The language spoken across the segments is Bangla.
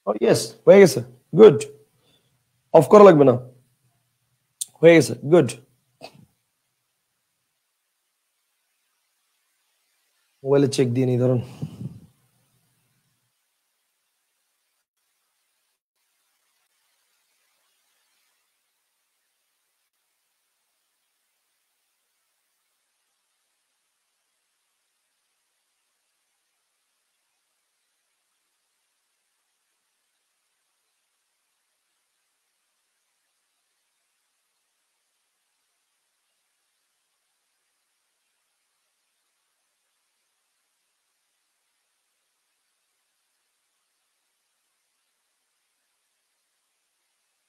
ইয়েস, হয়ে গেছে, গুড। অফ করা লাগবে না, হয়ে গেছে, গুড। মোবাইলে চেক দিয়ে নি, ধরুন।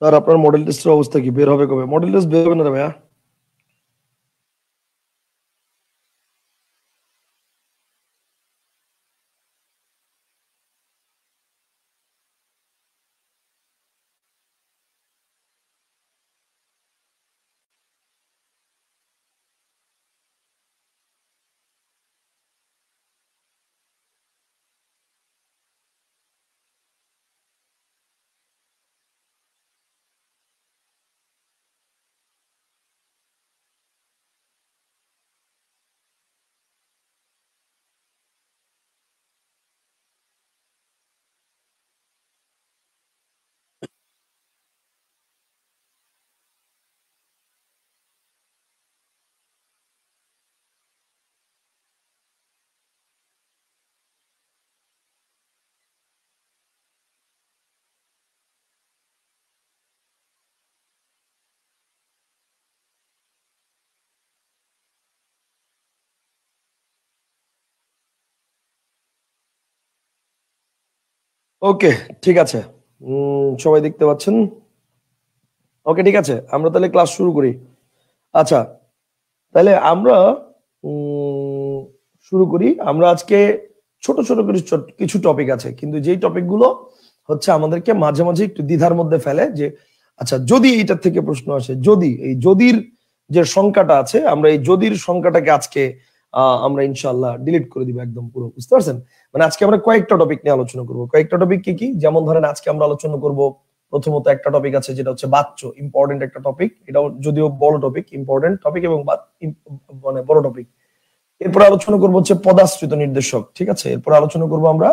স্যার আপনার মডেল টেস্টের অবস্থা কি, বের হবে কবে? মডেল টেস্ট বের হবে না রে ভাইয়া। ওকে, ঠিক আছে, সবাই দেখতে পাচ্ছেন? ওকে, ঠিক আছে, আমরা তাহলে ক্লাস শুরু করি। আচ্ছা, তাহলে আমরা শুরু করি। আমরা আজকে ছোট ছোট কিছু টপিক আছে, কিন্তু যেই টপিকগুলো হচ্ছে আমাদেরকে মাঝে মাঝে একটু দ্বিধার মধ্যে ফেলে, যে আচ্ছা যদি এইটার থেকে প্রশ্ন আসে, যদি এই যদির যে সংখ্যাটা আছে, আমরা এই যদির সংখ্যাটাকে আজকে আমরা ইনশাআল্লাহ ডিলিট করে দিব একদম পুরো, বুঝতে পারছেন? মানে আজকে আমরা কয়েকটা টপিক নিয়ে আলোচনা করব। কয়েকটা টপিক কি কি? যেমন ধরেন আজকে আমরা আলোচনা করব, প্রথমত একটা টপিক আছে যেটা হচ্ছে বাচ্য, ইম্পর্টেন্ট একটা টপিক, এটাও যদিও বড় টপিক, ইম্পর্টেন্ট টপিক এবং মানে বড় টপিক। এরপর আলোচনা করবো হচ্ছে পদাশ্রিত নির্দেশক, ঠিক আছে? এরপর আলোচনা করবো আমরা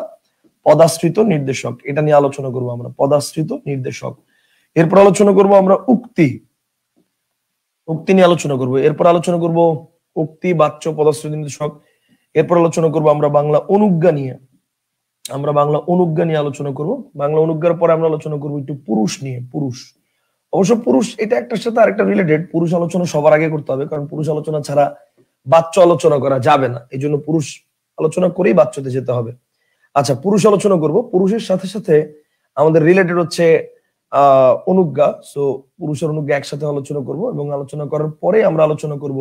পদাশ্রিত নির্দেশক, এটা নিয়ে আলোচনা করবো আমরা, পদাশ্রিত নির্দেশক। এরপর আলোচনা করবো আমরা উক্তি, উক্তি নিয়ে আলোচনা করবো। এরপর আলোচনা করবো উক্তি, বাচ্য, পদাশ্রিত নির্দেশক। এরপর আলোচনা করবো আমরা বাংলা অনুজ্ঞা নিয়ে, আমরা বাংলা অনুজ্ঞা নিয়ে আলোচনা করবো। বাংলা অনুজ্ঞার পরে আমরা আলোচনা করবো একটু পুরুষ নিয়ে, পুরুষ। অবশ্য পুরুষ এটা একটার সাথে আরেকটা রিলেটেড, পুরুষ আলোচনা সবার আগে করতে হবে, কারণ পুরুষ আলোচনা ছাড়া বাচ্য আলোচনা করা যাবে না, এই জন্য পুরুষ আলোচনা করেই বাচ্চতে যেতে হবে। আচ্ছা, পুরুষ আলোচনা করব, পুরুষের সাথে সাথে আমাদের রিলেটেড হচ্ছে অনুজ্ঞা। সো পুরুষের অনুজ্ঞা একসাথে আলোচনা করব, এবং আলোচনা করার পরে আমরা আলোচনা করব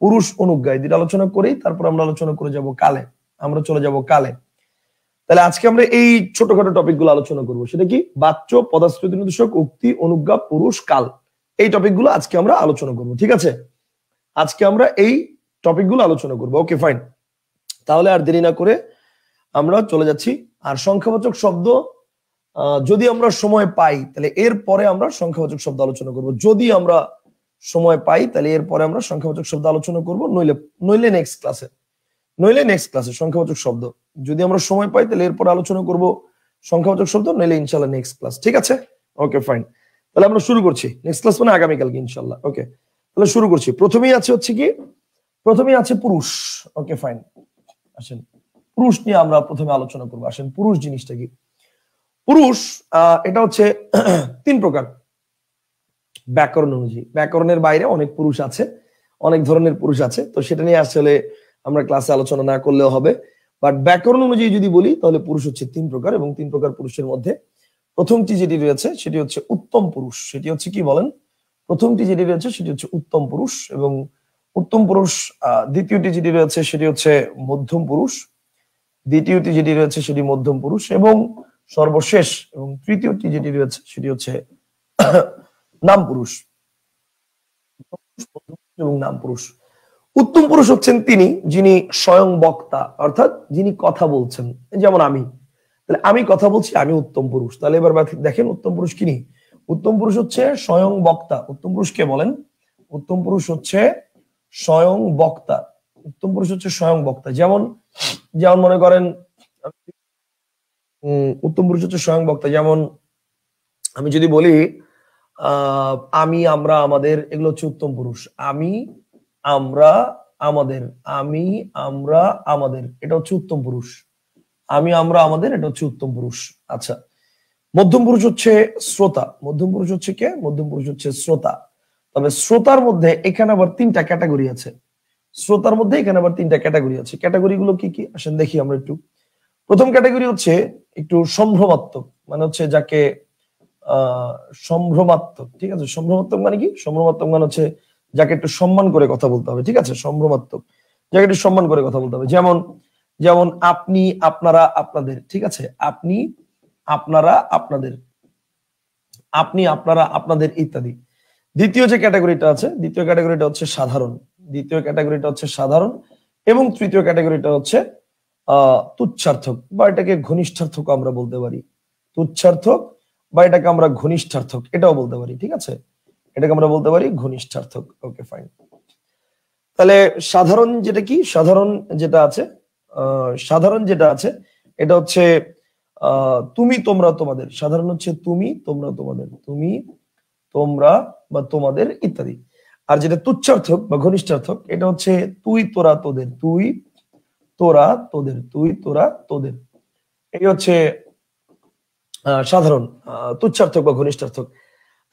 পুরুষ অনুজ্ঞা। এই দুটো আলোচনা করেই তারপর আমরা আলোচনা করে যাব কালে, আমরা চলে যাব কালে। তাহলে আজকে আমরা এই ছোটখাটো টপিকগুলো আলোচনা করব। সেটা কি? বাচ্য, পদাশ্রিত নির্দেশক, উক্তি, অনুজ্ঞা, পুরুষ, কাল। এই টপিকগুলো আজকে আমরা আলোচনা করব, ঠিক আছে? আজকে আমরা এই টপিকগুলো আলোচনা করব। ওকে, ফাইন। তাহলে আর দেরি না করে আমরা চলে যাচ্ছি। আর সংখ্যাবাচক শব্দ যদি আমরা সময় পাই, তাহলে এরপরে আমরা সংখ্যাবাচক শব্দ আলোচনা করব। যদি আমরা সময় পাই, তাহলে এরপরে আমরা সংখ্যাবাচক শব্দ আলোচনা করব, নইলে নেক্সট ক্লাসে, নইলে নেক্সট ক্লাসে সংখ্যাবাচক শব্দ যদি আমরা সময় পাই, তাহলে এরপর আলোচনা করব সংখ্যাবাচক শব্দ, নইলে ইনশাল্লাহ নেক্সট ক্লাস, ঠিক আছে? ওকে, ফাইন। তাহলে আমরা শুরু করছি, নেক্সট ক্লাস মানে আগামীকালকে ইনশাল্লাহ। ওকে, তাহলে শুরু করছি। প্রথমেই আছে হচ্ছে কি, প্রথমেই আছে পুরুষ। ওকে, ফাইন। আসেন পুরুষ নিয়ে আমরা প্রথমে আলোচনা করবো। আসেন, পুরুষ জিনিসটা কি? পুরুষ এটা হচ্ছে তিন প্রকার ব্যাকরণ অনুযায়ী। ব্যাকরণের বাইরে অনেক পুরুষ আছে, অনেক ধরনের পুরুষ আছে, তো সেটা নিয়ে আসলে আমরা ক্লাসে আলোচনা না করলেও হবে। বাট ব্যাকরণ অনুযায়ী যদি বলি, তাহলে পুরুষ হচ্ছে তিন প্রকার, এবং তিন প্রকার পুরুষের মধ্যে প্রথমটি যেটি রয়েছে সেটি হচ্ছে উত্তম পুরুষ। সেটি হচ্ছে কি বলেন? প্রথমটি যেটি রয়েছে সেটি হচ্ছে উত্তম পুরুষ, এবং উত্তম পুরুষ। দ্বিতীয়টি যেটি রয়েছে সেটি হচ্ছে মধ্যম পুরুষ, দ্বিতীয়টি যেটি রয়েছে সেটি মধ্যম পুরুষ, এবং সর্বশেষ এবং তৃতীয়টি যেটি রয়েছে সেটি হচ্ছে নাম পুরুষ, এবং নাম পুরুষ। উত্তম পুরুষ হচ্ছেন তিনি যিনি স্বয়ং বক্তা, অর্থাৎ যিনি কথা বলছেন, যেমন আমি। তাহলে আমি কথা বলছি, আমি উত্তম পুরুষ। তাহলে এবার দেখেন উত্তম পুরুষ কি? উত্তম পুরুষ হচ্ছে স্বয়ং বক্তা। উত্তম পুরুষ কে বলেন? উত্তম পুরুষ হচ্ছে স্বয়ং বক্তা। উত্তম পুরুষ হচ্ছে স্বয়ং বক্তা। যেমন যেমন মনে করেন উত্তম পুরুষ হচ্ছে স্বয়ং বক্তা। যেমন আমি যদি বলি আমি, আমরা, আমাদের, এগুলো হচ্ছে উত্তম পুরুষ। আমি, আমরা, আমাদের, আমি, আমরা, আমাদের, এটা হচ্ছে উত্তম পুরুষ। আমি, আমরা, আমাদের, এটা হচ্ছে উত্তম পুরুষ। আচ্ছা, মধ্যম পুরুষ হচ্ছে শ্রোতা। মধ্যম পুরুষ হচ্ছে কে? মধ্যম পুরুষ হচ্ছে শ্রোতা। তবে শ্রোতার মধ্যে এখানে আবার 3টা ক্যাটাগরি আছে। শ্রোতার মধ্যে এখানে আবার 3টা ক্যাটাগরি আছে। ক্যাটাগরি গুলো কি কি আসেন দেখি আমরা একটু। প্রথম ক্যাটাগরি হচ্ছে একটু সম্ভ্রমাত্মক, মানে হচ্ছে যাকে সম্ভ্রমাত্মক, ঠিক আছে? সম্ভ্রমাত্মক মানে কি? সম্ভ্রমাত্মক মানে হচ্ছে যাকে একটু সম্মান করে কথা বলতে হবে, ঠিক আছে? সম্ভ্রমাত্মক, যাকে একটু সম্মান করে কথা বলতে হবে। যেমন যেমন আপনি, আপনারা, আপনাদের, ঠিক আছে? আপনি, আপনারা, আপনাদের, আপনি, আপনারা, আপনাদের ইত্যাদি। দ্বিতীয় যে ক্যাটাগরিটা আছে, দ্বিতীয় ক্যাটাগরিটা হচ্ছে সাধারণ। দ্বিতীয় ক্যাটাগরিটা হচ্ছে সাধারণ এবং তৃতীয় ক্যাটাগরিটা হচ্ছে তুচ্ছার্থক, বা এটাকে ঘনিষ্ঠার্থক আমরা বলতে পারি। তুচ্ছার্থক বা এটাকে আমরা ঘনিষ্ঠার্থক এটাও বলতে পারি, ঠিক আছে? এটাকে আমরা বলতে পারি ঘনিষ্ঠার্থক। ওকে, ফাইন। তাহলে সাধারণ যেটা কি? সাধারণ যেটা আছে, সাধারণ যেটা আছে এটা হচ্ছে তুমি, তোমরা, তোমাদের। সাধারণ হচ্ছে তুমি, তোমরা, তোমাদের, তুমি, তোমরা বা তোমাদের ইত্যাদি। আর যেটা তুচ্ছার্থক বা ঘনিষ্ঠার্থক এটা হচ্ছে তুই, তোরা, তোদের, তুই, তোরা, তোদের, তুই, তোরা, তোদের। এই হচ্ছে সাধারণ তুচ্ছার্থক বা ঘনিষ্ঠার্থক।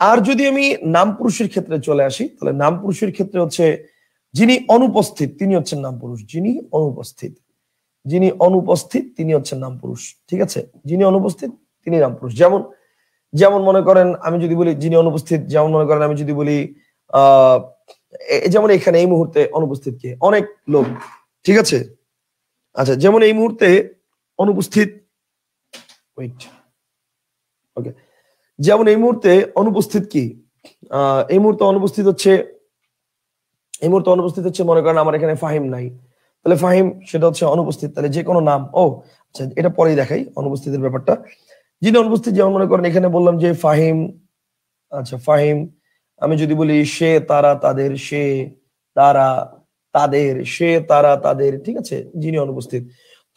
আর যদি আমি নাম পুরুষের ক্ষেত্রে চলে আসি, তাহলে নাম পুরুষের ক্ষেত্রে হচ্ছে যিনি অনুপস্থিত তিনি হচ্ছেন নাম পুরুষ। যিনি অনুপস্থিত, যিনি অনুপস্থিত তিনি হচ্ছেন নাম পুরুষ, ঠিক আছে? যিনি অনুপস্থিত তিনি নাম পুরুষ। যেমন যেমন মনে করেন আমি যদি বলি যিনি অনুপস্থিত, যেমন মনে করেন আমি যদি বলি যেমন এখানে এই মুহূর্তে অনুপস্থিত কে? অনেক লোক, ঠিক আছে? আচ্ছা, যেমন এই মুহূর্তে অনুপস্থিত, ওয়েট, ওকে, যেমন এই মুহূর্তে অনুপস্থিত কি? এই মুহূর্তে অনুপস্থিত হচ্ছে, এই মুহূর্তে অনুপস্থিত হচ্ছে মনে করেন আমার এখানে ফাহিম নাই, তাহলে ফাহিম সেটা হচ্ছে অনুপস্থিত। তাহলে যে কোনো নাম, ও আচ্ছা এটা পরেই দেখাই অনুপস্থিতির ব্যাপারটা। যিনি অনুপস্থিত, যেমন মনে করেন এখানে বললাম যে ফাহিম, আচ্ছা ফাহিম, আমি যদি বলি সে, তারা, তাদের, সে, তারা, তাদের, সে, তারা, তাদের, ঠিক আছে? যিনি অনুপস্থিত।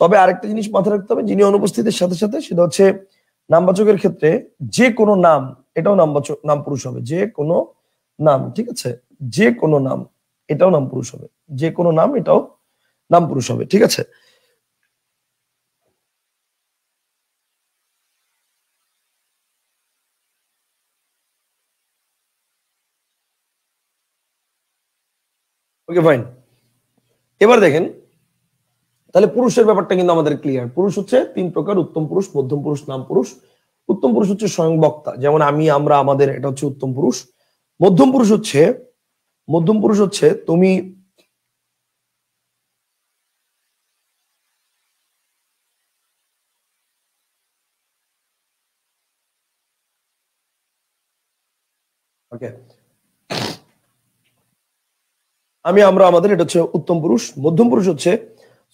তবে আরেকটা জিনিস মাথায় রাখতে হবে, যিনি অনুপস্থিতের সাথে সাথে সেটা হচ্ছে নামবাচকের ক্ষেত্রে যে কোনো নাম এটাও নামবাচক, নাম পুরুষ হবে। যে কোনো নাম, ঠিক আছে? যে কোনো নাম এটাও নাম পুরুষ হবে। যে কোনো নাম এটাও নাম পুরুষ হবে, ঠিক আছে? ওকে, ফাইন। এবার দেখেন তাহলে পুরুষের ব্যাপারটা কিন্তু আমাদের ক্লিয়ার। পুরুষ হচ্ছে 3 প্রকার: উত্তম পুরুষ, মধ্যম পুরুষ, নাম পুরুষ। উত্তম পুরুষ হচ্ছে স্বয়ং বক্তা, যেমন আমি, আমরা, আমাদের, এটা হচ্ছে উত্তম পুরুষ। মধ্যম পুরুষ হচ্ছে, মধ্যম পুরুষ হচ্ছে তুমি, ওকে, আমি, আমরা, আমাদের, এটা হচ্ছে উত্তম পুরুষ। মধ্যম পুরুষ হচ্ছে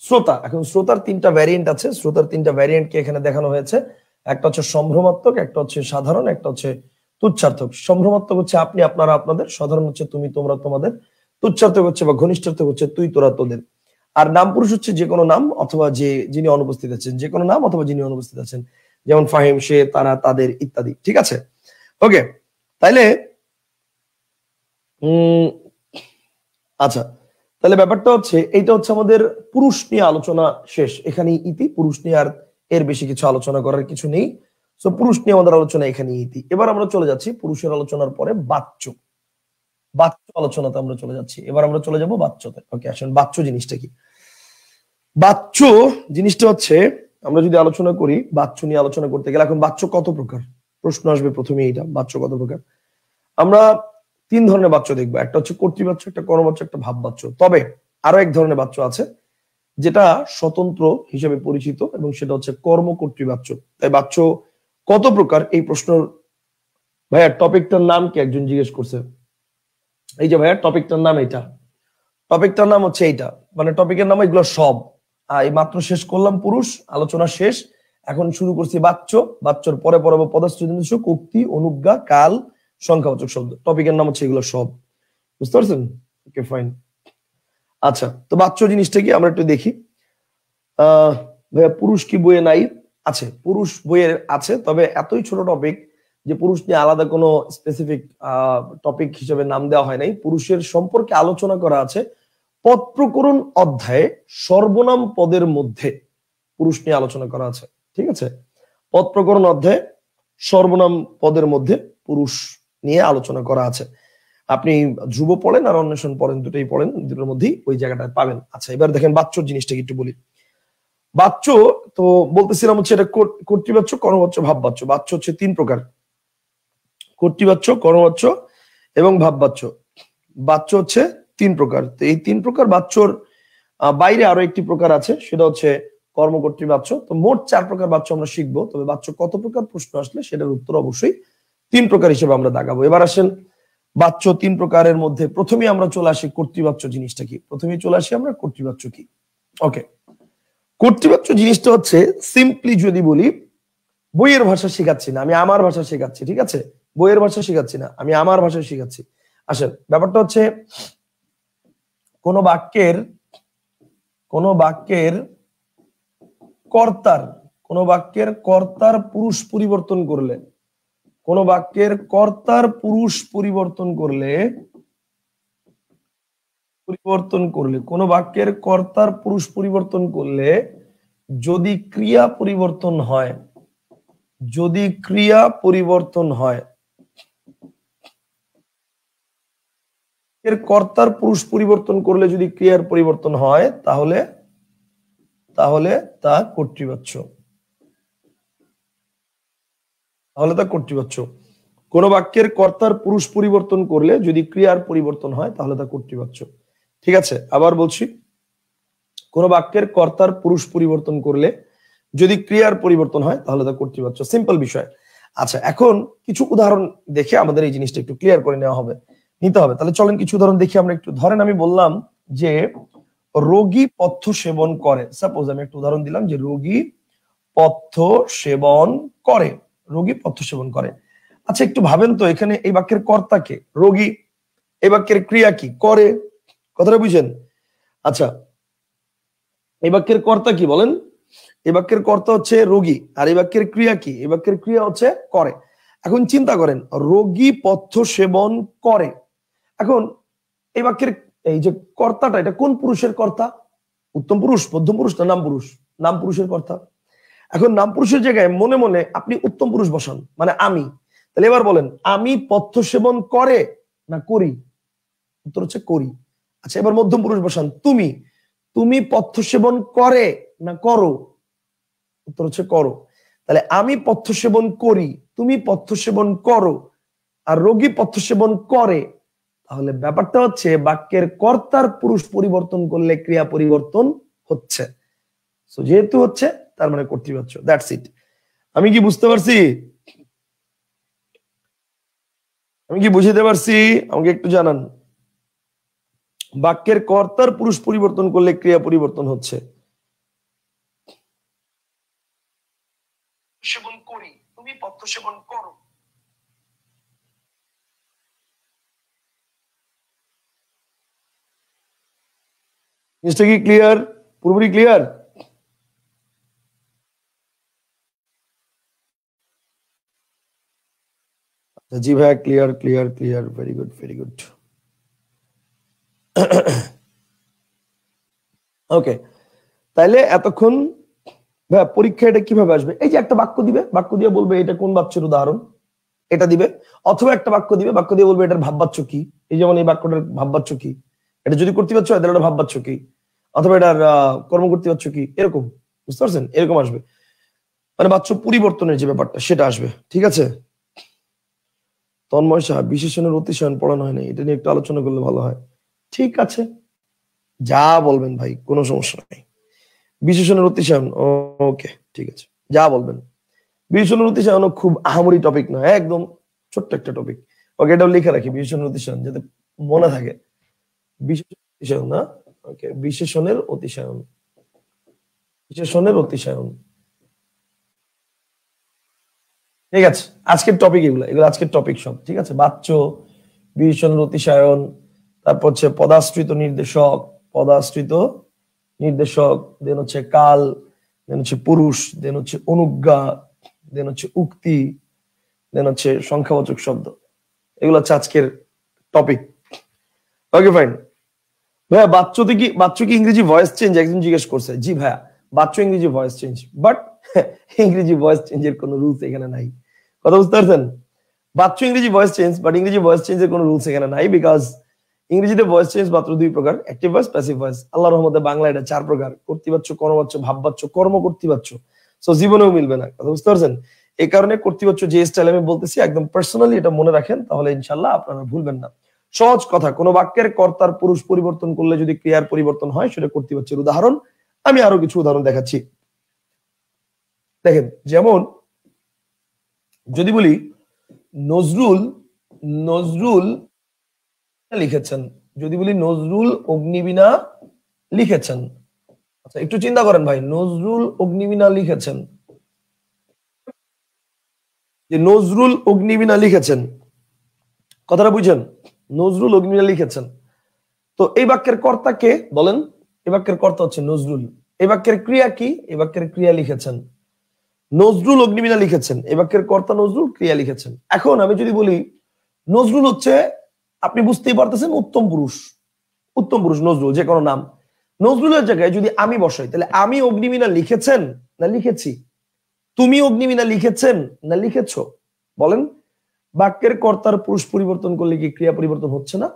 শ্রোতা। এখন শ্রোতার 3টা ভ্যারিয়েন্ট আছে। শ্রোতার 3টা ভ্যারিয়েন্টকে এখানে দেখানো হয়েছে। একটা হচ্ছে সম্ভ্রমাত্মক, একটা হচ্ছে সাধারণ, একটা হচ্ছে তুচ্ছার্থক। সম্ভ্রমাত্মক হচ্ছে আপনি, আপনারা, আপনাদের। সাধারণ হচ্ছে তুমি, তোমরা, তোমাদের। তুচ্ছার্থক হচ্ছে বা ঘনিষ্ঠার্থক হচ্ছে তুই, তোরা, তোদের। আর নাম পুরুষ হচ্ছে যে কোনো নাম অথবা যে, যিনি অনুপস্থিত আছেন, যে কোনো নাম অথবা যিনি অনুপস্থিত আছেন। যেমন ফাহিম, সে, তারা, তাদের ইত্যাদি, ঠিক আছে? ওকে, তাইলে উম আচ্ছা, তাহলে ব্যাপারটা হচ্ছে এইটা হচ্ছে আমাদের পুরুষ নিয়ে আলোচনা শেষ। এখানে ইতি। পুরুষ নিয়ে আর এর বেশি কিছু আলোচনা করার কিছু নেই। তো পুরুষ নিয়ে আমাদের আলোচনা এখানে ইতি। এবার আমরা চলে যাচ্ছি পুরুষের আলোচনার পরে বাচ্য, বাচ্য আলোচনাতে আমরা চলে যাচ্ছি। এবার আমরা চলে যাব বাচ্যতে। ওকে, আসেন বাচ্য জিনিসটা কি? বাচ্য জিনিসটা হচ্ছে, আমরা যদি আলোচনা করি বাচ্য নিয়ে আলোচনা করতে গেলে, এখন বাচ্য কত প্রকার প্রশ্ন আসবে প্রথমে, এইটা বাচ্য কত প্রকার। আমরা 3 ধরনের বাচ্য দেখবো। একটা হচ্ছে কর্তৃবাচ্য, একটা কর্মবাচ্য, একটা ভাব বাচ্য। তবে আরো এক ধরনের বাচ্য আছে যেটা স্বতন্ত্র হিসেবে পরিচিত, এবং সেটা হচ্ছে কর্মকর্তৃবাচ্য। তাই বাচ্য কত প্রকার এই প্রশ্ন, ভাইয়া টপিকটার নাম কি একজন জিজ্ঞেস করছে? এই যে ভাইয়া টপিকটার নাম এইটা, টপিকটার নাম হচ্ছে এইটা, মানে টপিকের নাম এগুলো সব। এই মাত্র শেষ করলাম পুরুষ আলোচনা শেষ। এখন শুরু করছি বাচ্য, বাচ্চর পরে পরে পদার্থ নির্দেশক, উক্তি, অনুজ্ঞা, কাল, সংখ্যাবাচক শব্দ। টপিকের নাম হচ্ছে এগুলো সব, বুঝতে পারছেন? Okay fine. আচ্ছা, তো বাচ্য জিনিসটা কি আমরা একটু দেখি। ভাইয়া পুরুষ কি বইয়ে নাই? আছে, পুরুষ বইয়ের আছে, তবে এতই ছোট টপিক যে পুরুষ নিয়ে আলাদা কোনো স্পেসিফিক টপিক হিসেবে নাম দেওয়া হয় নাই। পুরুষের সম্পর্কে আলোচনা করা আছে পদ প্রকরণ অধ্যায়ে সর্বনাম পদের মধ্যে পুরুষ নিয়ে আলোচনা করা আছে, ঠিক আছে? পদ প্রকরণ অধ্যায়ে সর্বনাম পদের মধ্যে পুরুষ নিয়ে আলোচনা করা আছে। আপনি ধ্রুব পড়েন আর অন্বেষণ পড়েন, দুটোই পড়েন, দুটোর মধ্যেই ওই জায়গাটা পাবেন। আচ্ছা, এবার দেখেন বাচ্চর জিনিসটা একটু বলি। বাচ্য তো বলতেছিলাম হচ্ছে এটা কর্তৃবাচ্য, কর্মবাচ্য, ভাববাচ্য। বাচ্য হচ্ছে তিন প্রকার: কর্তৃবাচ্য, কর্মবাচ্য এবং ভাববাচ্য। বাচ্য হচ্ছে তিন প্রকার। তো এই তিন প্রকার বাচ্যর বাইরে আরো একটি প্রকার আছে, সেটা হচ্ছে কর্মকর্তৃবাচ্য। তো মোট চার প্রকার বাচ্য আমরা শিখবো, তবে বাচ্য কত প্রকার প্রশ্ন আসলে সেটার উত্তর অবশ্যই তিন প্রকার হিসেবে আমরা দাগাবো। এবার আসেন বাচ্য তিন প্রকারের মধ্যে প্রথমে আমরা চলে আসি কর্তৃবাচ্য জিনিসটা কি। প্রথমে চলে আসি আমরা কর্তৃবাচ্য কি। ওকে, কর্তৃবাচ্য জিনিসটা হচ্ছে সিম্পলি যদি বলি, বইয়ের ভাষা শেখাচ্ছি না, আমি আমার ভাষা শেখাচ্ছি, ঠিক আছে? বইয়ের ভাষা শেখাচ্ছি না, আমি আমার ভাষা শেখাচ্ছি। আসেন, ব্যাপারটা হচ্ছে কোন বাক্যের কর্তার পুরুষ পরিবর্তন করলে, কোন বাক্যের কর্তার পুরুষ পরিবর্তন করলে কোন বাক্যের কর্তার পুরুষ পরিবর্তন করলে যদি ক্রিয়া পরিবর্তন হয়, এর কর্তার পুরুষ পরিবর্তন করলে যদি ক্রিয়ার পরিবর্তন হয়, তাহলে তা কর্তৃবাচ্য। কোন বাক্যের কর্তার পুরুষ পরিবর্তন করলে যদি ক্রিয়ার পরিবর্তন হয়, তাহলে তা কর্তৃবাচ্য। ঠিক আছে, আবার বলছি, কোন বাক্যের কর্তার পুরুষ পরিবর্তন করলে যদি ক্রিয়ার পরিবর্তন হয়, তাহলে তা কর্তৃবাচ্য। সিম্পল বিষয়। আচ্ছা, এখন কিছু উদাহরণ দেখে আমাদের এই জিনিসটা একটু ক্লিয়ার করে নিতে হবে। তাহলে চলেন কিছু উদাহরণ দেখি আমরা একটু। ধরেন আমি বললাম যে রোগী পথ্য সেবন করে। সাপোজ আমি একটা উদাহরণ দিলাম যে রোগী পথ্য সেবন করে। আচ্ছা, একটু ভাবেন তো, এখানে এই বাক্যের কর্তা কে? রোগী। এই বাক্যের ক্রিয়া কি? করে। কথাটা বুঝেন? আচ্ছা, এই বাক্যের কর্তা কি বলেন? এই বাক্যের কর্তা হচ্ছে রোগী, আর এই বাক্যের ক্রিয়া কি? এই বাক্যের ক্রিয়া হচ্ছে করে। এখন চিন্তা করেন, রোগী পথ্য সেবন করে। এখন এই বাক্যের এই যে কর্তাটা, এটা কোন পুরুষের কর্তা? উত্তম পুরুষ, মধ্যম পুরুষ না নাম পুরুষ? নাম পুরুষের কর্তা। এখন নাম পুরুষের জায়গায় মনে মনে আপনি উত্তম পুরুষ বসান, মানে আমি। তাহলে এবার বলেন, আমি পথ্য সেবন করে না করি? উত্তর হচ্ছে করি। আচ্ছা, এবার মধ্যম পুরুষ বসান, তুমি পথ্য সেবন করে না করো? উত্তর হচ্ছে করো। তাহলে আমি পথ্য সেবন করি, তুমি পথ্য সেবন করো, আর রোগী পথ্য সেবন করে। তাহলে ব্যাপারটা হচ্ছে বাক্যের কর্তার পুরুষ পরিবর্তন করলে ক্রিয়া পরিবর্তন হচ্ছে। সো যেহেতু হচ্ছে, তার মানে কর্তৃবাচ্য। That's it. আমি কি বুঝতে পারছি? আমি কি বুঝতে পারছি? আমাকে একটু জানান। বাক্যের কর্তার পুরুষ পরিবর্তন করলে ক্রিয়া পরিবর্তন হচ্ছে। সেবন করি, তুমি পথ্য সেবন করো। জিনিসটা কি ক্লিয়ার? পুরোপুরি ক্লিয়ার? জি ভাইয়া, clear clear clear, very good very good. Okay, তাইলে এতক্ষণ ভাইয়া পরীক্ষা এটা কিভাবে আসবে? এই যে একটা বাক্য দিবে, বাক্য দিয়ে বলবে এটা কোন বাচ্যের উদাহরণ, এটা দিবে। অথবা একটা বাক্য দিবে, বাক্য দিয়ে বলবে এটার ভাববাচ্য কি। এই যেমন এই বাক্যটার ভাববাচ্য কি, এটা যদি কর্তৃবাচ্য হয় তাহলে এটা ভাববাচ্য কি, অথবা এটার কর্মকর্তৃবাচ্য কি, এরকম। বুঝতে পারছেন? এরকম আসবে, মানে বাচ্য পরিবর্তনের যে ব্যাপারটা সেটা আসবে। ঠিক আছে? তন্ময় সাহা, বিশেষণের অতিশয়ন পড়ানো হয় না, এটা নিয়ে একটু আলোচনা করলে ভালো হয়। ঠিক আছে, যা বলবেন ভাই, কোনো সমস্যা নেই। বিশেষণের অতিশয়ন, ওকে ঠিক আছে, যা বলবেন। বিশেষণের অতিশয়ন খুব আহামরি টপিক নয়, একদম ছোট্ট একটা টপিক। ওকে, এটাও লিখে রাখি, বিশেষণের অতিশয়ন, যাতে মনে থাকে। বিশেষণ অতিশয়ন না, ওকে, বিশেষণের অতিশয়ন। ঠিক আছে, আজকের টপিক এগুলো এগুলো আজকের টপিক সব। ঠিক আছে, বাচ্য, বিশেষণ, অতিশায়ন, তারপর হচ্ছে পদাশ্রিত নির্দেশক, পদাশ্রিত নির্দেশক, দেন হচ্ছে কাল, দেন হচ্ছে পুরুষ, দেন হচ্ছে অনুজ্ঞা, দেন হচ্ছে উক্তি, দেন হচ্ছে সংখ্যাবাচক শব্দ। এগুলো হচ্ছে আজকের টপিক। Okay fine. ভাইয়া বাচ্চু কি ইংরেজি ভয়েস চেঞ্জ? একজন জিজ্ঞেস করছে। জি ভাইয়া, বাচ্চু ইংরেজি ভয়েস চেঞ্জ, বাট ইংরেজি ভয়েস চেঞ্জের কোনো রুলস এখানে নাই। কথা বুঝতে পারছেন? বাচ্চু ইংরেজি ভয়েস চেঞ্জ, বাট ইংরেজি ভয়েস চেঞ্জের কোনো রুলস এখানে নাই, বিকজ ইংরেজিতে ভয়েস চেঞ্জ মাত্র দুই প্রকার, অ্যাক্টিভ ভয়েস, প্যাসিভ ভয়েস। আল্লাহর রহমতে বাংলা এটা চার প্রকার: কর্তৃবাচ্য, কর্মবাচ্য, ভাববাচ্য, কর্ম কর্তৃবাচ্য। সো জীবনেও মিলবে না। কথা বুঝতে পারছেন? এই কারণে কর্তৃবাচ্য যে স্টাইল আমি বলতেছি একদম পার্সোনালি এটা মনে রাখেন, তাহলে ইনশাল্লাহ আপনারা ভুলবেন না। সহজ কথা, কোন বাক্যের কর্তার পুরুষ পরিবর্তন করলে যদি ক্রিয়ার পরিবর্তন হয় সেটা কর্তৃবাচ্যের উদাহরণ। আমি আরো কিছু উদাহরণ দেখাচ্ছি। দেখেন, যেমন যদি বলি নজরুল নজরুল লিখেছেন, যদি বলি নজরুল অগ্নিবীণা লিখেছেন। আচ্ছা একটু চিন্তা করেন ভাই, নজরুল অগ্নিবীণা লিখেছেন, যে নজরুল অগ্নিবীণা লিখেছেন, কথাটা বুঝছেন? নজরুল অগ্নিবীণা লিখেছেন। তো এই বাক্যের কর্তা কে বলেন? এই বাক্যের কর্তা হচ্ছে নজরুল। এই বাক্যের ক্রিয়া কি? এই বাক্যের ক্রিয়া লিখেছেন। নজরুল অগ্নিবীণা লিখেছেন, এই বাক্যের কর্তা নজরুল, ক্রিয়া লিখেছেন। এখন আমি যদি বলি নজরুল হচ্ছে, আপনি বুঝতেই পারতেছেন, উত্তম পুরুষ। উত্তম পুরুষ নজরুল, যে কোনো নাম। নজরুলের জায়গায় যদি আমি বসাই, তাহলে আমি অগ্নিবীণা লিখেছেন না লিখেছি? তুমি অগ্নিবীণা লিখেছেন না লিখেছো? বলেন। বাক্যের কর্তার পুরুষ পরিবর্তন করলে কি ক্রিয়া পরিবর্তন হচ্ছে না?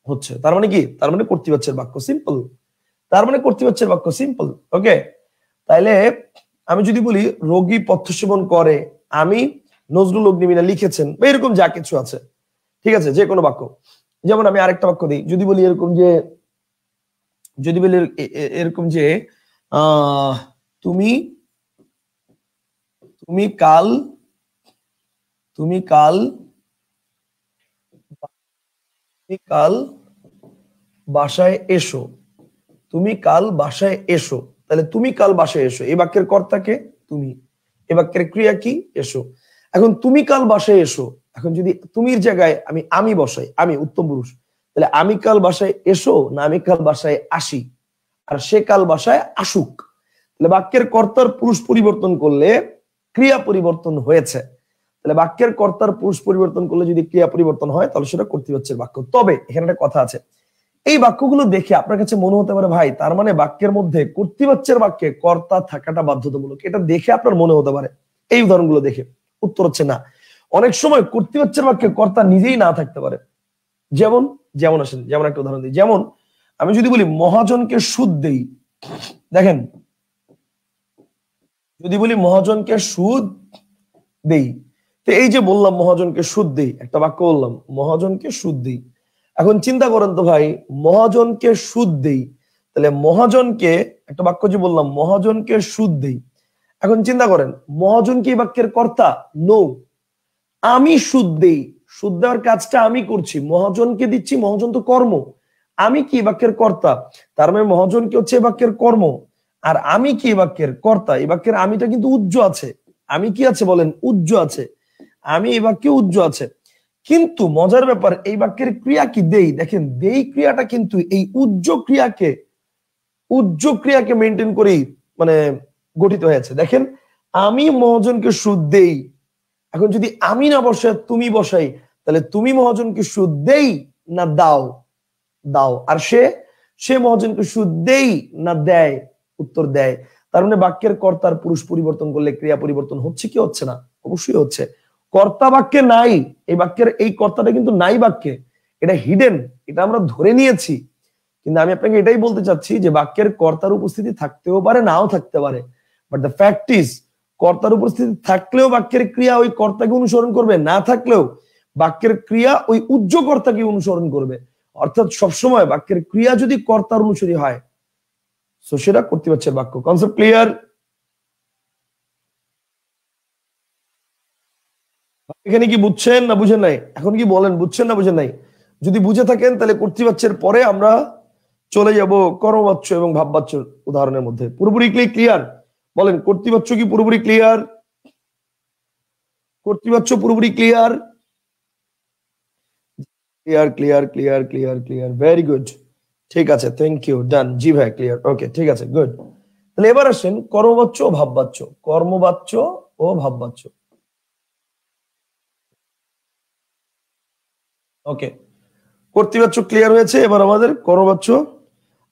হচ্ছে। তার মানে কি? তার মানে কর্তৃবাচ্যের বাক্য, সিম্পল। তার মানে কর্তৃবাচ্যের বাক্য, সিম্পল। ওকে, তাইলে আমি যদি বলি রোগী পথ্য সেবন করে, আমি নজরুল অগ্নিবীণা লিখেছেন, বা এরকম যা কিছু আছে, ঠিক আছে, যে কোনো বাক্য। যেমন আমি আরেকটা বাক্য দিই, যদি বলি এরকম যে, যদি বলি এরকম যে তুমি তুমি কাল তুমি কাল তুমি কাল বাসায় এসো, তুমি কাল বাসায় এসো। তাহলে তুমি কাল বাসায় এসো, এই বাক্যের কর্তাকে তুমি, এই বাক্যের ক্রিয়া কি? এসো। এখন তুমি কাল বাসায় এসো, এখন যদি তুমির জায়গায় আমি বসাই, আমি উত্তম পুরুষ, তাহলে আমি কাল বাসায় এসো না আমি কাল বাসায় আসি? আর সে কাল বাসায় আসুক। তাহলে বাক্যের কর্তার পুরুষ পরিবর্তন করলে ক্রিয়া পরিবর্তন হয়েছে। তাহলে বাক্যের কর্তার পুরুষ পরিবর্তন করলে যদি ক্রিয়া পরিবর্তন হয়, তাহলে সেটা কর্তৃবাচ্যের বাক্য। তবে এখানে একটা কথা আছে, এই বাক্যগুলো দেখে আপনার কাছে মনে হতে পারে ভাই তার মানে বাক্যের মধ্যে কর্তৃবাচ্যের বাক্যে কর্তা থাকাটা বাধ্যতামূলক। এটা দেখে আপনার মনে হতে পারে, এই উদাহরণগুলো দেখে। উত্তর হচ্ছে না। অনেক সময় কর্তৃবাচ্যের বাক্যে কর্তা নিজেই না থাকতে পারে। যেমন যেমন আসেন, যেমন একটা উদাহরণ দিই। যেমন আমি যদি বলি মহাজনকে সুদ দেই, দেখেন, যদি বলি মহাজনকে সুদ দেই, তো এই যে বললাম মহাজনকে সুদ দেই, একটা বাক্য বললাম মহাজনকে সুদ দেই। এখন চিন্তা করেন তো ভাই, মহাজনকে সুদ দেই, তাহলে মহাজনকে, একটা বাক্য যে বললাম মহাজনকে সুদ দেই। এখন চিন্তা করেন, মহাজন কি বাক্যের কর্তা? নো। আমি সুদ দেই, সুদ দেওয়ার কাজটা আমি করছি, মহাজনকে দিচ্ছি, মহাজন তো কর্ম। আমি কি বাক্যের কর্তা? তার মানে মহাজন কি হচ্ছে বাক্যের কর্ম, আর আমি কি বাক্যের কর্তা। এই বাক্যের আমিটা কিন্তু উজ্জ আছে। আমি কি আছে বলেন? উজ্জ আছে। আমি এই বাক্যে উজ্জ আছে। কিন্তু মজার ব্যাপার, এই বাক্যের ক্রিয়া কি? দেই। দেখেন, দেই ক্রিয়াটা কিন্তু এই উজ্জ ক্রিয়াকে মেনটেন করেই মানে গঠিত হয়েছে। দেখেন, আমি মহাজনকে সুদ দেই, এখন যদি আমি না বসাই তুমি বসাই, তাহলে তুমি মহাজনকে সুদ দেই না দাও? দাও। আর সে মহাজনকে সুদ দেই না দেয়? উত্তর দেয়। তার মানে বাক্যের কর্তার পুরুষ পরিবর্তন করলে ক্রিয়া পরিবর্তন হচ্ছে কি হচ্ছে না? অবশ্যই হচ্ছে। কর্তা বাক্যে নাই, এই বাক্যের এই কর্তাটা কিন্তু নাই বাক্যে, এটা হিডেন, এটা আমরা ধরে নিয়েছি। কিন্তু আমি আপনাকে এটাই বলতে চাচ্ছি যে বাক্যের কর্তার উপস্থিতি থাকতেও পারে, নাও থাকতে পারে, বাট দ্য ফ্যাক্ট ইজ কর্তার উপস্থিতি থাকলেও বাক্যের ক্রিয়া ওই কর্তাকে অনুসরণ করবে, না থাকলেও বাক্যের ক্রিয়া ওই উজ্জ কর্তাকে অনুসরণ করবে। অর্থাৎ সবসময় বাক্যের ক্রিয়া যদি কর্তার অনুসারী হয়, তো সেটা কর্তৃপক্ষের বাক্য। Concept clear? এখানে কি বুঝছেন না বুঝেন নাই? এখন কি বলেন, বুঝছেন না বুঝেন নাই? যদি বুঝে থাকেন তাহলে কর্তৃপক্ষের পরে আমরা চলে যাব কর্মবাচ্য এবং ভাববাচ্যের উদাহরণের মধ্যে। পুরোপুরি ক্লিয়ার? বলেন, কর্তৃপক্ষ কি পুরোপুরি ক্লিয়ার? কর্তৃবাচ্য পুরোপুরি clear? Clear clear clear clear clear, very good. ঠিক আছে, থ্যাংক ইউ, ডান। জি ভাই, ক্লিয়ার, ওকে, ঠিক আছে, গুড। তাহলে এবার আসেন কর্মবাচ্য ও ভাববাচ্য। কর্মবাচ্য ও ভাববাচ্য, ওকে। কর্তৃবাচ্য ক্লিয়ার হয়েছে, এবার আমাদের কর্মবাচ্য।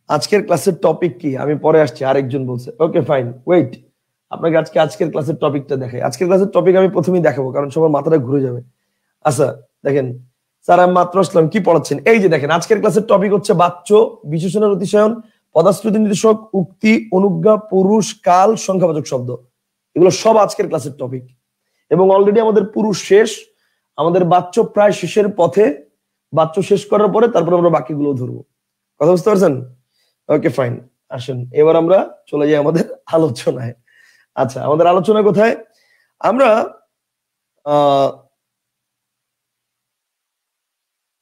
আজকের ক্লাসের টপিক কি আমি পরে আসছি, আরেকজন বলছে, ওকে ফাইন, ওয়েট। আপনাকে আজকের ক্লাসের টপিকটা দেখাই। আজকের ক্লাসের টপিক আমি প্রথমেই দেখাবো, কারণ সবার মাথাটা ঘুরে যাবে। আচ্ছা দেখেন স্যার, আমি মাত্র আসলাম, কি পড়াচ্ছেন? এই যে দেখেন, আজকের ক্লাসের টপিক হচ্ছে বাচ্য, বিশেষণের অতিশয়ন, পদাশ্রুতি নির্দেশক, উক্তি, অনুজ্ঞা, পুরুষ, কাল, সংখ্যাবাচক শব্দ। এগুলো সব আজকের ক্লাসের টপিক। এবং অলরেডি আমাদের পুরুষ শেষ, আমাদের বাচ্য প্রায় শেষের পথে। বাচ্য শেষ করার পরে তারপর আমরা বাকিগুলো ধরবো। কথা বুঝতে পারছেন? ওকে ফাইন, আসেন এবার আমরা চলে যাই আমাদের আলোচনায়। আচ্ছা, আমাদের আলোচনা কোথায়? আমরা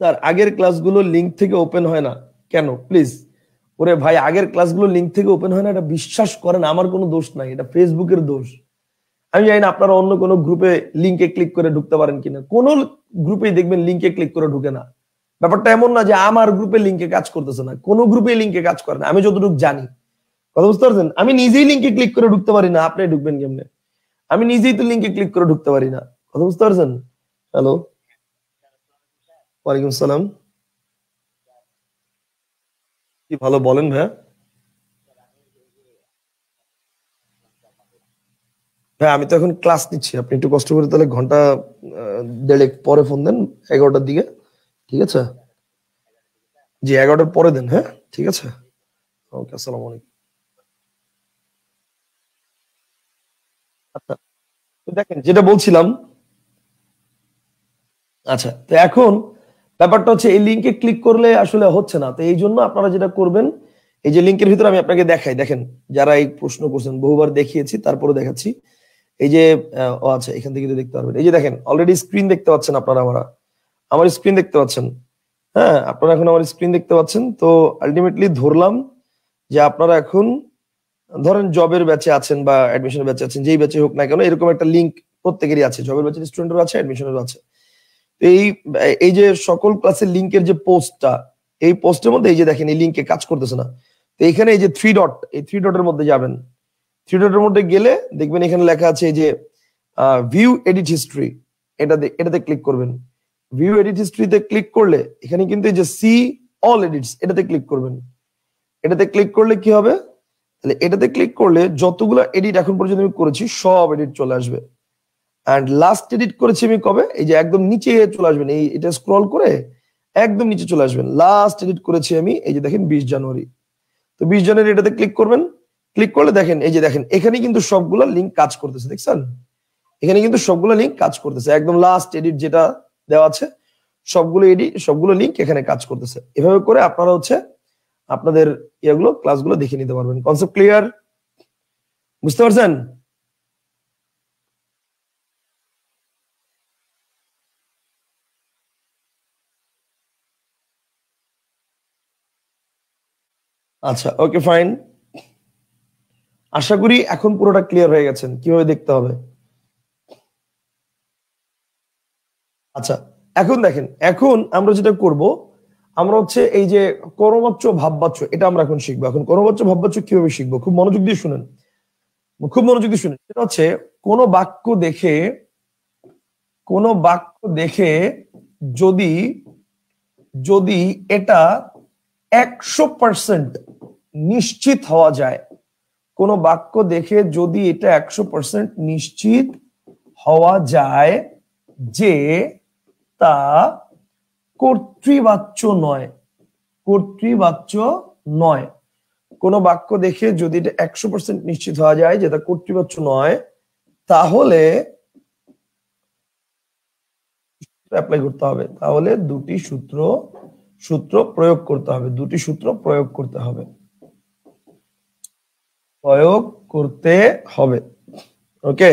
স্যার আগের ক্লাসগুলো লিংক থেকে ওপেন হয় না কেন? প্লিজ, ওরে ভাই, আগের ক্লাসগুলো লিংক থেকে ওপেন হয় না, এটা বিশ্বাস করেন আমার কোনো দোষ নাই, এটা ফেসবুকের দোষ। আমি জানি না আপনারা অন্য কোনো গ্রুপে লিংকে ক্লিক করে ঢুকতে পারেন কিনা। কোন গ্রুপেই দেখবেন লিংকে ক্লিক করে ঢুকে না। ব্যাপারটা এমন না যে আমার গ্রুপে লিংকে কাজ করতেছে না, কোনো গ্রুপে লিংকে কাজ করে না, আমি যতটুকু জানি। কথা বুঝতে পারছেন? আমি নিজেই লিংকে ক্লিক করে ঢুকতে পারি না, আপনি ঢুকবেন কেমনে? আমি নিজেই তো লিংকে ক্লিক করে ঢুকতে পারি না। কথা বুঝতে পারছেন? হ্যালো, ওয়ালাইকুম সালাম। কি ভালো, বলেন ভাইয়া। হ্যাঁ, আমি তো এখন ক্লাস নিচ্ছি, আপনি একটু কষ্ট করে তাহলে ঘন্টা দেড়েক পরে ফোন দেন, 11টার দিকে। ঠিক আছে, জি 11টার পরে দেন, হ্যাঁ ঠিক আছে। ওকে, আসসালামু আলাইকুম। আচ্ছা, তো দেখেন যেটা বলছিলাম। আচ্ছা, তো এখন ব্যাপারটা হচ্ছে এই লিংকে ক্লিক করলে আসলে হচ্ছে না। তো এই জন্য আপনারা যেটা করবেন, এই যে লিংকের ভিতরে আমি আপনাকে দেখাই, দেখেন যারা এই প্রশ্ন করছেন, বহুবার দেখিয়েছি তারপরে দেখাচ্ছি। এই যে ও আচ্ছা, এখান থেকে দেখতে পারবেন। এই যে দেখেন, অলরেডি স্ক্রিন দেখতে পাচ্ছেন আপনারা, আমার স্ক্রিন দেখতে পাচ্ছেন। হ্যাঁ, আপনারা এখন আমার স্ক্রিন দেখতে পাচ্ছেন। তো আলটিমেটলি ধরলাম যে আপনারা এখন ধরেন জবের ব্যাচে আছেন বা অ্যাডমিশনের ব্যাচে আছেন, যেই ব্যাচে হোক না কেন, এরকম একটা লিংক প্রত্যেকেরই আছে, জবের ব্যাচের স্টুডেন্টেরও আছে, অ্যাডমিশনেরও আছে। তো এই যে সকল ক্লাসের লিংকের যে পোস্টটা, এই পোস্টের মধ্যে এই যে দেখেন এই লিংকে কাজ করতেছে না। তো এখানে এই যে থ্রি ডট, এই থ্রি ডটের মধ্যে যাবেন। থ্রি ডটের মধ্যে গেলে দেখবেন এখানে লেখা আছে এই যে ভিউ এডিট হিস্ট্রি, এটাতে ক্লিক করবেন। ভিউ এডিট হিস্ট্রিতে ক্লিক করলে এখানে কিন্তু এই যে সি অল এডিটস, এটাতে ক্লিক করবেন। এটাতে ক্লিক করলে কি হবে? তাহলে এটাতে ক্লিক করলে যতগুলো এডিট এখন পর্যন্ত আমি করেছি সব এডিট চলে আসবে। এন্ড লাস্ট এডিট করেছি আমি কবে? এই যে একদম নিচে চলে আসবেন, এটা স্ক্রল করে একদম নিচে চলে আসবেন। লাস্ট এডিট করেছি আমি, এই যে দেখেন 20 জানুয়ারি। তো 20 জানুয়ারি এটাতে ক্লিক করবেন। ক্লিক করলে দেখেন, এই যে দেখেন এখানে কিন্তু সবগুলো লিংক কাজ করতেছে, দেখছেন? এখানে কিন্তু সবগুলো লিংক কাজ করতেছে, একদম লাস্ট এডিট যেটা দেওয়া আছে সবগুলো লিংক এখানে কাজ করতেছে। এভাবে করে আপনারা হচ্ছে আপনাদের ইয়েগুলো ক্লাসগুলো দেখে নিতে পারবেন। Concept clear? বুঝতে পারছেন? আচ্ছা, ওকে ফাইন। আশা করি এখন পুরোটা ক্লিয়ার হয়ে গেছেন কিভাবে দেখতে হবে। আচ্ছা, এখন দেখেন, এখন আমরা যেটা করব, আমরা হচ্ছে এই যে কর্মবাচ্য ভাববাচ্য, এটা আমরা এখন শিখবো। এখন কর্মবাচ্য ভাববাচ্য কিভাবে শিখবো, খুব মনোযোগ দিয়ে শুনেন, খুব মনোযোগ দিয়ে শুনেন। সেটা হচ্ছে কোন বাক্য দেখে, কোন বাক্য দেখে যদি যদি এটা 100% নিশ্চিত হওয়া যায়, কোন বাক্য দেখে যদি এটা 100% নিশ্চিত হওয়া যায় যে তা কর্তৃবাচ্য নয়, কর্তৃবাচ্য নয়। কোন বাক্য দেখে যদি এটা 100% নিশ্চিত হওয়া যায় যে তা কর্তৃবাচ্য নয়, তাহলে অ্যাপ্লাই করতে হবে, তাহলে দুটি সূত্র প্রয়োগ করতে হবে, দুটি সূত্র প্রয়োগ করতে হবে, প্রয়োগ করতে হবে। ওকে,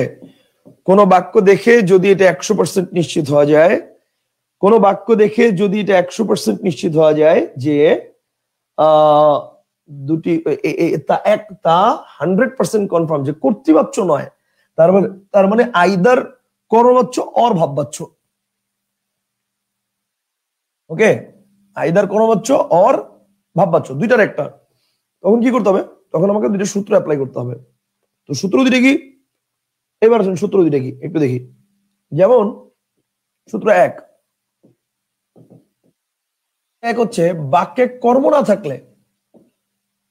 কোন বাক্য দেখে যদি এটা 100% নিশ্চিত হওয়া যায়, কোন বাক্য দেখে যদি এটা 100% নিশ্চিত হওয়া যায় যে দুটি তা 100% কনফার্ম যে কর্তৃবাচ্য নয়, তার মানে আইদার কর্মবাচ্য অর ভাববাচ্য। ওকে, আইদার কর্মবাচ্য অর ভাববাচ্য, দুইটার একটা। তখন কি করতে হবে? তখন আমাকে দুইটা সূত্র অ্যাপ্লাই করতে হবে। তো সূত্র দুইটা কি? এবার আসুন সূত্র দুইটা কি একটু দেখি। যেমন সূত্র এক হচ্ছে বাক্যে কর্ম না থাকলে,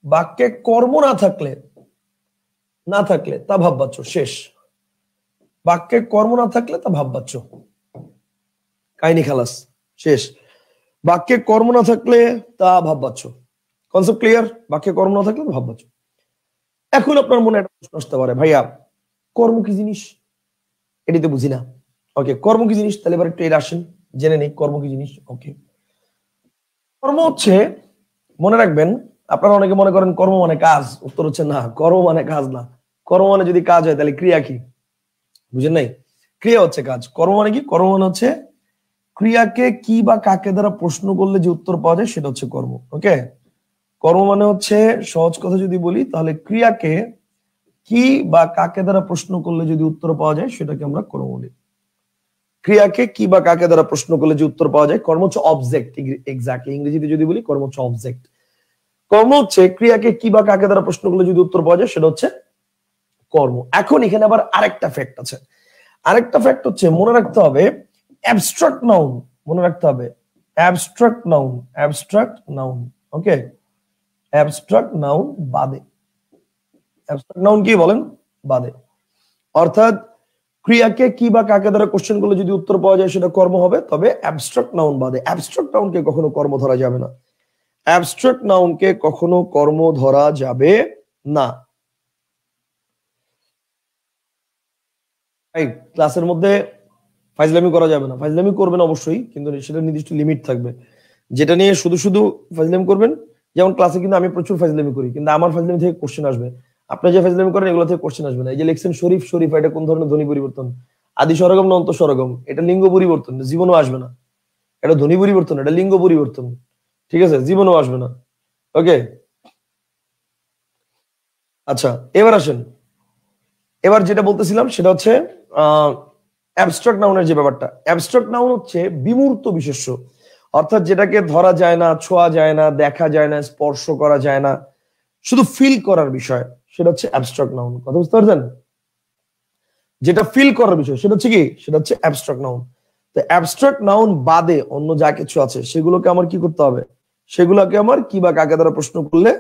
বাক্যে কর্ম না থাকলে তা ভাববাচ্য। শেষ। বাক্যে কর্ম না থাকলে তা ভাববাচ্য, কাহিনী খালাস, শেষ। বাক্যে কর্ম না থাকলে তা ভাববাচ্য। Concept clear? বাক্যে কর্ম না থাকলে ভাববাচ্য। এখন আপনার মনে একটা প্রশ্ন আসতে পারে, ভাইয়া কর্ম কি জিনিস? এটি তো বুঝি না। ওকে, কর্ম কি জিনিস? তাহলে এবার একটু এর আসেন, জেনে নেই কর্ম কি জিনিস। ওকে, কর্ম হচ্ছে, মনে রাখবেন, আপনারা অনেকে মনে করেন কর্ম মানে কাজ। উত্তর হচ্ছে না, কর্ম মানে কাজ না। কর্ম মানে যদি কাজ হয় তাহলে ক্রিয়া কি? বুঝেন নাই? ক্রিয়া হচ্ছে কাজ। কর্ম মানে কি? কর্ম মানে হচ্ছে ক্রিয়াকে কি বা কাকে দ্বারা প্রশ্ন করলে যে উত্তর পাওয়া যায় সেটা হচ্ছে কর্ম। ওকে, কর্ম মানে হচ্ছে, সহজ কথা যদি বলি তাহলে, ক্রিয়াকে কি বা কাকে দ্বারা প্রশ্ন করলে যদি উত্তর পাওয়া যায় সেটাকে আমরা কর্ম বলি। ক্রিয়াকে কি বা কাকে দ্বারা প্রশ্ন করলে যে উত্তর পাওয়া যায়, কর্ম হচ্ছে অবজেক্ট। এক্স্যাক্টলি ইংরেজিতে যদি বলি কর্ম হচ্ছে অবজেক্ট। কর্ম হচ্ছে ক্রিয়াকে কি বা কাকে দ্বারা প্রশ্ন করলে যদি উত্তর পাওয়া যায় সেটা হচ্ছে কর্ম। এখন এখানে আবার আরেকটা ফ্যাক্ট আছে। আরেকটা ফ্যাক্ট হচ্ছে, মনে রাখতে হবে অ্যাবস্ট্রাক্ট নাউন, মনে রাখতে হবে অ্যাবস্ট্রাক্ট নাউন, অ্যাবস্ট্রাক্ট নাউন। ওকে, অ্যাবস্ট্রাক্ট নাউন বাদে। অ্যাবস্ট্রাক্ট নাউন কি বলেন? বাদে। অর্থাৎ ক্রিয়াকে কি বা কাকে দ্বারা কোশ্চেন করলে যদি উত্তর পাওয়া যায় সেটা কর্ম হবে, তবে অ্যাবস্ট্রাক্ট নাউন বাদে। অ্যাবস্ট্রাক্ট নাউনকে কখনো কর্ম ধরা যাবে না। অ্যাবস্ট্রাক্ট নাউনকে কখনো কর্ম ধরা যাবে না। ক্লাসের মধ্যে ফাইজলামি করা যাবে না। ফাইজলামি করবেন অবশ্যই, কিন্তু সেটা নির্দিষ্ট লিমিট থাকবে। যেটা নিয়ে শুধু শুধু ফাইজলামি করবেন, যেমন ক্লাসে কিন্তু আমি প্রচুর ফাইজলামি করি, কিন্তু আমার ফাইজলামি থেকে কোশ্চেন আসবে। আপনি যে ফাইজলামি করেন এগুলো থেকে কোশ্চেন আসবে না। এই যে লিখছেন শরীফ, শরীফ, এটা কোন ধরনের ধ্বনি পরিবর্তন? আদি স্বরগম না অন্ত স্বরগম? এটা লিঙ্গ পরিবর্তন, জীবনও আসবে না। এটা ধ্বনি পরিবর্তন, এটা লিঙ্গ পরিবর্তন। ঠিক আছে, জীবনও আসবে না। ওকে, আচ্ছা এবার আসেন। এবার যেটা বলতেছিলাম সেটা হচ্ছে অ্যাবস্ট্রাক্ট নাউনের যে ব্যাপারটা। অ্যাবস্ট্রাক্ট নাউন হচ্ছে বিমূর্ত বিশেষ্য, অর্থাৎ যেটাকে ধরা যায় না, ছোঁয়া যায় না, দেখা যায় না, স্পর্শ করা যায় না, শুধু ফিল করার বিষয়, সেটা হচ্ছে অ্যাবস্ট্রাক্ট নাউন। কথা বুঝতে পারছেন? যেটা ফিল করার বিষয় সেটা হচ্ছে কি? সেটা হচ্ছে অ্যাবস্ট্রাক্ট নাউন। তো অ্যাবস্ট্রাক্ট নাউন বাদে অন্য যা কিছু আছে সেগুলোকে আমার কি করতে হবে? সেগুলোকে আমার কি বা কাকে দ্বারা প্রশ্ন করলে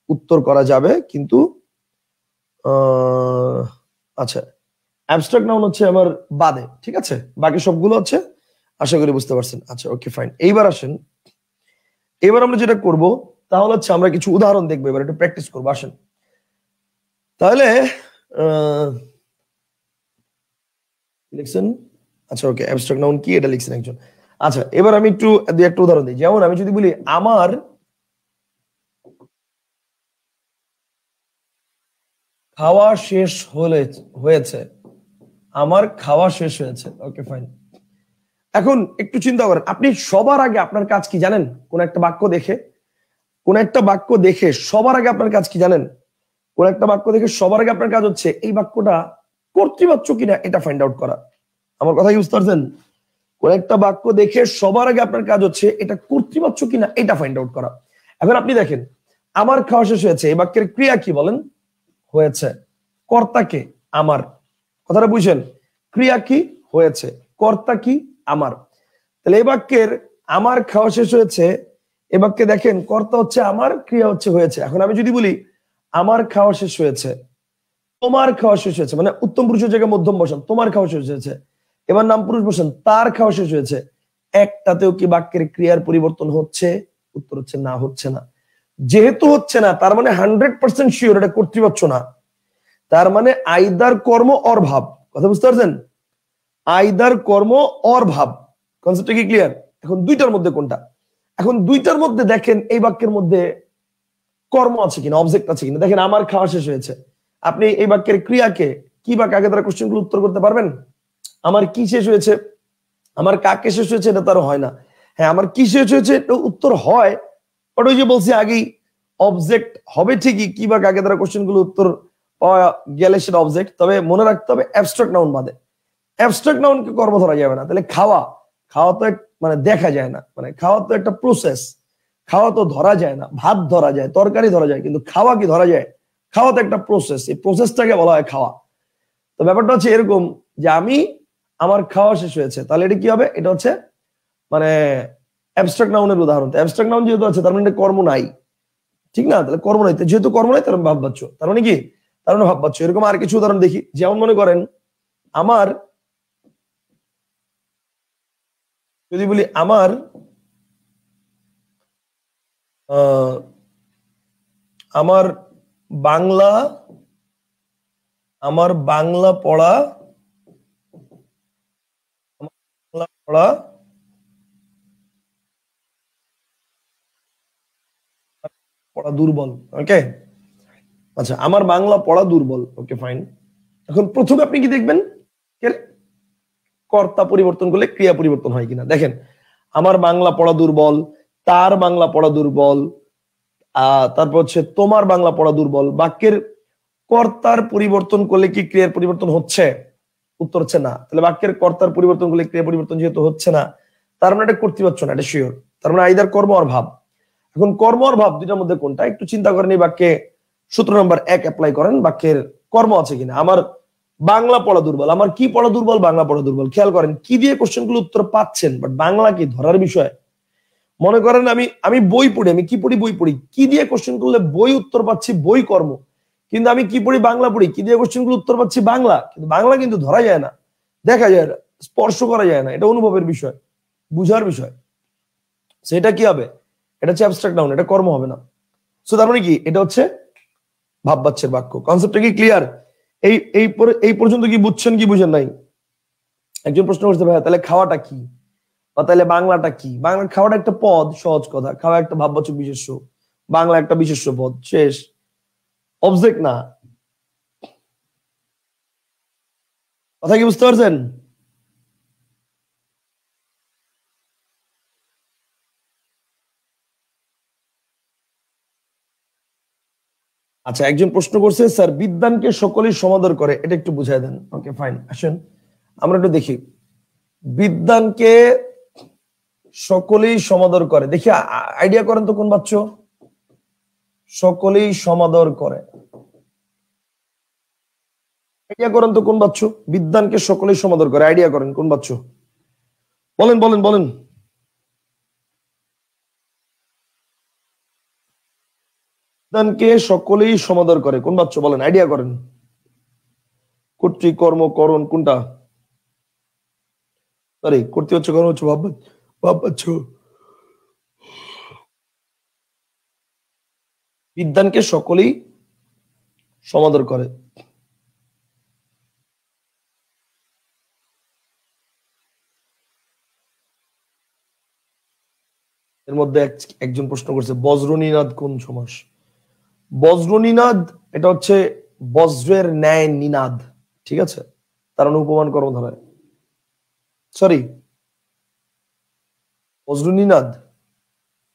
উত্তর করা যাবে, কিন্তু আচ্ছা অ্যাবস্ট্রাক্ট নাউন হচ্ছে আমার বাদে। ঠিক আছে, বাকি সবগুলো হচ্ছে, আশা করি বুঝতে পারছেন। আচ্ছা ওকে ফাইন। এইবার আসেন, এবার আমরা যেটা করব তাহলে হচ্ছে আমরা কিছু উদাহরণ দেখবো, এবার একটু প্র্যাকটিস করবো। আসেন তাহলে লিখছেন, আচ্ছা ওকে, অ্যাবস্ট্রাক্ট নাউন কি এটা লিখছেন একজন। আচ্ছা এবার আমি একটু দুই একটা উদাহরণ দিই। যেমন আমি যদি বলি আমার খাওয়া শেষ হয়েছে, আমার খাওয়া শেষ হয়েছে। Okay fine. এখন একটু চিন্তা করেন, আপনি সবার আগে আপনার কাজ কি জানেন? কোন একটা বাক্য দেখে, কোন একটা বাক্য দেখে সবার আগে আপনার কাজ কি জানেন? কোন একটা বাক্য দেখে সবার আগে আপনার কাজ হচ্ছে এই বাক্যটা কর্তৃবাচ্য কিনা এটা ফাইন্ড আউট করা। আমার কথা কি বুঝতে পারছেন? কোন একটা বাক্য দেখে সবার আগে আপনার কাজ হচ্ছে এটা কর্তৃবাচ্য কিনা এটা ফাইন্ড আউট করা। এখন আপনি দেখেন, আমার খাওয়া শেষ হয়েছে, এই বাক্যের ক্রিয়া কি বলেন? হয়েছে। কর্তাকে? আমার। কথাটা বুঝছেন? ক্রিয়া কি? হয়েছে। কর্তা কি? আমার। তাহলে এই বাক্যের আমার খাওয়া শেষ হয়েছে, এ বাক্যে দেখেন কর্তা হচ্ছে আমার, ক্রিয়া হচ্ছে হয়েছে। এখন আমি যদি বলি আমার খাওয়া শেষ হয়েছে, তোমার খাওয়া শেষ হয়েছে, মানে উত্তম পুরুষের জায়গায় মধ্যম বসান, তোমার খাওয়া শেষ হয়েছে। এবার নাম পুরুষ বসান, তার খাওয়া শেষ হয়েছে। একটাতেও কি বাক্যের ক্রিয়ার পরিবর্তন হচ্ছে? উত্তর হচ্ছে না, হচ্ছে না। যেহেতু হচ্ছে না, তার মানে 100% শিওর এটা কর্তৃবাচ্য না। তার মানে আইদার কর্ম অর ভাব। কথা বুঝতে পারছেন? আইদার কর্ম অর ভাব। কনসেপ্টটা কি ক্লিয়ার? এখন দুইটার মধ্যে কোনটা? এখন দুইটার মধ্যে দেখেন এই বাক্যের মধ্যে কর্ম আছে কিনা, অবজেক্ট আছে কিনা। দেখেন আমার খাওয়া শেষ হয়েছে, আপনি এই বাক্যের ক্রিয়াকে কি বা কাকে দ্বারা কোশ্চেনগুলো উত্তর করতে পারবেন? আমার কি শেষ হয়েছে, আমার কাকে শেষ হয়েছে এটা তার হয় না। হ্যাঁ, আমার কি শেষ হয়েছে এটা উত্তর হয়, বাট ওই যে বলছি আগেই, অবজেক্ট হবে ঠিকই, কি বা কাকে দ্বারা কোশ্চেনগুলো উত্তর পাওয়া গেলে সেটা অবজেক্ট। তবে মনে রাখতে হবে অ্যাবস্ট্রাক্ট নাউন বাদে। অ্যাবস্ট্রাক্ট নাউনকে কর্ম ধরা যাবে না। তাহলে খাওয়া, খাওয়া তো মানে দেখা যায় না, মানে খাওয়া তো একটা প্রসেস, খাওয়া তো ধরা যায় না। ভাত ধরা যায়, তরকারি ধরা যায়, কিন্তু খাওয়া কি ধরা যায়? খাওয়া তো একটা প্রসেস, এই প্রসেসটাকে বলা হয় খাওয়া। তো ব্যাপারটা হচ্ছে এরকম যে আমার খাওয়া শেষ হয়েছে, তাহলে এটা কি হবে? এটা হচ্ছে মানে অ্যাবস্ট্রাক্ট নাউনের উদাহরণ। অ্যাবস্ট্রাক্ট নাউন যেহেতু আছে তার মানে এটা কর্ম নাই, ঠিক না? তাহলে কর্ম নাই, যেহেতু কর্ম নাই তার মানে ভাব বাচ্য, তার মানে কি? তার মানে ভাব বাচ্য। এরকম আর কিছু উদাহরণ দেখি, যেমন মনে করেন আমার, যদি বলি আমার আমার বাংলা, আমার বাংলা পড়া, বাংলা পড়া পড়া দুর্বল। ওকে, আচ্ছা, আমার বাংলা পড়া দুর্বল। Okay fine. এখন প্রথমে আপনি কি দেখবেন? এর কর্তা পরিবর্তন করলে ক্রিয়া পরিবর্তন হয় কিনা দেখেন। আমার বাংলা পড়া দুর্বল, তার বাংলা পড়া দুর্বল, তারপর হচ্ছে তোমার বাংলা পড়া দুর্বল। বাক্যের কর্তার পরিবর্তন করলে কি ক্রিয়ার পরিবর্তন হচ্ছে? উত্তর হচ্ছে না। তাহলে বাক্যের কর্তার পরিবর্তন করলে ক্রিয়া পরিবর্তন যেহেতু হচ্ছে না, তার মানে এটা কর্তৃপক্ষ না, এটা শিওর। তার মানে আইদার কর্ম আর ভাব। এখন কর্ম আর ভাব দুইটার মধ্যে কোনটা? একটু চিন্তা করেন, এই বাক্যে সূত্র নম্বর 1 অ্যাপ্লাই করেন, বাক্যের কর্ম আছে কিনা। আমার বাংলা পড়া দুর্বল, আমার কি পড়া দুর্বল? বাংলা পড়া দুর্বল। খেয়াল করেন কি দিয়ে কোশ্চেনগুলো উত্তর পাচ্ছেন, বাট বাংলা কি ধরার বিষয়। মনে করেন আমি আমি বই পড়ি, আমি কি পড়ি? বই পড়ি। কি দিয়ে কোশ্চেন করলে বই উত্তর পাচ্ছি? বই কর্ম। কিন্তু আমি কি পড়ি? বাংলা পড়ি। কি দিয়ে কোশ্চেন গুলো উত্তর পাচ্ছি? বাংলা। কিন্তু বাংলা কিন্তু ধরা যায় না, দেখা যায় না, স্পর্শ করা যায় না। এটা অনুভবের বিষয়, বুঝার বিষয়। সেটা কি হবে? এটা হচ্ছে অ্যাবস্ট্রাক্ট নাউন, এটা কর্ম হবে না। সো তার মানে কি? এটা হচ্ছে ভাববাচ্যের বাক্য। কনসেপ্টটা কি ক্লিয়ার? এই পর্যন্ত কি বুঝছেন কি বুঝেন নাই? একজন প্রশ্ন করতে ভাইয়া তাহলে খাওয়াটা কি, বা তাহলে বাংলাটা কি? বাংলা খাওয়াটা একটা পদ, সহজ কথা। খাওয়া একটা ভাববাচক বিশেষ্য, বাংলা একটা বিশেষ্য পদ, শেষ। অবজেক্ট না। কথা কি বুঝতে পারছেন? আচ্ছা, একজন প্রশ্ন করছে স্যার বিদ্বানকে সকলেই সমাদর করে, এটা একটু বুঝাই দেন। ওকে ফাইন, আসেন আমরা একটু দেখি। বিদ্বানকে সকলেই সমাদর করে, দেখি আইডিয়া করেন তো কোন বাচ্চ সকলেই সমাদর করে? আইডিয়া করেন তো কোন বাচ্চ বিদ্বানকে সকলেই সমাদর করে? আইডিয়া করেন কোন বাচ্চ? বলেন বলেন বলেন। বিদ্বানকে সকলেই সমাদর করে কোন বাচ্চ? বলেন, আইডিয়া করেন। কর্তৃ, কর্ম, করণ, কোনটা? সরি, কর্তৃ হচ্ছে, কর্ম হচ্ছে, ভাব বাচ্চ। বিদ্বানকে সকলেই সমাদর করে, এর মধ্যে একজন প্রশ্ন করছে বজ্রনীনাদ কোন সমাস? বজ্রনীনাদ এটা হচ্ছে বজ্রের ন্যায় নিনাদ, ঠিক আছে? তার মানে উপমান কর্মধারায়। সরি, বজ্রনীনাদ,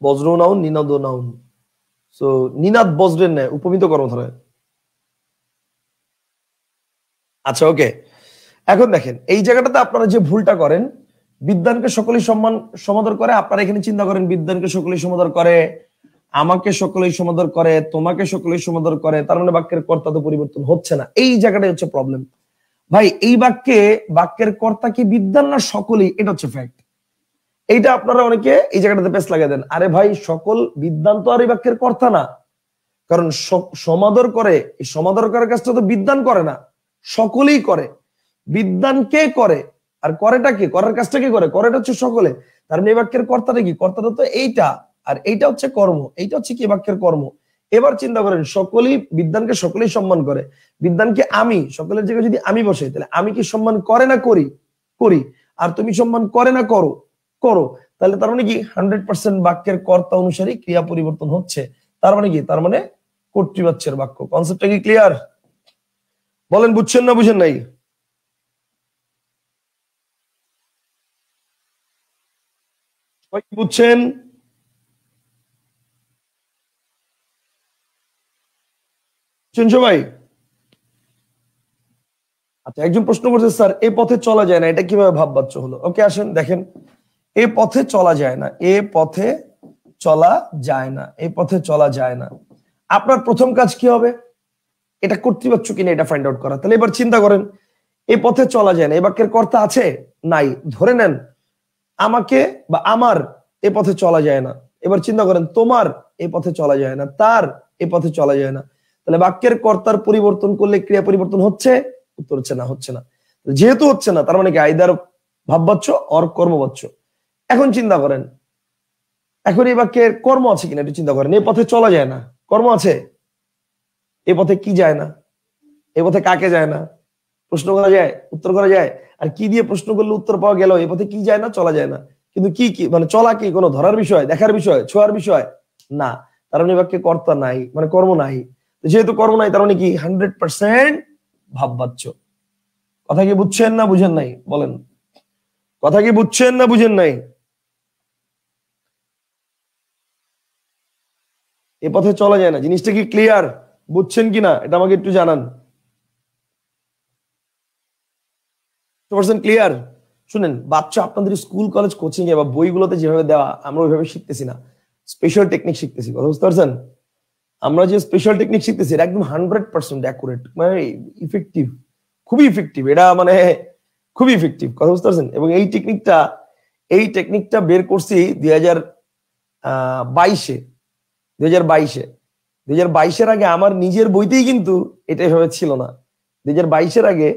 বজ্র নাউন, নিনাদ নাউন। সো নিনাদ বজ্রের ন্যায়, উপমিত কর্মধারায়। আচ্ছা ওকে, এখন দেখেন এই জায়গাটাতে আপনারা যে ভুলটা করেন, বিদ্বানকে সকলেই সমাদর করে। আপনারা এখানে চিন্তা করেন বিদ্বানকে সকলেই সমাদর করে, আমাকে সকলেই সমাদর করে, তোমাকে সকলেই সমাদর করে, তার মানে বাক্যের কর্তা তো পরিবর্তন হচ্ছে না। এই জায়গাটাই হচ্ছে প্রবলেম ভাই। এই বাক্যের কর্তা কি বিদ্বান না সকলেই? এটা হচ্ছে ফ্যাক্ট। এইটা আপনারা অনেকে এই জায়গাটাতে পেস লাগিয়ে দেন। আরে ভাই, সকল বিদ্বান তো আর এই বাক্যের কর্তা না, কারণ সমাদর করে, এই সমাদর করার কাজটা তো বিদ্বান করে না, সকলেই করে। বিদ্বান কে করে, আর করেটা কে? করার কাজটা কে করে? করেটা হচ্ছে সকলে। তার মানে এই বাক্যের কর্তাটা কি? কর্তাটা তো এইটা, আর এইটা হচ্ছে কর্ম। এইটা হচ্ছে কি? বাক্যের কর্ম। এবার চিন্তা করেন, সকলেই বিদ্বানকে সকলেই সম্মান করে, বিদ্বানকে আমি, সকলের জায়গায় যদি আমি বসাই, তাহলে আমি কি সম্মান করে না করি? করি। আর তুমি সম্মান করে না করো? করো। তাহলে তার মানে কি 100% বাক্যের কর্তা অনুসারে ক্রিয়া পরিবর্তন হচ্ছে। তার মানে কি? তার মানে কর্তৃবাচ্যের বাক্য। কনসেপ্টটা কি ক্লিয়ার? বলেন বুঝছেন না বুঝেন নাই? সবাই কি বুঝছেন? বুঝছেন সবাই? আচ্ছা, একজন প্রশ্ন করছে স্যার এ পথে চলা যায় না, এটা কিভাবে ভাববাচ্য হলো? ওকে, আসেন দেখেন, এ পথে চলা যায় না, এ পথে চলা যায় না, এ পথে চলা যায় না। আপনার প্রথম কাজ কি হবে? এটা কর্তৃবাচ্য কিনা এটা ফাইন্ড আউট করা। তাহলে এবার চিন্তা করেন, এ পথে চলা যায় না, এ বাক্যের কর্তা আছে? নাই। ধরে নেন আমাকে বা আমার এ পথে চলা যায় না। এবার চিন্তা করেন তোমার এ পথে চলা যায় না, তার এ পথে চলা যায় না। তাহলে বাক্যের কর্তার পরিবর্তন করলে ক্রিয়া পরিবর্তন হচ্ছে? উত্তর হচ্ছে না, হচ্ছে না। যেহেতু হচ্ছে না, তার মানে কি আইদার ভাববাচ্য অর কর্মবাচ্য। এখন চিন্তা করেন, এখন এই বাক্যের কর্ম আছে কিনা একটু চিন্তা করেন। এ পথে চলা যায় না, কর্ম আছে? এ পথে কি যায় না? এ পথে কাকে যায় না? প্রশ্ন করা যায়, উত্তর করা যায়। আর কি দিয়ে প্রশ্ন করলে উত্তর পাওয়া গেল? এ পথে কি যায় না, চলা যায় না। কিন্তু কি কি মানে চলা কি কোনো ধরার বিষয়, দেখার বিষয়, ছোঁয়ার বিষয় না। তার মানে বাক্যে কর্তা নাই, মানে কর্ম নাই। যেহেতু কর্ম নাই, তার মানে কি 100% ভাববাচ্য। কথা কি বুঝছেন না বুঝেন নাই? বলেন, কথা কি বুঝছেন না বুঝেন নাই? এ পথে চলা যায় না, জিনিসটা কি ক্লিয়ার? বুঝছেন কিনা এটা আমাকে একটু জানান। 100% ক্লিয়ার? শুনেন, বাচ্চা আপনাদের স্কুল কলেজ কোচিং এ বা বইগুলোতে যেভাবে দেওয়া, আমরা ওইভাবে শিখতেছি না, স্পেশাল টেকনিক শিখতেছি। কথা বুঝতে পারছেন? আমরা যে স্পেশাল টেকনিক শিখতেছি এটা একদম 100% অ্যাকুরেট, মানে ইফেক্টিভ, খুবই ইফেক্টিভ। এটা মানে খুবই ইফেক্টিভ। কথা বুঝতে পারছেন? এবং এই টেকনিকটা বের করছি 2022-এ। 2022-এর আগে আমার নিজের বইতেই কিন্তু এটা এভাবে ছিল না। 2022-এর আগে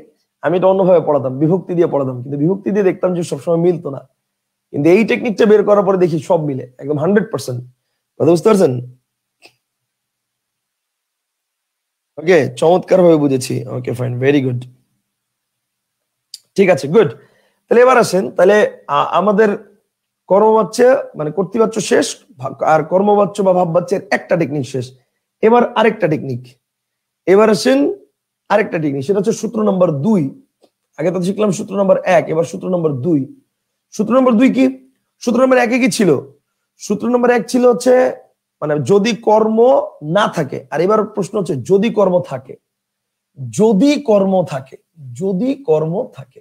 আমি এটা অন্যভাবে পড়াতাম, বিভক্তি দিয়ে পড়াতাম, কিন্তু বিভক্তি দিয়ে দেখতাম যে সবসময় মিলতো না। কিন্তু এই টেকনিকটা বের করার পরে দেখি সব মিলে একদম 100%। কথা বুঝতে পারছেন? ওকে, চমৎকার ভাবে বুঝেছি। ওকে, ফাইন, ভেরি গুড, ঠিক আছে, গুড। তাহলে এবার আসেন, তাহলে আমাদের কর্মবাচ্য মানে কর্তৃবাচ্য শেষ, আর কর্মবাচ্য বা ভাববাচ্যের একটা টেকনিক শেষ। এবার আরেকটা টেকনিক, এবার আসেন আরেকটা টেকনিক, সেটা হচ্ছে সূত্র নম্বর 2। আগে তো শিখলাম সূত্র নম্বর 1, এবার সূত্র নম্বর 2। সূত্র নম্বর 2 কি? সূত্র নম্বর 1-এ কি ছিল? সূত্র নম্বর 1 ছিল হচ্ছে মানে যদি কর্ম না থাকে। আর এবার প্রশ্ন হচ্ছে যদি কর্ম থাকে, যদি কর্ম থাকে, যদি কর্ম থাকে।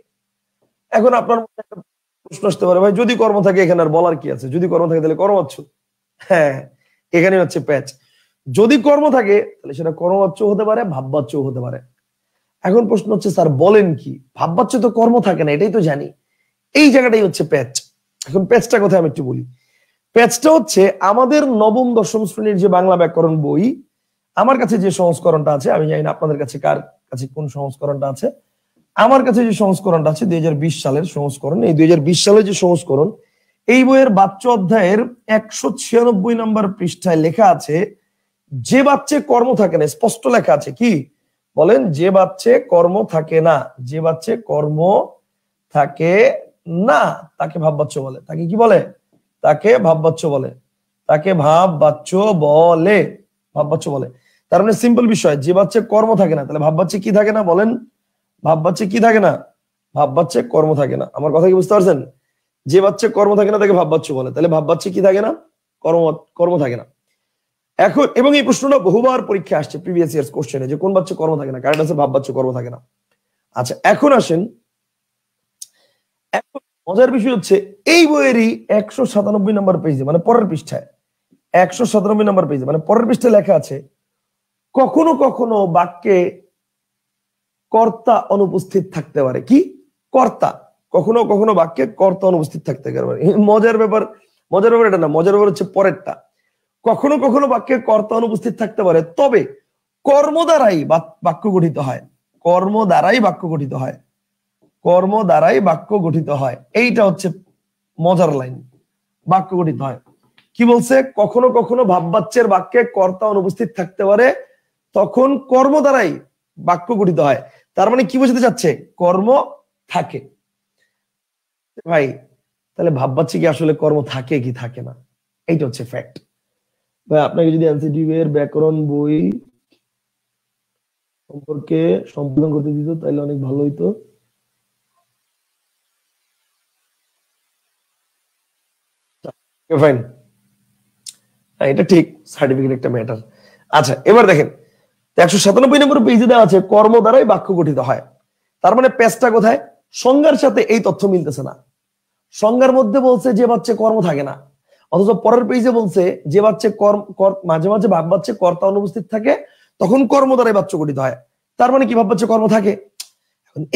এখন আপনার মধ্যে একটা প্রশ্ন আসতে পারে, ভাই যদি কর্ম থাকে এখানে আর বলার কি আছে? যদি কর্ম থাকে তাহলে কর্মবাচ্য। হ্যাঁ, এখানে হচ্ছে প্যাচ। যদি কর্ম থাকে তাহলে সেটা কর্মবাচ্য হতে পারে, ভাববাচ্য হতে পারে। এখন প্রশ্ন হচ্ছে স্যার বলেন কি, ভাববাচ্য তো কর্ম থাকে না, এটাই তো জানি। এই জায়গাটাই হচ্ছে প্যাচ। এখন প্যাচটা কোথায় আমি একটু বলি। প্যাচটা হচ্ছে আমাদের নবম দশম শ্রেণীর যে বাংলা ব্যাকরণ বই, আমার কাছে যে সংস্করণটা আছে, আমি জানি না আপনাদের কাছে কার কাছে কোন সংস্করণটা আছে। আমার কাছে যে সংস্করণটা আছে 2020 সালের সংস্করণ, এই 2020 সালের যে সংস্করণ, এই বইয়ের বাচ্য অধ্যায়ের 196 নম্বর পৃষ্ঠায় লেখা আছে যে বাচ্চে কর্ম থাকে না। স্পষ্ট লেখা আছে কি বলেন? যে বাচ্চে কর্ম থাকে না, যে বাচ্চে কর্ম থাকে না তাকে ভাববাচ্য বলে। তাকে কি বলে? তাকে ভাববাচ্য বলে, তাকে ভাববাচ্য বলে, ভাববাচ্য বলে। তার মানে সিম্পল বিষয়, যে বাচ্চে কর্ম থাকে না, তাহলে ভাববাচ্যে কি থাকে না বলেন? ভাববাচ্যে কি থাকে না? ভাববাচ্যে কর্ম থাকে না। আমার কথা কি বুঝতে পারছেন? যে বাচ্চা কর্ম থাকে না তাকে ভাববাচ্য বলে, তাহলে ভাববাচ্যে কি থাকে না? কর্ম, কর্ম থাকে না। এখন এবং এই প্রশ্নটা বহুবার পরীক্ষা আসছে প্রিভিয়াস ইয়ার্স কোশ্চেনে, যে কোন বাচ্চা কর্ম থাকে না, কারণ আছে ভাববাচ্য কর্ম থাকে না। আচ্ছা, এখন আসেন, এখন মজার বিষয় হচ্ছে এই বইয়েরই 197 নম্বর পেজে, মানে পরের পৃষ্ঠায় 197 নম্বর পেজে, মানে পরের পৃষ্ঠায় লেখা আছে কখনো কখনো বাক্যে কর্তা অনুপস্থিত থাকতে পারে। কি? কর্তা। কখনো কখনো বাক্যে কর্তা অনুপস্থিত থাকতে পারে। মজার ব্যাপার, মজার ব্যাপার এটা না, মজার ব্যাপার হচ্ছে পরেরটা। কখনো কখনো বাক্যে কর্তা অনুপস্থিত থাকতে পারে, তবে কর্ম দ্বারাই বাক্য গঠিত হয়। কর্ম দ্বারাই বাক্য গঠিত হয়, কর্ম দ্বারাই বাক্য গঠিত হয়। এইটা হচ্ছে মজার লাইন, বাক্য গঠিত হয়। কি বলছে? কখনো কখনো ভাববাচ্যের বাক্যে কর্তা অনুপস্থিত থাকতে পারে, তখন কর্ম দ্বারাই বাক্য গঠিত হয়। তার মানে কি বোঝাতে চাচ্ছে? কর্ম থাকে। ভাই তাহলে ভাববাচ্যে কি আসলে কর্ম থাকে কি থাকে না? এইটা হচ্ছে ফ্যাক্ট। ভাই আপনাকে যদি এনসিটিভি এর ব্যাকরণ বই সম্পর্কে সম্পাদন করতে দিত তাহলে অনেক ভালো হইতো। ফাইন, এটা ঠিক, সার্টিফিকেট একটা ম্যাটার। আচ্ছা, এবার দেখেন 197 নম্বর পেজে দেওয়া আছে কর্ম দ্বারাই বাক্য গঠিত হয়। তার মানে পেজটা কোথায়? সংজ্ঞার সাথে এই তথ্য মিলতেছে না। সংজ্ঞার মধ্যে বলছে যে বাচ্চা কর্ম থাকে না, অথচ পরের পেজে বলছে যে বাচ্চা মাঝে মাঝে ভাব বাচ্চা কর্তা অনুপস্থিত থাকে, তখন কর্ম দ্বারাই বাচ্চা গঠিত হয়। তার মানে কি ভাব বাচ্চা কর্ম থাকে?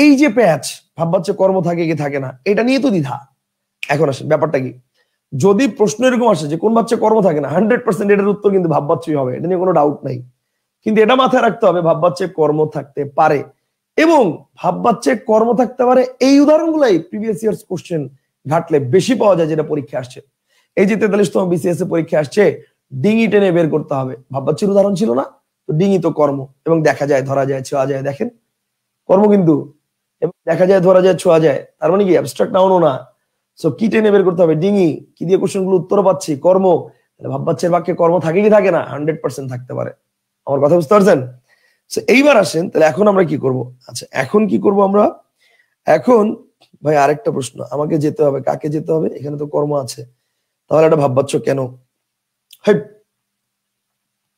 এই যে প্যাচ ভাব বাচ্চা কর্ম থাকে কি থাকে না, এটা নিয়ে তো দ্বিধা। এখন আসেন ব্যাপারটা কি, যদি প্রশ্ন এরকম আসে যে কোন বাচ্চা কর্ম থাকে না, 100% এটার উত্তর কিন্তু ভাব বাচ্চাই হবে, এটা নিয়ে কোনো ডাউট নাই। কিন্তু এটা মাথায় রাখতে হবে ভাব বাচ্চা কর্ম থাকতে পারে, এবং ভাব বাচ্চা কর্ম থাকতে পারে এই উদাহরণগুলাই প্রিভিয়াস ইয়ার্স কোশ্চেন ঘাটলে বেশি পাওয়া যায় যেটা পরীক্ষা আসছে। এই যে 43তম বিসিএস এ পরীক্ষা আসছে, ডিঙি টেনে বের করতে হবে, ভাব বাচ্চার উদাহরণ ছিল না? তো ডিঙি তো কর্ম, এবং দেখা যায়, ধরা যায়, ছোঁয়া যায়, দেখেন কর্ম কিন্তু, এবং দেখা যায়, ধরা যায়, ছোঁয়া যায়, তার মানে কি অ্যাবস্ট্রাক্ট নাউনও না। সো কি টেনে বের করতে হবে? ডিঙি। কি দিয়ে কোশ্চেন গুলো উত্তর পাচ্ছি? কর্ম। তাহলে ভাব বাচ্চার বাক্যে কর্ম থাকে কি থাকে না? 100% থাকতে পারে। আমার কথা বুঝতে পারছেন? এইবার আসেন, তাহলে এখন আমরা কি করব? আচ্ছা, এখন কি করব আমরা? এখন ভাই আরেকটা প্রশ্ন, আমাকে যেতে হবে, কাকে যেতে হবে? এখানে তো কর্ম আছে, তাহলে এটা ভাববাচ্চ কেন?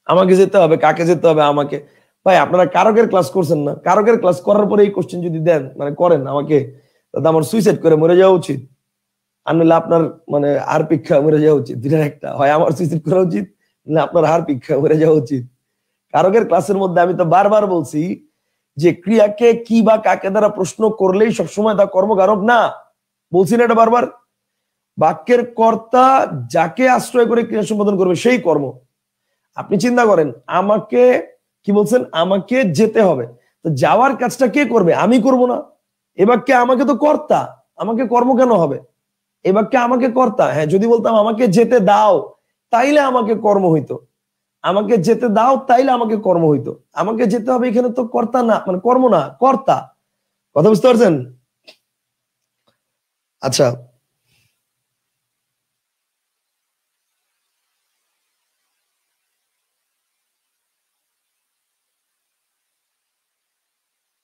আমাকে যেতে হবে, কাকে যেতে হবে? আমাকে। ভাই আপনারা কারকের ক্লাস করছেন না? কারকের ক্লাস করার পরে এই কোশ্চেন যদি দেন, মানে করেন আমাকে, তাহলে আমার সুইসাইড করে মরে যাওয়া উচিত, আর নাহলে আপনার মানে হার পিক্ষা মরে যাওয়া উচিত। দুটার একটা, হয় আমার সুইসাইড করা উচিত, না আপনার হার পিক্ষা মরে যাওয়া উচিত। কারকের ক্লাসের মধ্যে আমি তো বারবার বলছি যে ক্রিয়াকে কি বা কাকে দ্বারা প্রশ্ন করলেই সবসময় তা কর্মকারক না, বলছি না এটা বারবার? বাক্যের কর্তা যাকে আশ্রয় করে ক্রিয়া সম্পাদন করবে সেই কর্ম। আপনি চিন্তা করেন, আমাকে কি বলছেন? আমাকে যেতে হবে, তো যাওয়ার কাজটা কে করবে? আমি করব না? এ বাক্যে আমাকে তো কর্তা, আমাকে কর্ম কেন হবে? এ বাক্যে আমাকে কর্তা। হ্যাঁ, যদি বলতাম আমাকে যেতে দাও, তাইলে আমাকে কর্ম হইতো। আমাকে যেতে দাও তাইলে আমাকে কর্ম হইতো। আমাকে যেতে হবে এখানে তো কর্তা না, মানে কর্ম না, কর্তা। কথা বুঝতে পারছেন? আচ্ছা,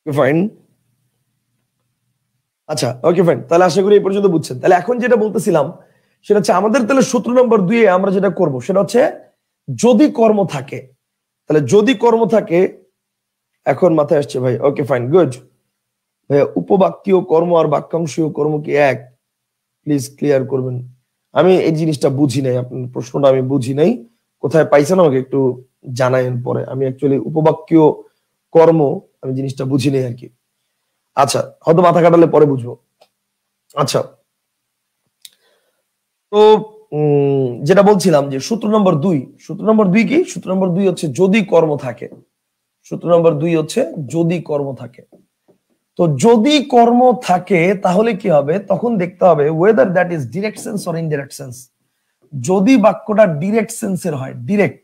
ফাইন। আচ্ছা, ওকে ফাইন, তাহলে আশা করি এই পর্যন্ত বুঝছেন। তাহলে এখন যেটা বলতেছিলাম সেটা হচ্ছে আমাদের তাহলে সূত্র নম্বর 2 এ আমরা যেটা করব সেটা হচ্ছে যদি কর্ম থাকে। তাহলে যদি কর্ম থাকে, এখন মাথায় আসছে ভাই। Okay fine, good. ভাইয়া উপবাক্যীয় কর্ম আর বাক্যাংশীয় কর্ম কি এক? প্লিজ ক্লিয়ার করবেন। আমি এই জিনিসটা বুঝি নাই, আপনার প্রশ্নটা আমি বুঝি নাই, কোথায় পাইছেন আমাকে একটু জানাইন পরে। আমি অ্যাকচুয়ালি উপবাক্যীয় কর্ম আমি জিনিসটা বুঝি নাই আর কি। আচ্ছা, হয়তো মাথা কাটালে পরে বুঝবো। আচ্ছা, তো যেটা বলছিলাম যে সূত্র নম্বর 2, সূত্র নম্বর 2 কি? সূত্র নম্বর 2 হচ্ছে যদি কর্ম থাকে। সূত্র নম্বর 2 হচ্ছে যদি কর্ম থাকে। তো যদি কর্ম থাকে তাহলে কি হবে? তখন দেখতে হবে whether that is direct sense or indirect sense। যদি বাক্যটা ডিরেক্ট সেন্সের হয়, ডিরেক্ট,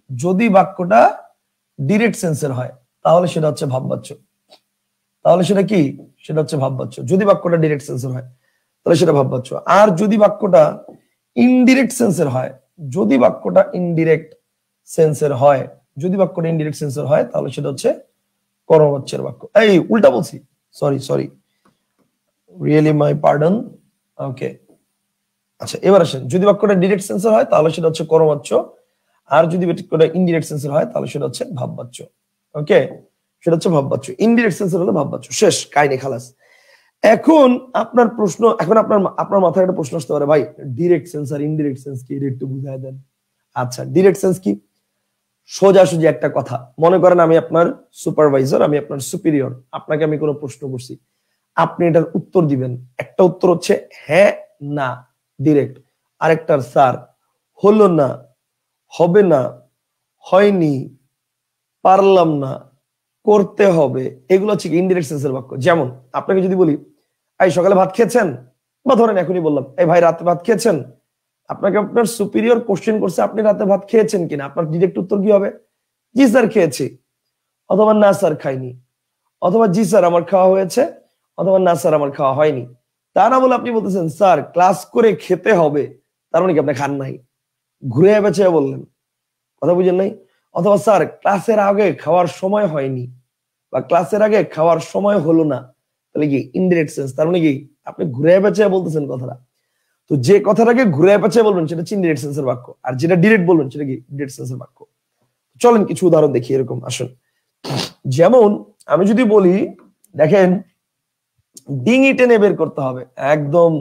যদি বাক্যটা ডিরেক্ট সেন্সের হয় তাহলে সেটা হচ্ছে ভাববাচ্য। তাহলে সেটা কি? সেটা হচ্ছে ভাববাচ্য। যদি বাক্যটা ডিরেক্ট সেন্সের হয় তাহলে সেটা ভাববাচ্য। আর যদি বাক্যটা ইনডিরেক্ট সেন্সের হয়, যদি বাক্যটা ইনডিরেক্ট সেন্সের হয়, যদি বাক্যটা ইনডিরেক্ট সেন্সের হয় তাহলে সেটা হচ্ছে কর্মবাচ্যের বাক্য। এই উল্টা বলছি, সরি সরি, রিয়েলি মাই পার্ডন। ওকে, আচ্ছা এবার আসেন, যদি বাক্যটা ডিরেক্ট সেন্সের হয় তাহলে সেটা হচ্ছে কর্মবাচ্য, আর যদি বাক্যটা ইনডিরেক্ট সেন্সের হয় তাহলে সেটা হচ্ছে ভাববাচ্য। ওকে, সেটা হচ্ছে ভাববাচ্য। ইনডিরেক্ট সেন্সের হলে ভাববাচ্য। শেষ, কাহিনী খালাস। এখন আপনার প্রশ্ন, এখন আপনার মাথায় একটা প্রশ্ন আসতে পারে, ভাই ডিরেক্ট সেন্স আর ইনডিরেক্ট সেন্স কি, এটা একটু বুঝায় দেন। আচ্ছা, ডিরেক্ট সেন্স কি? সোজাসুজি একটা কথা, মনে করেন আমি আপনার সুপারভাইজার, আমি আপনার সুপিরিয়র, আপনাকে আমি কোনো প্রশ্ন করছি, আপনি এটার উত্তর দিবেন। একটা উত্তর হচ্ছে হ্যাঁ না, ডিরেক্ট। আরেকটা স্যার, হলো না, হবে না, হয়নি, পারলাম না, করতে হবে, এগুলো হচ্ছে ইনডিরেক্ট সেন্সের বাক্য। যেমন আপনাকে যদি বলি এই সকালে ভাত খেয়েছেন, বা ধরেন এখনই বললাম এই ভাই রাতে ভাত খেয়েছেন, আপনাকে আপনার সুপিরিয়র কোশ্চেন করছে আপনি রাতে ভাত খেয়েছেন কিনা, আপনার ডিরেক্ট উত্তর কি হবে? জি স্যার খেয়েছি, অথবা না স্যার খাইনি, অথবা জি স্যার আমার খাওয়া হয়েছে, অথবা না স্যার আমার খাওয়া হয়নি। তা না বলে আপনি বলতেছেন স্যার ক্লাস করে খেতে হবে, তার মানে কি আপনি খান নাই, ঘুরে বেঁচে বললেন, কথা বুঝেন নাই? অথবা স্যার ক্লাসের আগে খাওয়ার সময় হয়নি, বা ক্লাসের আগে খাওয়ার সময় হলো না, তাহলে কি ইনডিরেক্ট সেন্স, তার মানে কি আপনি ঘুরে বেঁচে বলতেছেন কথাটা। তো যে কথাটাকে ঘুরে পেঁচে বলবেন সেটা হচ্ছে ইনডিরেক্ট সেন্সের বাক্য, আর যেটা ডিরেক্ট বলবেন সেটা কি ডিরেক্ট সেন্সের বাক্য। চলেন কিছু উদাহরণ দেখি এরকম। আসুন, যেমন আমি যদি বলি দেখেন ডিঙি টেনে বের করতে হবে, একদম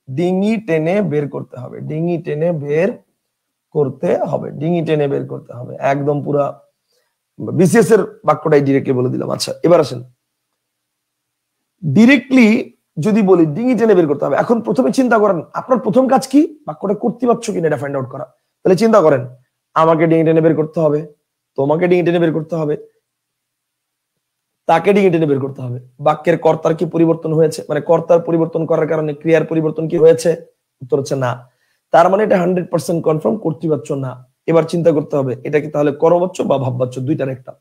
ডিঙি টেনে বের করতে হবে, ডিঙি টেনে বের করতে হবে, ডিঙি টেনে বের করতে হবে, একদম পুরা বিসিএস এর বাক্যটাই ডিরেক্টলি বলে দিলাম। আচ্ছা এবার আসেন, ডিরেক্টলি যদি বলি ডিঙি টেনে বের করতে হবে, এখন প্রথমে চিন্তা করেন আপনার প্রথম কাজ কি, বাক্যটা করতে পারছো কিনা এটা ফাইন্ড আউট করা। তাহলে চিন্তা করেন আমাকে ডিঙি টেনে বের করতে হবে, তোমাকে ডিঙি টেনে বের করতে হবে, তাকে ডিঙি টেনে বের করতে হবে। বাক্যের কর্তার কি পরিবর্তন হয়েছে, মানে কর্তার পরিবর্তন করার কারণে ক্রিয়ার পরিবর্তন কি হয়েছে, উত্তর হচ্ছে না। তার মানে এটা 100% কনফার্ম কর্তৃবাচ্য না। এবার চিন্তা করতে হবে এটা কি তাহলে কর্মবাচ্য বা ভাববাচ্য, দুইটার একটা।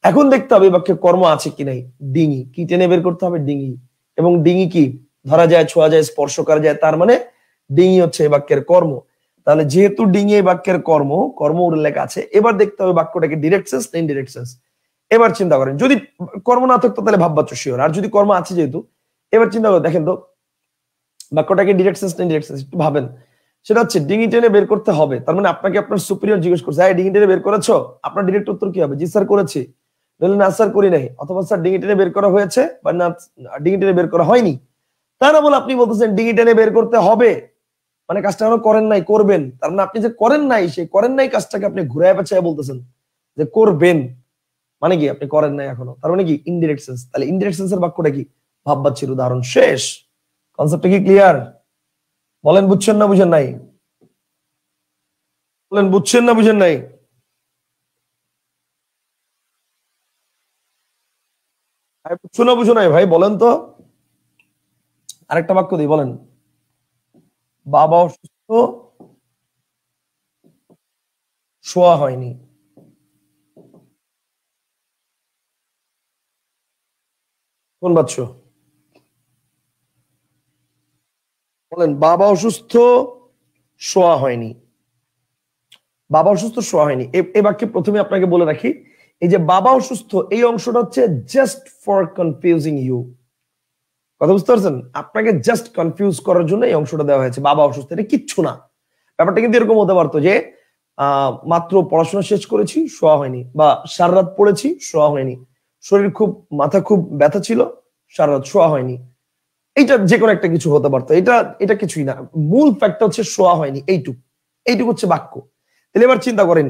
এখন দেখতে হবে বাক্যে কর্ম আছে কি নাই, ডিঙি কি টেনে বের করতে হবে, ডিঙি, এবং ডিঙি কি ধরা যায়, ছোঁয়া যায়, স্পর্শ করা যায়, তার মানে ডিঙি হচ্ছে এই বাক্যের কর্ম। তাহলে যেহেতু ডিঙি এই বাক্যের কর্ম, কর্ম উল্লেখ আছে, এবার দেখতে হবে বাক্যটাকে ডিরেক্ট সেন্স না ইনডিরেক্ট সেন্স। এবার চিন্তা করেন যদি কর্ম না থাকতো তাহলে ভাববাচ্য শিওর, আর যদি কর্ম আছে যেহেতু, এবার চিন্তা করেন দেখেন তো বাক্যটাকে ডিরেক্ট সেন্স না ইনডিরেক্ট সেন্স একটু ভাবেন। সেটা হচ্ছে ডিঙি টেনে বের করতে হবে, তার মানে আপনাকে আপনার সুপিরিয়র জিজ্ঞেস করছে ডিঙি টেনে বের করেছো, আপনার ডিরেক্ট উত্তর কি হবে, জি স্যার করেছি, না স্যার করি নাই, অথবা স্যার ডিঙি টেনে বের করা হয়েছে বা না ডিঙি টেনে বের করা হয়নি। তা না বলে আপনি বলতেছেন ডিঙি টেনে বের করতে হবে, মানে কাজটা এখনো করেন নাই, করবেন। তার মানে আপনি যে করেন নাই, সেই করেন নাই কাজটাকে আপনি ঘুরায় পেঁচায় বলতেছেন যে করবেন, মানে কি আপনি করেন নাই এখনো, তার মানে কি ইনডিরেক্ট সেন্স। তাহলে ইনডিরেক্ট সেন্সের বাক্যটা কি, ভাববাচ্যের উদাহরণ। শেষ। কনসেপ্টটা কি ক্লিয়ার? বলেন বুঝছেন না বুঝেন নাই, বলেন বুঝছেন না বুঝেন নাই? বুঝছো না বুঝো নাই ভাই বলেন তো। আরেকটা বাক্য দিই, বলেন বাবা অসুস্থ, শোয়া হয়নি। কোন বাচ্চ? বলেন বাবা অসুস্থ, শোয়া হয়নি। বাবা অসুস্থ, শোয়া হয়নি, এই বাক্যে প্রথমে আপনাকে বলে রাখি, এই যে বাবা অসুস্থ এই অংশটা হচ্ছে জাস্ট ফর কনফিউজিং ইউ। কথা বুঝতে পারছেন? আপনাকে জাস্ট কনফিউজ করার জন্য এই অংশটা দেওয়া হয়েছে, বাবা অসুস্থ, এটা কিচ্ছু না। ব্যাপারটা কিন্তু এরকম হতে পারতো যে মাত্র পড়াশোনা শেষ করেছি, শোয়া হয়নি, বা সারা রাত পড়েছি, শোয়া হয়নি, শরীর খুব, মাথা খুব ব্যথা ছিল, সারা রাত শোয়া হয়নি। এইটা যে কোনো একটা কিছু হতে পারতো, এটা এটা কিছুই না। মূল ফ্যাক্টটা হচ্ছে শোয়া হয়নি, এইটুকু, এইটুকু হচ্ছে বাক্য। তাহলে এবার চিন্তা করেন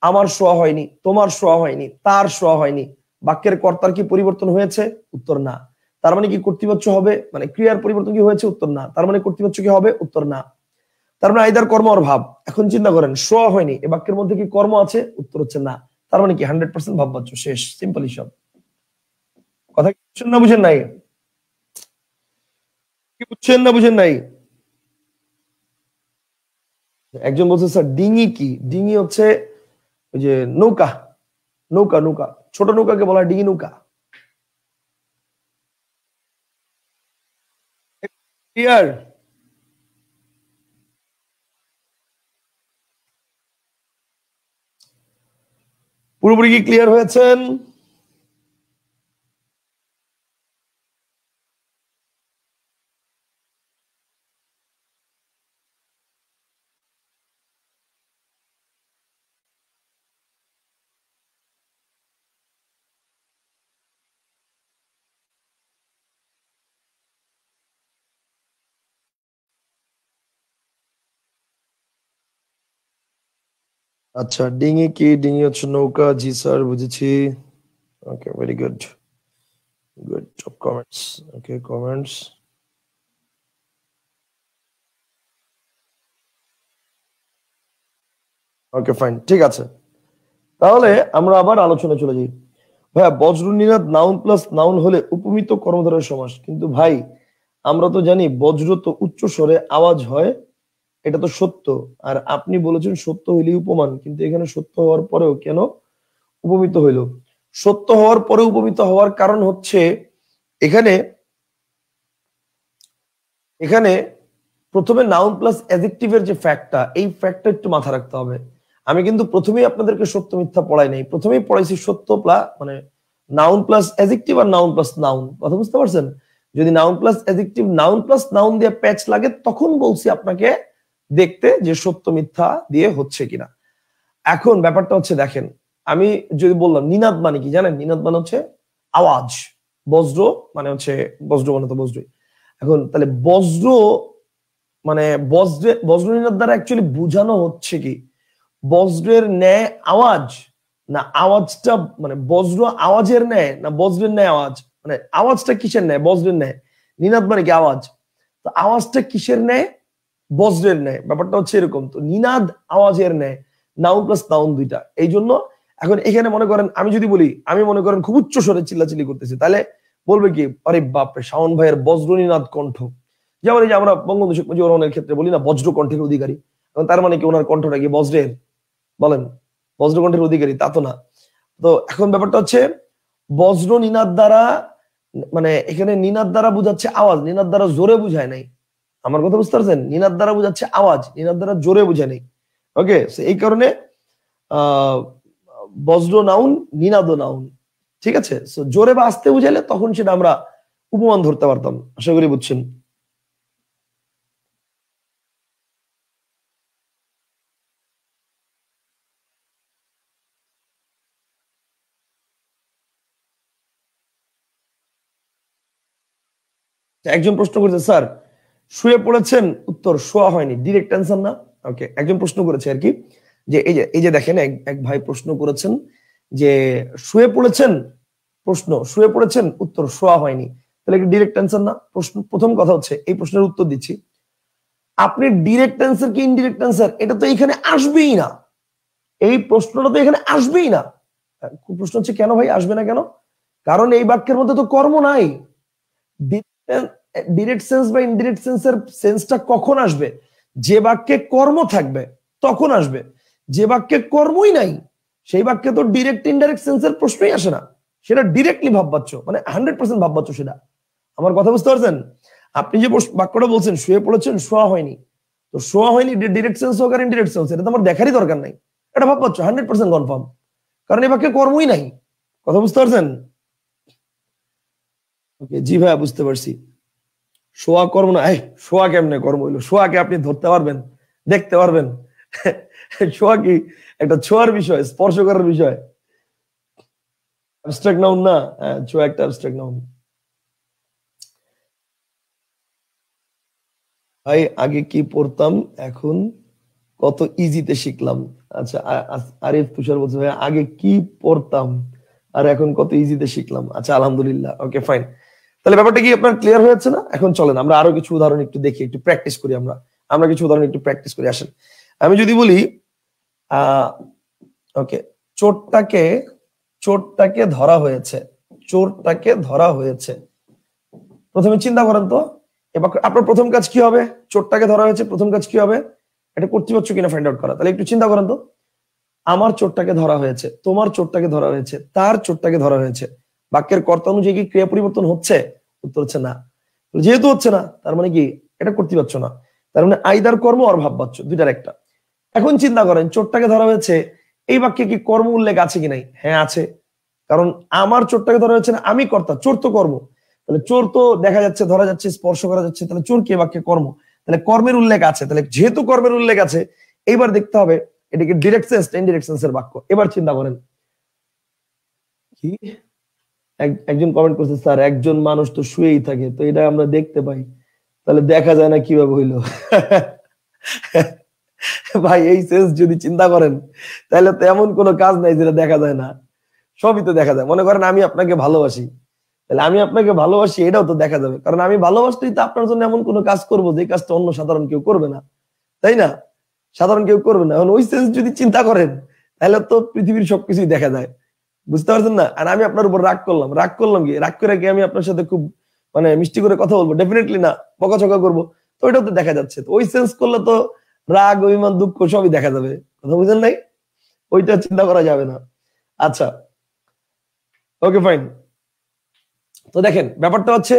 আমার শোয়া হয়নি, তোমার শোয়া হয়নি, তার শোয়া হয়নি, বাক্যের কর্তার কি পরিবর্তন হয়েছে, উত্তর না। তার মানে কি কর্তৃবাচ্য হবে, মানে ক্রিয়ার পরিবর্তন কি হয়েছে, উত্তর না। তার মানে কর্তৃবাচ্য কি হবে, উত্তর না। তার মানে আইদার কর্ম আর ভাব। এখন চিন্তা করেন শোয়া হয়নি, এই বাক্যের মধ্যে কি কর্ম আছে, উত্তর হচ্ছে না। তার মানে কি 100% ভাববাচ্য। শেষ, সিম্পল হিসাব। কথা কি বুঝছেন না বুঝেন নাই? কি বুঝছেন না বুঝেন নাই? একজন বলছে স্যার ডিঙি কি, ডিঙি হচ্ছে ওই যে নৌকা, নৌকা, নৌকা, ছোট নৌকাকে বলা হয় ডিঙি নৌকা। ক্লিয়ার? পুরোপুরি কি ক্লিয়ার হয়েছেন? আচ্ছা ডিঙি কি, ডিঙি হচ্ছে নৌকা, জি স্যার বুঝেছি। Okay very good, good job comments. Okay comments, okay fine, ঠিক আছে। তাহলে আমরা আবার আলোচনা চলে যাই। ভাইয়া বজ্র নিনাদ নাউন প্লাস নাউন হলে উপমিত কর্মধারয় সমাস, কিন্তু ভাই আমরা তো জানি বজ্র তো উচ্চ স্বরে আওয়াজ হয়, এটা তো সত্য। আর আপনি বলেছেন সত্য হইলেই উপমান, কিন্তু এখানে সত্য হওয়ার পরেও কেন উপমিত হইল? সত্য হওয়ার পরে উপমিত হওয়ার কারণ হচ্ছে এখানে, এখানে প্রথমে নাউন প্লাস অ্যাডজেক্টিভের যে ফ্যাক্টটা, এই ফ্যাক্টটা একটু মাথা রাখতে হবে। আমি কিন্তু প্রথমেই আপনাদেরকে সত্য মিথ্যা পড়াই নাই, প্রথমেই পড়াইছি সত্য প্লাস মানে নাউন প্লাস অ্যাডজেক্টিভ আর নাউন প্লাস নাউন। কথা বুঝতে পারছেন? যদি noun plus adjective, noun plus noun দিয়ে প্যাচ লাগে তখন বলছি আপনাকে দেখতে যে সত্য মিথ্যা দিয়ে হচ্ছে কিনা। এখন ব্যাপারটা হচ্ছে দেখেন, আমি যদি বললাম নিনাদ মানে কি জানেন, নিনাদ মানে হচ্ছে আওয়াজ, বজ্র মানে হচ্ছে বজ্র মানে তো বজ্রই। এখন তাহলে বজ্র মানে বজ্রনীনাদ দ্বারা অ্যাকচুয়ালি বোঝানো হচ্ছে কি বজ্রের ন্যায় আওয়াজ না আওয়াজটা মানে বজ্র আওয়াজের ন্যায় না বজ্রের ন্যায় আওয়াজ, মানে আওয়াজটা কিসের ন্যায়? বজ্রের ন্যায়। নিনাদ মানে কি আওয়াজ, তো আওয়াজটা কিসের ন্যায়? বজ্রের ন্যায়। ব্যাপারটা হচ্ছে এরকম, তো নিনাদ আওয়াজের ন্যায়, নাউন প্লাস নাউন দুইটা। এই জন্য এখন এখানে মনে করেন আমি যদি বলি, আমি মনে করেন খুব উচ্চ স্বরে চিল্লাচিল্লি করতেছি, তাহলে বলবে কি আরে বাপরে শাওন ভাইয়ের বজ্র নিনাদ কণ্ঠ। যেমন এই যে আমরা বঙ্গবন্ধু শেখ মুজিবুর রহমানের ক্ষেত্রে বলি না বজ্র কণ্ঠের অধিকারী, এখন তার মানে কি ওনার কণ্ঠটা কি বজ্রের? বলেন, বজ্রকণ্ঠের অধিকারী তা তো না। তো এখন ব্যাপারটা হচ্ছে বজ্র নিনাদ দ্বারা মানে এখানে নিনাদ দ্বারা বুঝাচ্ছে আওয়াজ, নিনাদ দ্বারা জোরে বুঝায় নাই। আমার কথা বুঝতে পারছেন? নিনাদ দ্বারা বুঝাচ্ছে আওয়াজ, নিনাদ দ্বারা জোরে বুঝায় নাই। ওকে, এই কারণে আহ বজ্র নাউন, নিনাদ নাউন, ঠিক আছে। সো জোরে বা আস্তে বুঝাইলে তখন সেটা আমরা উপমান ধরতে পারতাম। আশা করি বুঝছেন। একজন প্রশ্ন করেছে স্যার শুয়ে পড়েছেন, উত্তর শোয়া হয়নি, ডিরেক্ট অ্যান্সার না। ওকে, একজন প্রশ্ন করেছে আর কি, যে এই যে দেখেন এক ভাই প্রশ্ন করেছেন যে শুয়ে পড়েছেন, প্রশ্ন শুয়ে পড়েছেন, উত্তর শোয়া হয়নি, তাহলে কি ডিরেক্ট অ্যান্সার না? প্রশ্ন প্রথম কথা হচ্ছে এই প্রশ্নের উত্তর দিচ্ছি, আপনি ডিরেক্ট অ্যান্সার কি ইনডিরেক্ট অ্যান্সার এটা তো এখানে আসবেই না, এই প্রশ্নটা তো এখানে আসবেই না। প্রশ্ন হচ্ছে কেন ভাই আসবে না কেন? কারণ এই বাক্যের মধ্যে তো কর্ম নাই। ডিরেক্ট সেন্স বা ইনডিরেক্ট সেন্সের সেন্সটা কখন আসবে? যে বাক্যে কর্ম থাকবে তখন আসবে। যে বাক্যে কর্মই নাই সেই বাক্যে তো ডিরেক্ট ইনডাইরেক্ট সেন্সের প্রশ্নই আসে না, সেটা ডিরেক্টলি ভাববাচ্য, মানে 100% ভাববাচ্য সেটা। আমার কথা বুঝতে পারছেন? আপনি যে বাক্যটা বলছেন শুয়ে পড়েছেন শোয়া হয়নি, তো শোয়া হয়নি ডিরেক্ট সেন্স হোক আর ইনডিরেক্ট সেন্স এটা তো আমার দেখারই দরকার নাই, এটা ভাববাচ্য 100% কনফার্ম, কারণ এই বাক্যে কর্মই নাই। কথা বুঝতে পারছেন? ওকে, জি ভাইয়া বুঝতে পারছি। শোয়া কর্ম না, শোয়া কেমনে কর্ম হইলো? শোয়াকে আপনি ধরতে পারবেন, দেখতে পারবেন? শোয়া কি একটা ছোঁয়ার বিষয়, স্পর্শ করার বিষয়? অ্যাবস্ট্রাক্ট নাউন না? হ্যাঁ, ছোঁয়া একটা অ্যাবস্ট্রাক্ট নাউন। ভাই আগে কি পড়তাম এখন কত ইজিতে শিখলাম। আচ্ছা, আরিফ তুষার বলছে ভাই আগে কি পড়তাম আর এখন কত ইজিতে শিখলাম। আচ্ছা আলহামদুলিল্লাহ, ওকে ফাইন। তাহলে ব্যাপারটা কি আপনার ক্লিয়ার হয়েছে না? এখন চলেন আমরা আরো কিছু উদাহরণ একটু দেখি, একটু প্র্যাকটিস করি। আমরা কিছু উদাহরণ একটু প্র্যাকটিস করি, আসেন। আমি যদি বলি ওকে, চোরটাকে চোরটাকে ধরা হয়েছে, চোরটাকে ধরা হয়েছে। প্রথমে চিন্তা করেন তো, এবার আপনার প্রথম কাজ কি হবে? চোরটাকে ধরা হয়েছে, প্রথম কাজ কি হবে? এটা কর্তৃপক্ষ কিনা ফাইন্ড আউট করা। তাহলে একটু চিন্তা করেন তো, আমার চোরটাকে ধরা হয়েছে, তোমার চোরটাকে ধরা হয়েছে, তার চোরটাকে ধরা হয়েছে। বাক্যের কর্তা অনুযায়ী কি ক্রিয়া পরিবর্তন হচ্ছে? উত্তর হচ্ছে না। যেহেতু হচ্ছে না তার মানে কি এটা কর্তৃপক্ষ না, তার মানে আইদার কর্ম আর ভাববাচ্য, দুইটার একটা। এখন চিন্তা করেন চোরটাকে ধরা হয়েছে, এই বাক্যে কি কর্ম উল্লেখ আছে কি নাই? হ্যাঁ আছে, কারণ আমার চোরটাকে ধরা হয়েছে না, আমি কর্তা, চোর তো কর্ম। তাহলে চোর তো দেখা যাচ্ছে, ধরা যাচ্ছে, স্পর্শ করা যাচ্ছে, তাহলে চোর কে বাক্যে কর্ম, তাহলে কর্মের উল্লেখ আছে। তাহলে যেহেতু কর্মের উল্লেখ আছে, এইবার দেখতে হবে এটাকে ডিরেক্ট সেন্স ইনডিরেক্ট সেন্সের বাক্য। এবার চিন্তা করেন কি, একজন কমেন্ট করছে স্যার একজন মানুষ তো শুয়েই থাকে, তো এটা আমরা দেখতে পাই, তাহলে দেখা যায় না কিভাবে হইলো? ভাই এই সেন্স যদি চিন্তা করেন তাহলে তো এমন কোনো কাজ নাই যেটা দেখা যায় না, সবই তো দেখা যায়। মনে করেন আমি আপনাকে ভালোবাসি, তাহলে আমি আপনাকে ভালোবাসি এটাও তো দেখা যাবে, কারণ আমি ভালোবাসতেই তো আপনার জন্য এমন কোনো কাজ করবো যে কাজটা অন্য সাধারণ কেউ করবে না, তাই না? সাধারণ কেউ করবে না। এখন ওই সেন্স যদি চিন্তা করেন তাহলে তো পৃথিবীর সবকিছুই দেখা যায়, বুঝতে পারছেন না? আর আমি আপনার উপর রাগ করলাম কি, রাগ করে কি আমি আপনার সাথে খুব মানে মিষ্টি করে কথা বলবো? ডেফিনেটলি না, বকাঝকা করবো। তো ওইটাও তো দেখা যাচ্ছে, তো ওই সেন্স করলে তো রাগ অভিমান দুঃখ সবই দেখা যাবে। কথা বুঝেন নাই? ওইটা চিন্তা করা যাবে না। আচ্ছা ওকে ফাইন। তো দেখেন ব্যাপারটা হচ্ছে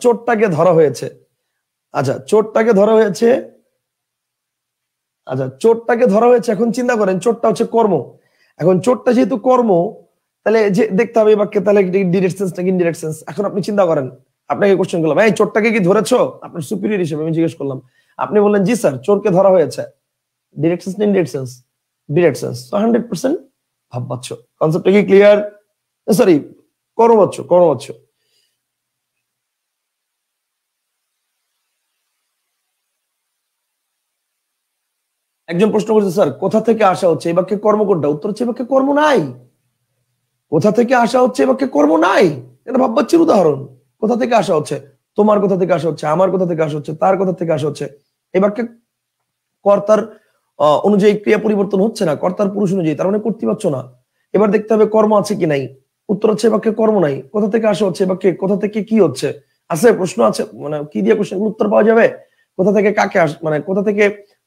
চোরটাকে ধরা হয়েছে। আচ্ছা চোরটাকে ধরা হয়েছে, আচ্ছা চোরটাকে ধরা হয়েছে। এখন চিন্তা করেন চোরটা হচ্ছে কর্ম। এখন চোরটা যেহেতু কর্ম, তাহলে যে দেখতে হবে এই বাক্যে তাহলে ডিরেক্ট সেন্স নাকি ইনডিরেক্ট সেন্স। এখন আপনি চিন্তা করেন, আপনাকে কোশ্চেন করলাম এই চোরটাকে কি ধরেছো, আপনার সুপিরিয়র হিসেবে আমি জিজ্ঞেস করলাম, আপনি বললেন জি স্যার চোরকে ধরা হয়েছে, ডিরেক্ট সেন্স না ইনডিরেক্ট সেন্স? Direct sense. তো 100% ভাববাচ্য। কনসেপ্টটা কি ক্লিয়ার? সরি, কর্মবাচ্য, কর্মবাচ্য। একজন প্রশ্ন করছে স্যার কোথা থেকে আসা হচ্ছে এই বাক্যে কর্ম কোনটা? উত্তর হচ্ছে এই বাক্যে কর্ম নাই। কোথা থেকে আসা হচ্ছে এই বাক্যে কর্ম নাই। এটা ভাববাচ্যের উদাহরণ। কোথা থেকে আসা হচ্ছে? তোমার কোথা থেকে আসা হচ্ছে, আমার কোথা থেকে আসা হচ্ছে, তার কোথা থেকে আসা হচ্ছে। এই বাক্যে কর্তার অনুযায়ী ক্রিয়া পরিবর্তন হচ্ছে না, কর্তার পুরুষ অনুযায়ী, তার মানে কর্তৃপক্ষ না। এবার দেখতে হবে কর্ম আছে কি নাই। উত্তর হচ্ছে বাক্যে কর্ম নাই। কোথা থেকে আসা হচ্ছে বাক্যে কোথা থেকে কি হচ্ছে আছে, প্রশ্ন আছে, মানে কি দিয়ে কোশ্চেন উত্তর পাওয়া যাবে? কোথা থেকে কাকে মানে কোথা থেকে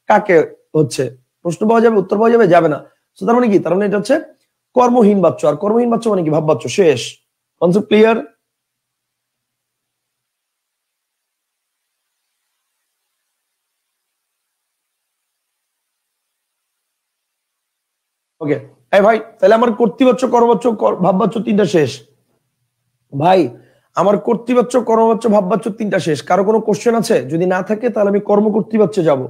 কাকে হচ্ছে প্রশ্ন পাওয়া যাবে, উত্তর পাওয়া যাবে? যাবে না। তো তার মানে কি? তার মানে এটা হচ্ছে কর্মহীন বাচ্য। আর কর্মহীন বাচ্য মানে কি? ভাব বাচ্য। শেষ। Concept clear? ওকে। এই ভাই তাহলে আমার কর্তৃবাচ্য, কর্মবাচ্য, ভাববাচ্য তিনটা শেষ। ভাই আমার কর্তৃবাচ্য, কর্মবাচ্য, ভাববাচ্য তিনটা শেষ। কারো কোনো কোশ্চেন আছে? যদি না থাকে তাহলে আমি কর্ম কর্তৃবাচ্যে যাব।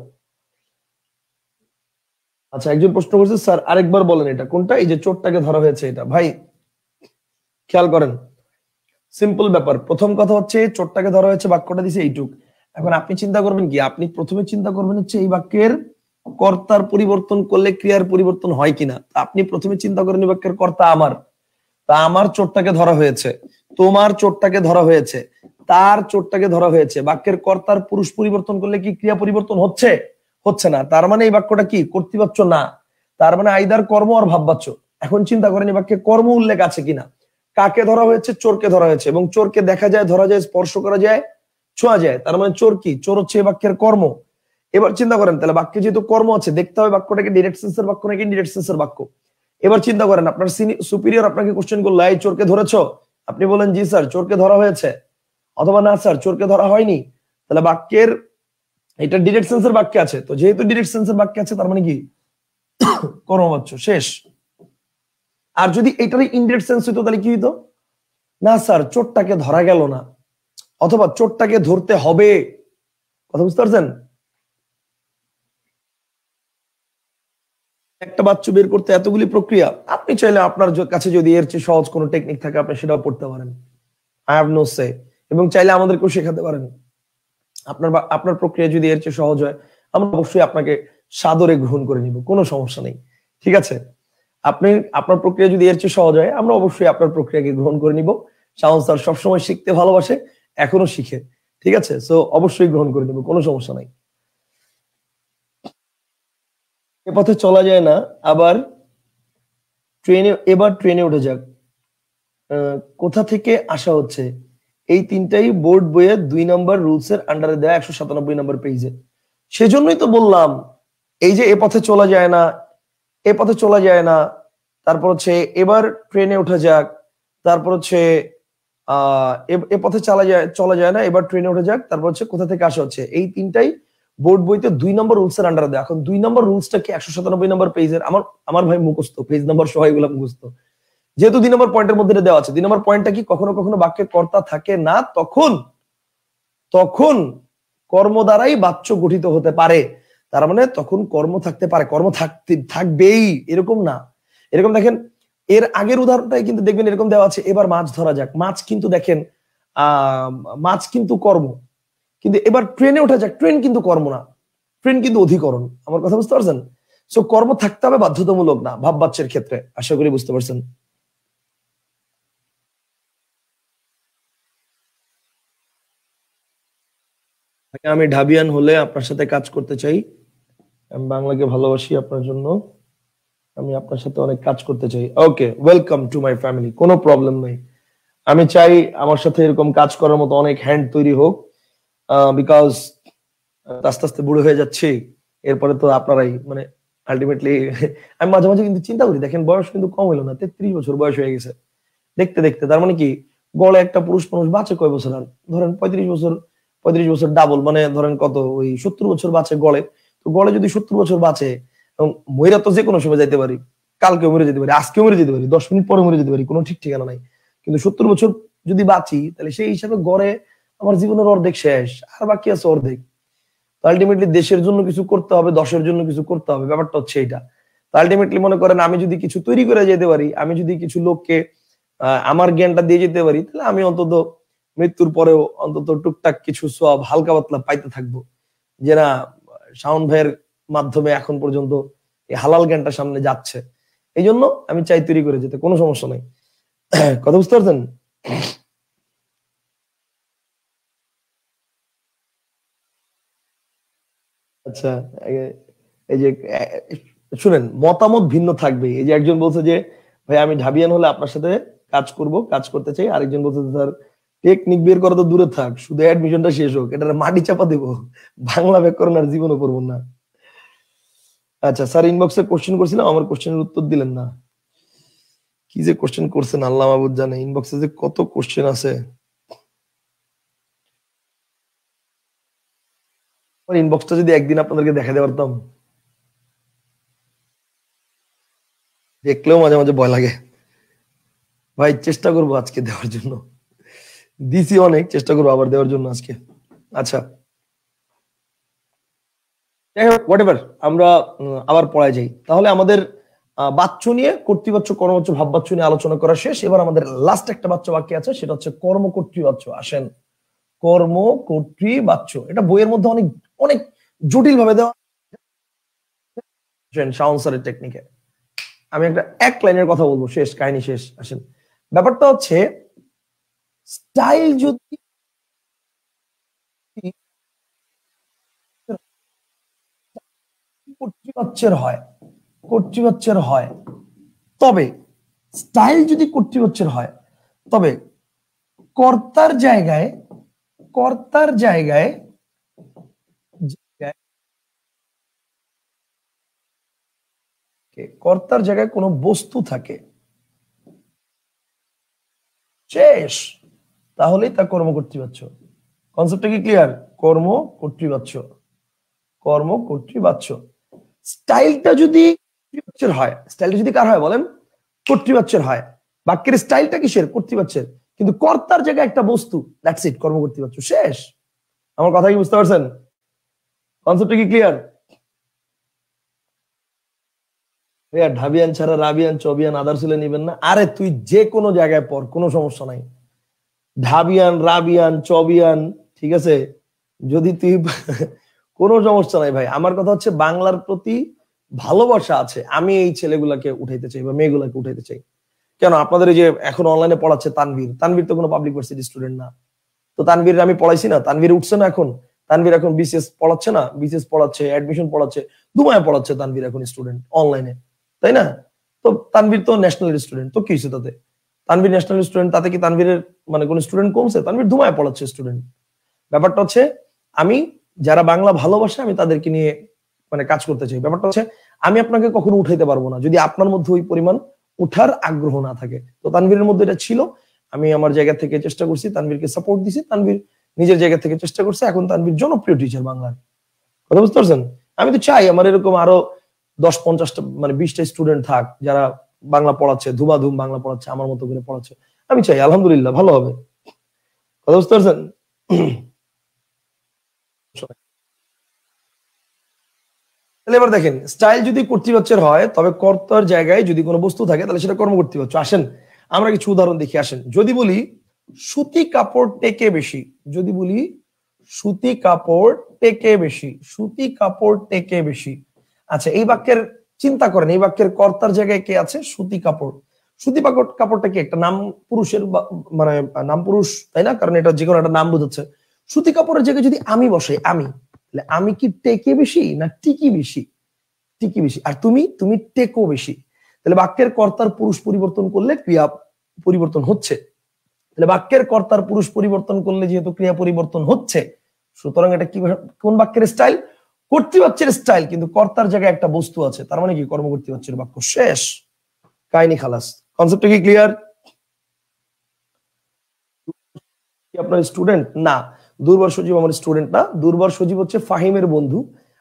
আচ্ছা, একজন প্রশ্ন করছে স্যার আরেকবার বলেন এটা কোনটা? এই যে চোরটাকে ধরা হয়েছে এটা। ভাই খেয়াল করেন, সিম্পল ব্যাপার। প্রথম কথা হচ্ছে চোরটাকে ধরা হয়েছে, বাক্যটা দিছে এইটুক। এখন আপনি চিন্তা করবেন কি? আপনি প্রথমে চিন্তা করবেন হচ্ছে এই বাক্যের কর্তার পরিবর্তন করলে ক্রিয়ার পরিবর্তন হয় কিনা। আপনি প্রথমে চিন্তা করেন এই বাক্যের কর্তা আমার। তা আমার চোরটাকে ধরা হয়েছে, তোমার চোরটাকে ধরা হয়েছে, তার চোরটাকে ধরা হয়েছে। বাক্যের কর্তার পুরুষ পরিবর্তন করলে কি ক্রিয়া পরিবর্তন হচ্ছে? হচ্ছে না। তার মানে এই বাক্যটা কি? কর্তৃবাচ্য না। তার মানে আইদার কর্ম আর ভাববাচ্য। এখন চিন্তা করেন এই বাক্যে কর্ম উল্লেখ আছে কিনা। কাকে ধরা হয়েছে? চোরকে ধরা হয়েছে। এবং চোরকে দেখা যায়, ধরা যায়, স্পর্শ করা যায়, ছোঁয়া যায়। তার মানে চোর কি? চোর হচ্ছে এই বাক্যের কর্ম। এবার চিন্তা করেন তাহলে বাক্যে যেহেতু কর্ম আছে, দেখতে হবে বাক্যটাকে ডিরেক্ট সেন্সের বাক্য নাকি ইনডিরেক্ট সেন্সের বাক্য। এবার চিন্তা করেন আপনার সুপিরিয়র আপনাকে কোশ্চেন করলো, এই চোরকে ধরেছো? আপনি বলেন জি স্যার চোরকে ধরা হয়েছে, অথবা না স্যার চোরকে ধরা হয়নি। তাহলে বাক্যের এটা ডিরেক্ট সেন্সের বাক্যে আছে। তো যেহেতু ডিরেক্ট সেন্সের বাক্যে আছে তার মানে কি? কর্মবাচ্য। শেষ। আর যদি এটারই ইনডিরেক্ট সেন্স হইতো তাহলে কি হইতো? না স্যার চোরটাকে ধরা গেল না, অথবা চোরটাকে ধরতে হবে। কথা বুঝতে পারছেন? একটা বাচ্চু বের করতে এতগুলি প্রক্রিয়া। আপনি চাইলে আপনার কাছে যদি এর চেয়ে সহজ কোনো টেকনিক থাকে আপনি সেটাও পড়তে পারেন। আই হ্যাভ নো সে। এবং চাইলে আমাদেরকেও শেখাতে পারেন। আপনার আপনার প্রক্রিয়া যদি এর চেয়ে সহজ হয় আমরা অবশ্যই আপনাকে সাদরে গ্রহণ করে নিব, কোনো সমস্যা নেই। ঠিক আছে? আপনি আপনার প্রক্রিয়া যদি এর চেয়ে সহজ হয় আমরা অবশ্যই আপনার প্রক্রিয়াকে গ্রহণ করে নিব। শাওন স্যার সবসময় শিখতে ভালোবাসে, এখনো শিখে। ঠিক আছে? সো অবশ্যই গ্রহণ করে নিব, কোনো সমস্যা নাই। এ পথে চলা যায় না, আবার এবার ট্রেনে উঠে যাক। কোথা থেকে আসা হচ্ছে? এই তিনটাই বোর্ড বইয়ের 2 নম্বর রুলস এর আন্ডারে দেয়া 197 নম্বর পেজে। সেজন্যই তো বললাম এই যে এ পথে চলা যায় না, এ পথে চলা যায় না, তারপর হচ্ছে এবার ট্রেনে ওঠা যাক, তারপর হচ্ছে এ পথে চলা যায় না, এবার ট্রেনে ওঠা যাক, তারপর হচ্ছে কোথা থেকে আসা হচ্ছে। এই তিনটাই বোর্ড বইতে 2 নম্বর রুলস এর আন্ডারে দেয়া। এখন 2 নম্বর রুলসটা কি 197 নম্বর পেজের? আমার আমার ভাই মুখস্থ, পেজ নাম্বার সহ এগুলো মুখস্থ। যেহেতু 2 নম্বর পয়েন্টের মধ্যে দেওয়া আছে। 2 নম্বর পয়েন্টটা কি? কখনো কখনো বাক্যে কর্তা থাকে না, তখন তখন কর্ম দ্বারাই বাচ্য গঠিত হতে পারে। তার মানে তখন কর্ম থাকতে পারে, কর্ম থাকবেই এরকম না। এরকম দেখেন এর আগের উদাহরণটাই কিন্তু দেখবেন এরকম দেওয়া আছে, এবার মাছ ধরা যাক। মাছ কিন্তু দেখেন মাছ কিন্তু কর্ম, কিন্তু এবার ট্রেনে ওঠা যাক, ট্রেন কিন্তু কর্ম না, ট্রেন কিন্তু অধিকরণ। আমার কথা বুঝতে পারছেন? সো কর্ম থাকতে হবে, বাধ্যতামূলক না ভাব বাচ্যের ক্ষেত্রে। আশা করি বুঝতে পারছেন। আমি ঢাবিয়ান হলে আপনার সাথে কাজ করতে চাই। আমি বাংলাকে ভালোবাসি, আপনার জন্য আমি আপনার সাথে অনেক কাজ করতে চাই। ওকে, ওয়েলকাম টু মাই ফ্যামিলি, কোনো প্রবলেম নাই। আমি চাই আমার সাথে এরকম কাজ করার মতো অনেক হ্যান্ড তৈরি হোক, বিকজ আস্তে আস্তে বুড়ো হয়ে যাচ্ছি। এরপরে তো আপনারাই মানে আলটিমেটলি আমি মাঝে মাঝে কিন্তু চিন্তা করি, দেখেন বয়স কিন্তু কম হলো না, 33 বছর বয়স হয়ে গেছে দেখতে দেখতে। তার মানে কি গড়ে একটা পুরুষ মানুষ বাঁচে কয় বছর? আর ধরেন 35 বছর, 35 বছর ডাবল, মানে ধরেন কত, ওই 70 বছর বাঁচে গড়ে। তো গড়ে যদি 70 বছর বাঁচে, এবং মহিলা তো যে কোনো সময় যাইতে পারি, কালকেও মরে যেতে পারি, আজকেও মরে যেতে পারি, 10 মিনিট পরে মরে যেতে পারি, কোনো ঠিক ঠিকানা নাই। কিন্তু 70 বছর যদি বাঁচি তাহলে সেই হিসাবে গড়ে আমার জীবনের অর্ধেক শেষ, আর বাকি আছে অর্ধেক। তো আলটিমেটলি দেশের জন্য কিছু করতে হবে, দশের জন্য কিছু করতে হবে, ব্যাপারটা হচ্ছে এইটা। তো আলটিমেটলি মনে করেন আমি যদি কিছু তৈরি করে যেতে পারি, আমি যদি কিছু লোককে আমার জ্ঞানটা দিয়ে যেতে পারি, তাহলে আমি অন্তত মৃত্যুর পরেও অন্তত টুকটাক কিছু সওয়াব হালকা পাতলা পাইতে থাকবো, যে না শাওন ভাইয়ের মাধ্যমে এখন পর্যন্ত এই হালাল জ্ঞানটা সামনে যাচ্ছে। এই জন্য আমি চাই তৈরি করে যেতে, কোনো সমস্যা নাই। কথা বুঝতে পারছেন? আচ্ছা, এই যে শুনেন, মতামত ভিন্ন থাকবে। এই যে একজন বলছে যে ভাই আমি ঢাবিয়ান হলে আপনার সাথে কাজ করব, কাজ করতে চাই। আরেকজন বলছে যে স্যার টেকনিক বের করা তো দূরে থাক, শুধু অ্যাডমিশনটা শেষ হোক, এটা মাটি চাপা দেবো, বাংলা ব্যাকরণ আর জীবনও করবো না। আচ্ছা স্যার, ইনবক্সে কোশ্চেন করছিলাম, আমার কোশ্চেনের উত্তর দিলেন না। কি যে কোশ্চেন করছেন আল্লাহ মাহবুব জানে, ইনবক্সে যে কত কোশ্চেন আছে। আমার ইনবক্সটা যদি একদিন আপনাদেরকে দেখাতে পারতাম, দেখলেও মাঝে মাঝে ভয় লাগে। ভাই চেষ্টা করবো আজকে দেওয়ার জন্য, দিছি অনেক, চেষ্টা করবো আবার দেওয়ার জন্য আজকে। আচ্ছা, যাই হোক হোয়াট, আমরা আবার পড়ায় যাই। তাহলে আমাদের বাচ্য নিয়ে কর্তৃবাচ্য, কর্মবাচ্য, ভাববাচ্য নিয়ে আলোচনা করা শেষ। এবার আমাদের লাস্ট একটা বাচ্য বাক্য আছে, সেটা হচ্ছে কর্মকর্তৃবাচ্য। আসেন, কর্মকর্তৃবাচ্য, এটা বইয়ের মধ্যে অনেক অনেক জটিল ভাবে দেওয়া শাওন স্যারের টেকনিকে। আমি একটা এক লাইনের কথা বলবো, শেষ, কাহিনী শেষ। আসেন, ব্যাপারটা হচ্ছে স্টাইল যদি কর্তৃবাচ্যের হয়, কর্তৃবাচ্যের হয়, তবে স্টাইল যদি কর্তৃবাচ্যের হয়, তবে কর্তার জায়গায়, কর্তার জায়গায় কর্তার জায়গায় কোনো বস্তু থাকে, শেষ, তাহলেই তা কর্মকর্তৃবাচ্য। কনসেপ্টটা কি ক্লিয়ার? কর্মকর্তৃবাচ্য, কর্মকর্তৃবাচ্য। স্টাইলটা যদি কর্তৃবাচ্যের হয়, স্টাইলটা যদি কার হয় বলেন? কর্তৃবাচ্যের হয়। বাক্যের স্টাইলটা কিসের? কর্তৃবাচ্যের। কিন্তু কর্তার জায়গায় একটা বস্তু, দ্যাটস ইট, কর্মকর্তৃবাচ্য, শেষ। আমার কথা কি বুঝতে পারছেন? কনসেপ্টটা কি ক্লিয়ার? ভাইয়া ঢাবিয়ান ছাড়া রাবিয়ান, চবিয়ান, আদার্সুলে নিবেন না? আরে তুই যে কোনো জায়গায় পড়, কোনো সমস্যা নাই। ঢাবিয়ান, রাবিয়ান, চবিয়ান, ঠিক আছে, যদি তুই কোনো সমস্যা নাই ভাই। আমার কথা হচ্ছে বাংলার প্রতি ভালোবাসা আছে, আমি এই ছেলেগুলাকে উঠাইতে চাই বা মেয়েগুলাকে উঠাইতে চাই। কেন আপনাদের এই যে এখন অনলাইনে পড়াচ্ছে তানভীর, তানভীর তো কোনো পাবলিক ভার্সিটি স্টুডেন্ট না। তো তানভীর আমি পড়াইছি না, তানভীর উঠছে না এখন? তানভীর এখন বিসিএস পড়াচ্ছে না? বিসিএস পড়াচ্ছে, অ্যাডমিশন পড়াচ্ছে, দুমায় পড়াচ্ছে তানভীর এখন স্টুডেন্ট অনলাইনে, তাই না? তো তানভীর তো ন্যাশনাল স্টুডেন্ট, তো কি হয়েছে তাতে? তানভীর ন্যাশনাল স্টুডেন্ট, তাতে কি তানভীরের মানে কোন স্টুডেন্ট কমছে? তানভীর ধুমায় পড়াচ্ছে স্টুডেন্ট। ব্যাপারটা হচ্ছে আমি যারা বাংলা ভালোবাসে আমি তাদেরকে নিয়ে মানে কাজ করতে চাই। ব্যাপারটা হচ্ছে আমি আপনাকে কখনো উঠাইতে পারবো না যদি আপনার মধ্যে ওই পরিমাণ উঠার আগ্রহ না থাকে। তো তানভীরের মধ্যে এটা ছিল, আমি আমার জায়গা থেকে চেষ্টা করছি, তানভীরকে সাপোর্ট দিছি, তানভীর নিজের জায়গা থেকে চেষ্টা করছে, এখন তানভীর জনপ্রিয় টিচার বাংলার। কথা বুঝতে পারছেন? আমি তো চাই আমার এরকম আরো 10-50টা মানে 20টা স্টুডেন্ট থাক যারা বাংলা পড়াচ্ছে, ধুমাধুম বাংলা পড়াচ্ছে, আমার মতো করে পড়াচ্ছে। আমি চাই, আলহামদুলিল্লাহ ভালো হবে। কথা বুঝতে পারছেন? তাহলে এবার দেখেন, স্টাইল যদি কর্তৃপক্ষের হয়, তবে কর্তার জায়গায় যদি কোনো বস্তু থাকে তাহলে সেটা কর্মকর্তৃপক্ষ। আসেন আমরা কিছু উদাহরণ দেখি। আসেন, যদি বলি সুতি কাপড় টেকে বেশি, যদি বলি সুতি কাপড় টেকে বেশি, সুতি কাপড় টেকে বেশি। আচ্ছা, এই বাক্যের চিন্তা করেন, এই বাক্যের কর্তার জায়গায় কে আছে? সুতি কাপড়। সুতি কাপড়টা কি একটা নাম পুরুষের মানে নাম পুরুষ, তাই না? কারণ এটা যে কোনো একটা নাম বোঝাচ্ছে। সুতি কাপড়ের জায়গায় যদি আমি বসে, আমি, তাহলে আমি কি টেকে বেশি না টিকি বেশি? টিকি বেশি। আর তুমি, তুমি টেকো বেশি। তাহলে বাক্যের কর্তার পুরুষ পরিবর্তন করলে ক্রিয়া পরিবর্তন হচ্ছে। তাহলে বাক্যের কর্তার পুরুষ পরিবর্তন করলে যেহেতু ক্রিয়া পরিবর্তন হচ্ছে, সুতরাং এটা কি, কোন বাক্যের স্টাইল? কর্তৃবাচ্যের স্টাইল, কিন্তু কর্তার জায়গায় একটা বস্তু আছে, তার মানে কি কর্মকর্তৃবাচ্যের বাক্য, শেষ, কাহিনী খালাস। কনসেপ্টটা কি ক্লিয়ার? কি আপনার স্টুডেন্ট না? দুর্বার সজীব আমার স্টুডেন্ট না, দুর্বার সজীব হচ্ছে ফাহিমের বন্ধু।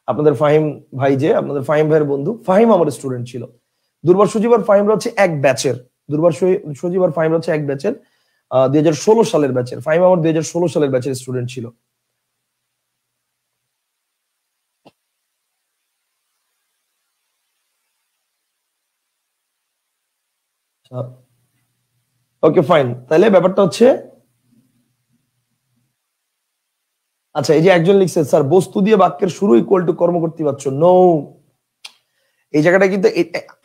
আপনাদের ফাহিম ভাই, যে আপনাদের ফাহিম ভাইয়ের বন্ধু, ফাহিম আমার স্টুডেন্ট ছিল। দুর্বার সজীব আর ফাহিমরা হচ্ছে এক ব্যাচের। দুর্বার সজীব আর ফাহিম হচ্ছে এক ব্যাচের, 2016 সালের ব্যাচের। ফাহিম আমার 2016 সালের ব্যাচের স্টুডেন্ট ছিল। ওকে ফাইন, তাহলে ব্যাপারটা হচ্ছে, আচ্ছা এই যে একজন লিখছে স্যার বস্তু দিয়ে বাক্যের শুরু ইকুয়াল টু কর্মকর্তৃবাচ্য। নো, এই জায়গাটা কিন্তু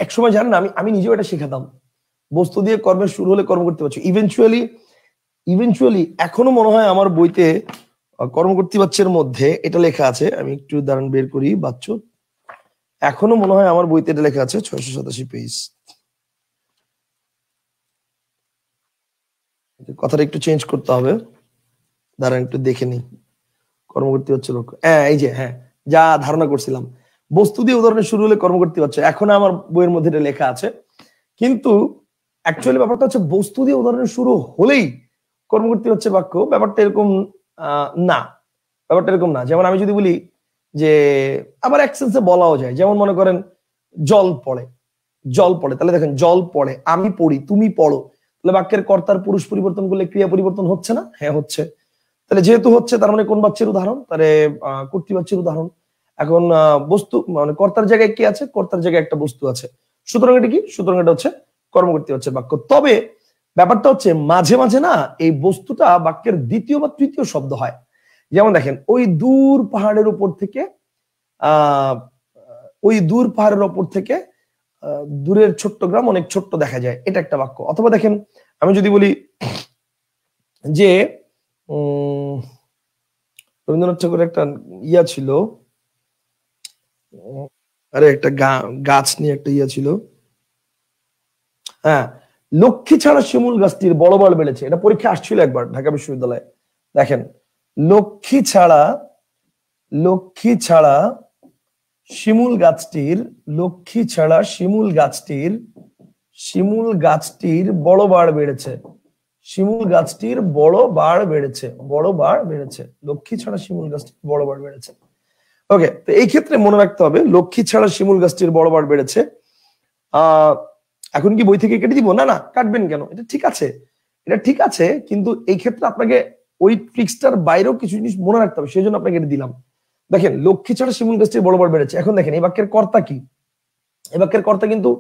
এক সময় জানেন আমি আমি নিজেও এটা শেখাতাম, বস্তু দিয়ে কর্মের শুরু হলে কর্মকর্তৃবাচ্য। ইভেনচুয়ালি এখনো মনে হয় আমার বইতে কর্মকর্তৃবাচ্যের মধ্যে এটা লেখা আছে, আমি একটু দাঁড়ান বের করি বাচ্চ, এখনো মনে হয় আমার বইতে এটা লেখা আছে 687 পেজ। কথাটা একটু চেঞ্জ করতে হবে, দাঁড়ান একটু দেখে নিই। কর্মকর্তৃবাচ্য লক্ষ্য, হ্যাঁ এই যে, হ্যাঁ যা ধারণা করছিলাম, বস্তু দিয়ে উদাহরণের শুরু হলে কর্মকর্তৃবাচ্য, এখন আমার বইয়ের মধ্যে এটা লেখা আছে। কিন্তু অ্যাকচুয়ালি ব্যাপারটা হচ্ছে বস্তু দিয়ে উদাহরণের শুরু হলেই কর্মকর্তৃবাচ্যের বাক্য, ব্যাপারটা এরকম না, ব্যাপারটা এরকম না। যেমন আমি যদি বলি যে, আবার এক সেন্সে বলাও যায়, যেমন মনে করেন জল পড়ে, জল পড়ে, তাহলে দেখেন জল পড়ে, আমি পড়ি, তুমি পড়ো, তাহলে বাক্যের কর্তার পুরুষ পরিবর্তন করলে ক্রিয়া পরিবর্তন হচ্ছে না? হ্যাঁ হচ্ছে। তাহলে যেহেতু হচ্ছে তার মানে কোন বাচ্যের উদাহরণ? তাহলে কর্তৃবাচ্যের উদাহরণ। এখন বস্তু মানে কর্তার জায়গায় কি আছে? কর্তার জায়গায় একটা বস্তু আছে, সুতরাং এটা কি? সুতরাং এটা হচ্ছে কর্মকর্তৃবাচ্যের বাক্য। তবে ব্যাপারটা হচ্ছে মাঝে মাঝে না এই বস্তুটা বাক্যের দ্বিতীয় বা তৃতীয় শব্দ হয়। যেমন দেখেন ওই দূর পাহাড়ের উপর থেকে ওই দূর পাহাড়ের উপর থেকে দূরের ছোট্ট গ্রাম অনেক ছোট্ট দেখা যায়, এটা একটা বাক্য। অথবা দেখেন আমি যদি বলি যে রবীন্দ্রনাথ ঠাকুরের একটা ইয়া ছিল, আরে একটা গাছ নিয়ে একটা ইয়া ছিল, হ্যাঁ, লক্ষ্মী ছাড়া শিমুল গাছটির বড় বড় বেড়েছে, এটা পরীক্ষা আসছিল একবার ঢাকা বিশ্ববিদ্যালয়ে। দেখেন লক্ষ্মী ছাড়া শিমুল গাছটির, লক্ষ্মী ছাড়া শিমুল গাছটির বড় বাড় বেড়েছে, শিমুল গাছটির বড় বাড় বেড়েছে, বড় বাড় বেড়েছে, লক্ষ্মী ছাড়া শিমুল গাছটির বড় বাড় বেড়েছে। ওকে, তো এই ক্ষেত্রে মনে রাখতে হবে লক্ষ্মী ছাড়া শিমুল গাছটির বড় বাড় বেড়েছে। এখন কি বই থেকে কেটে দিব? না না, কাটবেন কেন, এটা ঠিক আছে, এটা ঠিক আছে, কিন্তু এই ক্ষেত্রে আপনাকে ওই ট্রিক্সটার বাইরেও কিছু জিনিস মনে রাখতে হবে, সেই জন্য আপনাকে এটা দিলাম। দেখেন লক্ষ্মী ছাড়া শিমুল গাছটির বড় বাড় বেড়েছে, এখন দেখেন এই বাক্যের কর্তা কি? এই বাক্যের কর্তা কিন্তু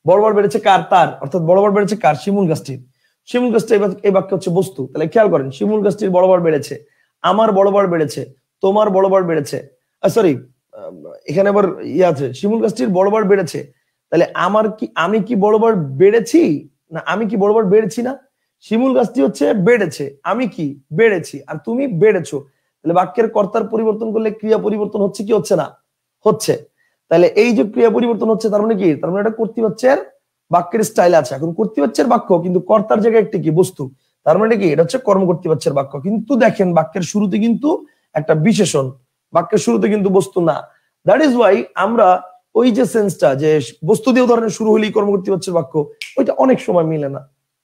বড় বাড় বেড়েছে কার? তার, অর্থাৎ বড় বাড় বেড়েছে কার? শিমুল গাছটির। শিমুল গাছটা এই বাক্য হচ্ছে বস্তু, তাহলে খেয়াল করেন শিমুল গাছটির বড় বাড় বেড়েছে, আমার বড় বাড় বেড়েছে, তোমার বড় বাড় বেড়েছে, সরি এখানে আবার ইয়ে আছে, শিমুল গাছটির বড় বাড় বেড়েছে, তাহলে আমি কি বড় বাড় বেড়েছি না আমি কি বড় বাড় বেড়েছি না? শিমুল গাছটি হচ্ছে বেড়েছে, আমি কি বেড়েছি, আর তুমি বেড়েছো, তাহলে বাক্যের কর্তার পরিবর্তন করলে ক্রিয়া পরিবর্তন হচ্ছে কি হচ্ছে না? হচ্ছে। তাহলে এই যে ক্রিয়া পরিবর্তন হচ্ছে তার মানে কি? তার মানে এটা কর্তৃবাচ্যের বাক্যের স্টাইল আছে। এখন কর্তৃবাচ্যের বাক্য কিন্তু কর্তার জায়গায় একটি কি বস্তু, তার মানে কি এটা হচ্ছে কর্মকর্তৃবাচ্যের বাক্য। কিন্তু দেখেন বাক্যের শুরুতে কিন্তু একটা বিশেষণ, বাক্যের শুরুতে কিন্তু বস্তু না। দ্যাট ইজ ওয়াই আমরা ওই যে সেন্সটা যে বস্তু দিয়ে উদাহরণের শুরু হলেই কর্মকর্তৃবাচ্যের বাক্য, ওইটা অনেক সময় মিলে না।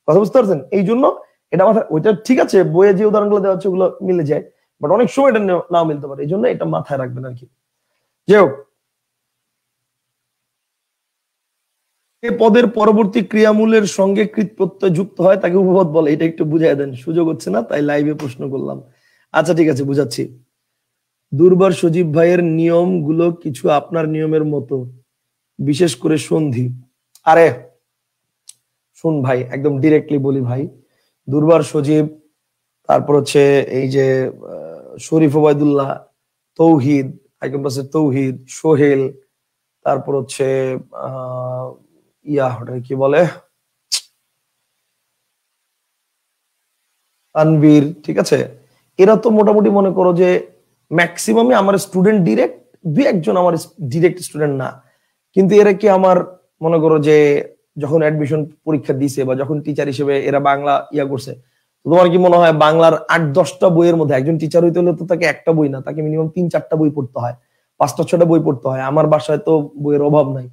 কথা বুঝতে পারছেন? এই জন্য এটা মাথায়, ওইটা ঠিক আছে বইয়ে যে উদাহরণগুলো দেওয়া হচ্ছে ওগুলো মিলে যায়, বাট অনেক সময় এটা নাও মিলতে পারে, এই জন্য এটা মাথায় রাখবেন আর কি। যাই হোক, পদের পরবর্তী ক্রিয়ামূলের সঙ্গে কৃত প্রত্যয় যুক্ত হয় তাকে উপপদ বলে, এটা একটু বুঝাই দেন, সুযোগ হচ্ছে না তাই লাইভে প্রশ্ন করলাম। আচ্ছা ঠিক আছে, বুঝাচ্ছি। দুর্বার সজীব ভাইয়ের নিয়ম গুলো কিছু আপনার নিয়মের মতো, বিশেষ করে সন্ধি। আরে শুন ভাই, একদম ডিরেক্টলি বলি ভাই, দুর্বার সজীব, তারপর হচ্ছে এই যে শরীফ ওবায়দুল্লাহ, তৌহিদ, তৌহিদ, সোহেল, তারপর হচ্ছে ওটা কি বলে, তানভীর, ঠিক আছে, এরা তো মোটামুটি মনে করো যে ম্যাক্সিমামই আমার স্টুডেন্ট, ডিরেক্ট দুই একজন আমার ডিরেক্ট স্টুডেন্ট না, কিন্তু এরা কি আমার মনে করো যে যখন অ্যাডমিশন পরীক্ষা দিছে বা যখন টিচার হিসেবে এরা বাংলা করছে, তোমার কি মনে হয় বাংলার 8-10টা বইয়ের মধ্যে একজন টিচার হইতে হলে তো তাকে একটা বই না, তাকে মিনিমাম 3-4টা বই পড়তে হয়, 5টা-6টা বই পড়তে হয়। আমার বাসায় তো বইয়ের অভাব নাই,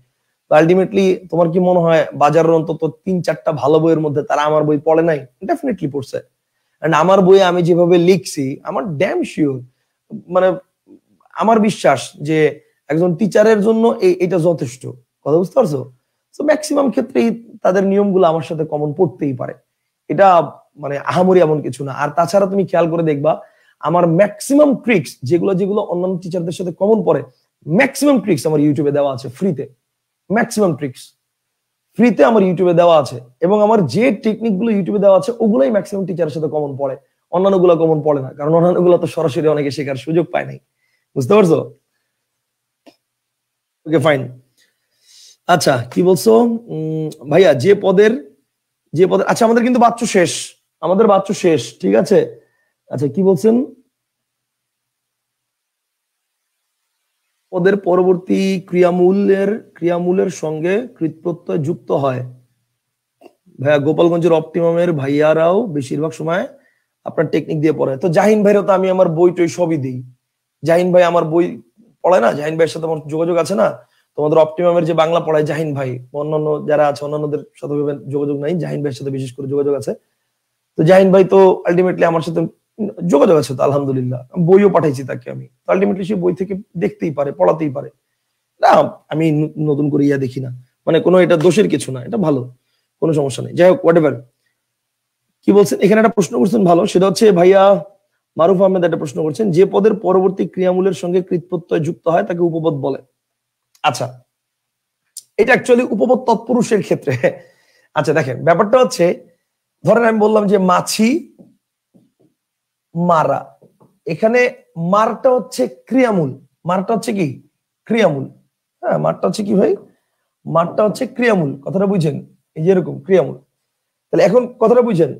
তো আলটিমেটলি তোমার কি মনে হয় বাজারের অন্তত 3-4টা ভালো বইয়ের মধ্যে তারা আমার বই পড়ে নাই? ডেফিনেটলি পড়ছে। এন্ড আমার বইয়ে আমি যেভাবে লিখছি, আমার ড্যাম শিওর, মানে আমার বিশ্বাস যে একজন টিচারের জন্য এটা যথেষ্ট। কথা বুঝতে পারছো? তো ম্যাক্সিমাম ক্ষেত্রেই তাদের নিয়মগুলো আমার সাথে কমন পড়তেই পারে, এটা মানে আহামরি এমন কিছু না। আর তাছাড়া তুমি খেয়াল করে দেখবা আমার ম্যাক্সিমাম ট্রিক্স যেগুলো অন্যান্য টিচারদের সাথে কমন পড়ে, ম্যাক্সিমাম ট্রিক্স আমার ইউটিউবে দেওয়া আছে ফ্রিতে, ম্যাক্সিমাম ট্রিক্স। ফ্রিতে আমার ইউটিউবে দেওয়া আছে, এবং আমার যে টেকনিক গুলো ইউটিউবে দেওয়া আছে ওগুলোই ম্যাক্সিমাম টিচারের সাথে কমন পড়ে, অন্যান্য গুলো কমন পড়ে না, কারণ অন্যান্য গুলো তো সরাসরি অনেকে শেখার সুযোগ পায় নাই। বুঝতে পারছো? Okay fine. আচ্ছা কি বলছো ভাইয়া, যে পদের আচ্ছা আমাদের কিন্তু বাচ্চু শেষ, আমাদের বাচ্চু শেষ, ঠিক আছে। আচ্ছা কি বলছেন, পদের পরবর্তী ক্রিয়ামূলের সঙ্গে কৃতপ্রত্যয় যুক্ত হয়। ভাইয়া গোপালগঞ্জের অপটিমামের ভাইয়ারাও বেশিরভাগ সময় আপনার টেকনিক দিয়ে পড়ে। তো জাহিন ভাইরও তো আমি আমার বই টই সবই দিই। জাহিন ভাই আমার বই পড়ায় না, জাহিন ভাইয়ের সাথে আমার যোগাযোগ আছে না। তোমাদের অপটিমামের যে বাংলা পড়ায় জাহিন ভাই, অন্যান্য যারা আছে অন্যান্যদের সাথে যোগাযোগ নাই, জাহিন ভাইয়ের সাথে বিশেষ করে যোগাযোগ আছে। তো জাহিন ভাই তো আলটিমেটলি আমার সাথে যোগাযোগ আছে, তো আলহামদুলিল্লাহ বইও পাঠাইছি তাকে আমি, তো আলটিমেটলি সে বই থেকে দেখতেই পারে, পড়াতেই পারে। না আমি নতুন করে ইয়া দেখি না, মানে কোনো এটা দোষের কিছু না, এটা ভালো, কোনো সমস্যা নেই। যাই হোক হোয়াটএভার। কি বলছেন এখানে একটা প্রশ্ন করছেন ভালো, সেটা হচ্ছে ভাইয়া মারুফ আহমেদ একটা প্রশ্ন করছেন, যে পদের পরবর্তী ক্রিয়ামূলের সঙ্গে কৃতপ্রত্যয় যুক্ত হয় তাকে উপপদ বলে। আচ্ছা এটা অ্যাকচুয়ালি উপপদ তৎপুরুষের ক্ষেত্রে। আচ্ছা দেখেন ব্যাপারটা হচ্ছে, ধরেন আমি বললাম যে মাছি মারা, এখানে মারটা হচ্ছে ক্রিয়ামূল, মারটা হচ্ছে কি ক্রিয়ামূল, হ্যাঁ মারটা হচ্ছে কি ভাই, মারটা হচ্ছে ক্রিয়ামূল, কথাটা বুঝছেন, এই যে এরকম ক্রিয়ামূল। তাহলে এখন কথাটা বুঝছেন,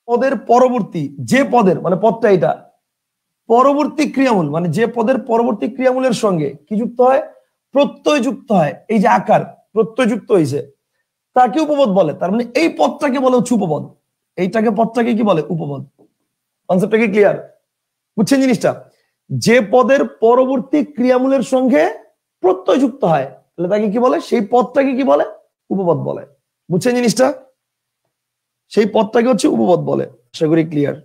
পদের পরবর্তী, যে পদের মানে পদটা এটা পরবর্তী ক্রিয়ামূল, মানে যে পদের পরবর্তী ক্রিয়ামূলের সঙ্গে কি যুক্ত হয়, প্রত্যয় যুক্ত হয়, এই যে আকার প্রত্যয় যুক্ত হয়েছে তাকে উপপদ বলে। তার মানে এই পদটাকে বলে হচ্ছে উপপদ, এইটাকে পদটাকে কি বলে, উপপদ। কনসেপ্টটা কি ক্লিয়ার, বুঝছেন জিনিসটা? যে পদের পরবর্তী ক্রিয়ামূলের সঙ্গে প্রত্যয় যুক্ত হয় তাহলে তাকে কি বলে, সেই পদটাকে কি বলে, উপপদ বলে। বুঝছেন জিনিসটা? সেই পদটাকে হচ্ছে উপপদ বলে। আশা করি ক্লিয়ার।